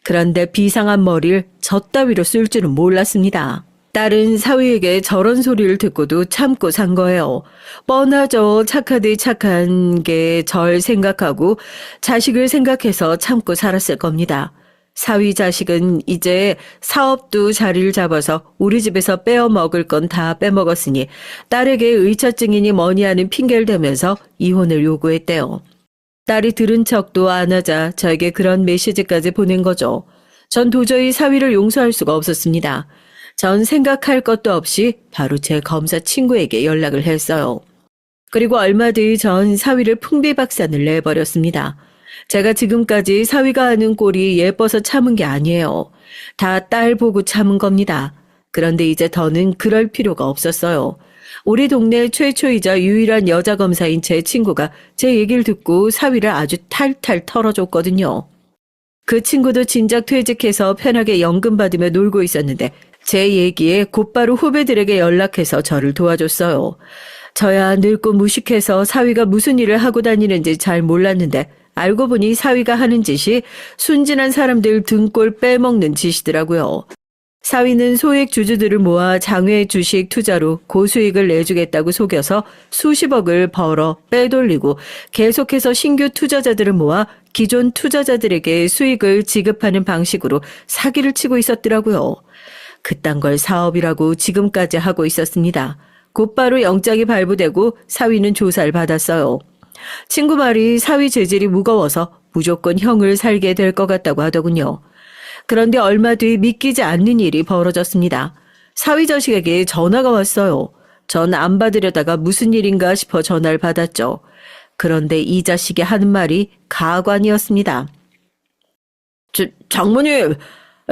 Speaker 1: 그런데 비상한 머리를 저 따위로 쓸 줄은 몰랐습니다. 딸은 사위에게 저런 소리를 듣고도 참고 산 거예요. 뻔하죠. 착하디 착한 게 절 생각하고 자식을 생각해서 참고 살았을 겁니다. 사위 자식은 이제 사업도 자리를 잡아서 우리 집에서 빼어 먹을 건 다 빼먹었으니 딸에게 의처증이니 뭐니 하는 핑계를 대면서 이혼을 요구했대요. 딸이 들은 척도 안 하자 저에게 그런 메시지까지 보낸 거죠. 전 도저히 사위를 용서할 수가 없었습니다. 전 생각할 것도 없이 바로 제 검사 친구에게 연락을 했어요. 그리고 얼마 뒤 전 사위를 풍비박산을 내버렸습니다. 제가 지금까지 사위가 하는 꼴이 예뻐서 참은 게 아니에요. 다 딸 보고 참은 겁니다. 그런데 이제 더는 그럴 필요가 없었어요. 우리 동네 최초이자 유일한 여자 검사인 제 친구가 제 얘기를 듣고 사위를 아주 탈탈 털어줬거든요. 그 친구도 진작 퇴직해서 편하게 연금 받으며 놀고 있었는데 제 얘기에 곧바로 후배들에게 연락해서 저를 도와줬어요. 저야 늙고 무식해서 사위가 무슨 일을 하고 다니는지 잘 몰랐는데 알고 보니 사위가 하는 짓이 순진한 사람들 등골 빼먹는 짓이더라고요. 사위는 소액 주주들을 모아 장외 주식 투자로 고수익을 내주겠다고 속여서 수십억을 벌어 빼돌리고 계속해서 신규 투자자들을 모아 기존 투자자들에게 수익을 지급하는 방식으로 사기를 치고 있었더라고요. 그딴 걸 사업이라고 지금까지 하고 있었습니다. 곧바로 영장이 발부되고 사위는 조사를 받았어요. 친구 말이 사위 재질이 무거워서 무조건 형을 살게 될 것 같다고 하더군요. 그런데 얼마 뒤 믿기지 않는 일이 벌어졌습니다. 사위 자식에게 전화가 왔어요. 전 안 받으려다가 무슨 일인가 싶어 전화를 받았죠. 그런데 이 자식이 하는 말이 가관이었습니다.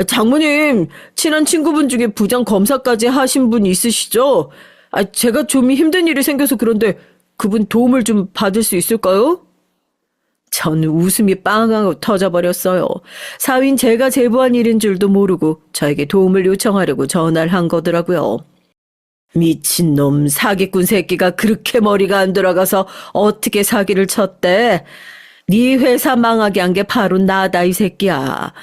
Speaker 1: 장모님, 친한 친구분 중에 부장 검사까지 하신 분 있으시죠? 제가 좀 힘든 일이 생겨서 그런데 그분 도움을 좀 받을 수 있을까요? 전 웃음이 빵하고 터져버렸어요. 사위는 제가 제보한 일인 줄도 모르고 저에게 도움을 요청하려고 전화를 한 거더라고요. 미친놈 사기꾼 새끼가 그렇게 머리가 안 돌아가서 어떻게 사기를 쳤대? 네 회사 망하게 한 게 바로 나다 이 새끼야.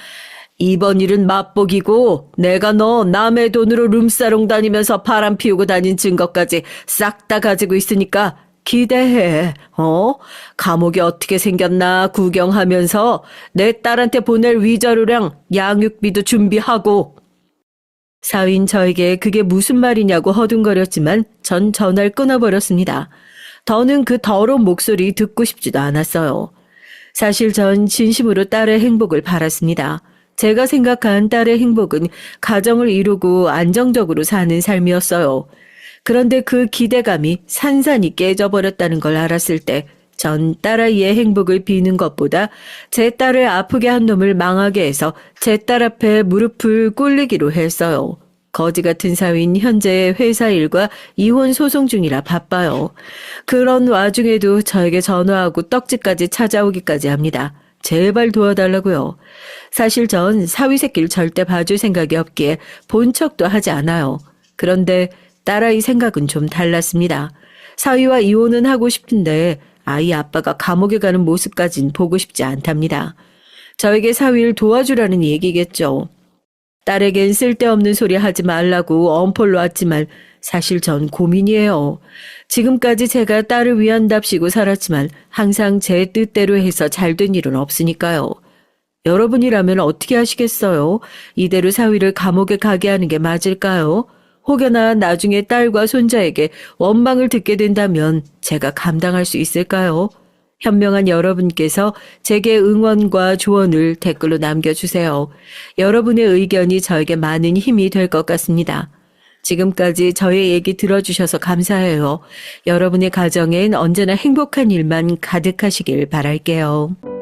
Speaker 1: 이번 일은 맛보기고 내가 너 남의 돈으로 룸사롱 다니면서 바람 피우고 다닌 증거까지 싹 다 가지고 있으니까 기대해. 감옥이 어떻게 생겼나 구경하면서 내 딸한테 보낼 위자료랑 양육비도 준비하고. 사위는 저에게 그게 무슨 말이냐고 허둥거렸지만 전 전화를 끊어버렸습니다. 더는 그 더러운 목소리 듣고 싶지도 않았어요. 사실 전 진심으로 딸의 행복을 바랐습니다. 제가 생각한 딸의 행복은 가정을 이루고 안정적으로 사는 삶이었어요. 그런데 그 기대감이 산산이 깨져버렸다는 걸 알았을 때 전 딸아이의 행복을 비는 것보다 제 딸을 아프게 한 놈을 망하게 해서 제 딸 앞에 무릎을 꿇리기로 했어요. 거지 같은 사위는 현재 회사 일과 이혼 소송 중이라 바빠요. 그런 와중에도 저에게 전화하고 떡집까지 찾아오기까지 합니다. 제발 도와달라고요. 사실 전 사위 새끼를 절대 봐줄 생각이 없기에 본 척도 하지 않아요. 그런데 딸아이 생각은 좀 달랐습니다. 사위와 이혼은 하고 싶은데 아이 아빠가 감옥에 가는 모습까진 보고 싶지 않답니다. 저에게 사위를 도와주라는 얘기겠죠. 딸에겐 쓸데없는 소리 하지 말라고 엄포를 놨지만 사실 전 고민이에요. 지금까지 제가 딸을 위한답시고 살았지만 항상 제 뜻대로 해서 잘된 일은 없으니까요. 여러분이라면 어떻게 하시겠어요? 이대로 사위를 감옥에 가게 하는 게 맞을까요? 혹여나 나중에 딸과 손자에게 원망을 듣게 된다면 제가 감당할 수 있을까요? 현명한 여러분께서 제게 응원과 조언을 댓글로 남겨주세요. 여러분의 의견이 저에게 많은 힘이 될 것 같습니다. 지금까지 저의 얘기 들어주셔서 감사해요. 여러분의 가정엔 언제나 행복한 일만 가득하시길 바랄게요.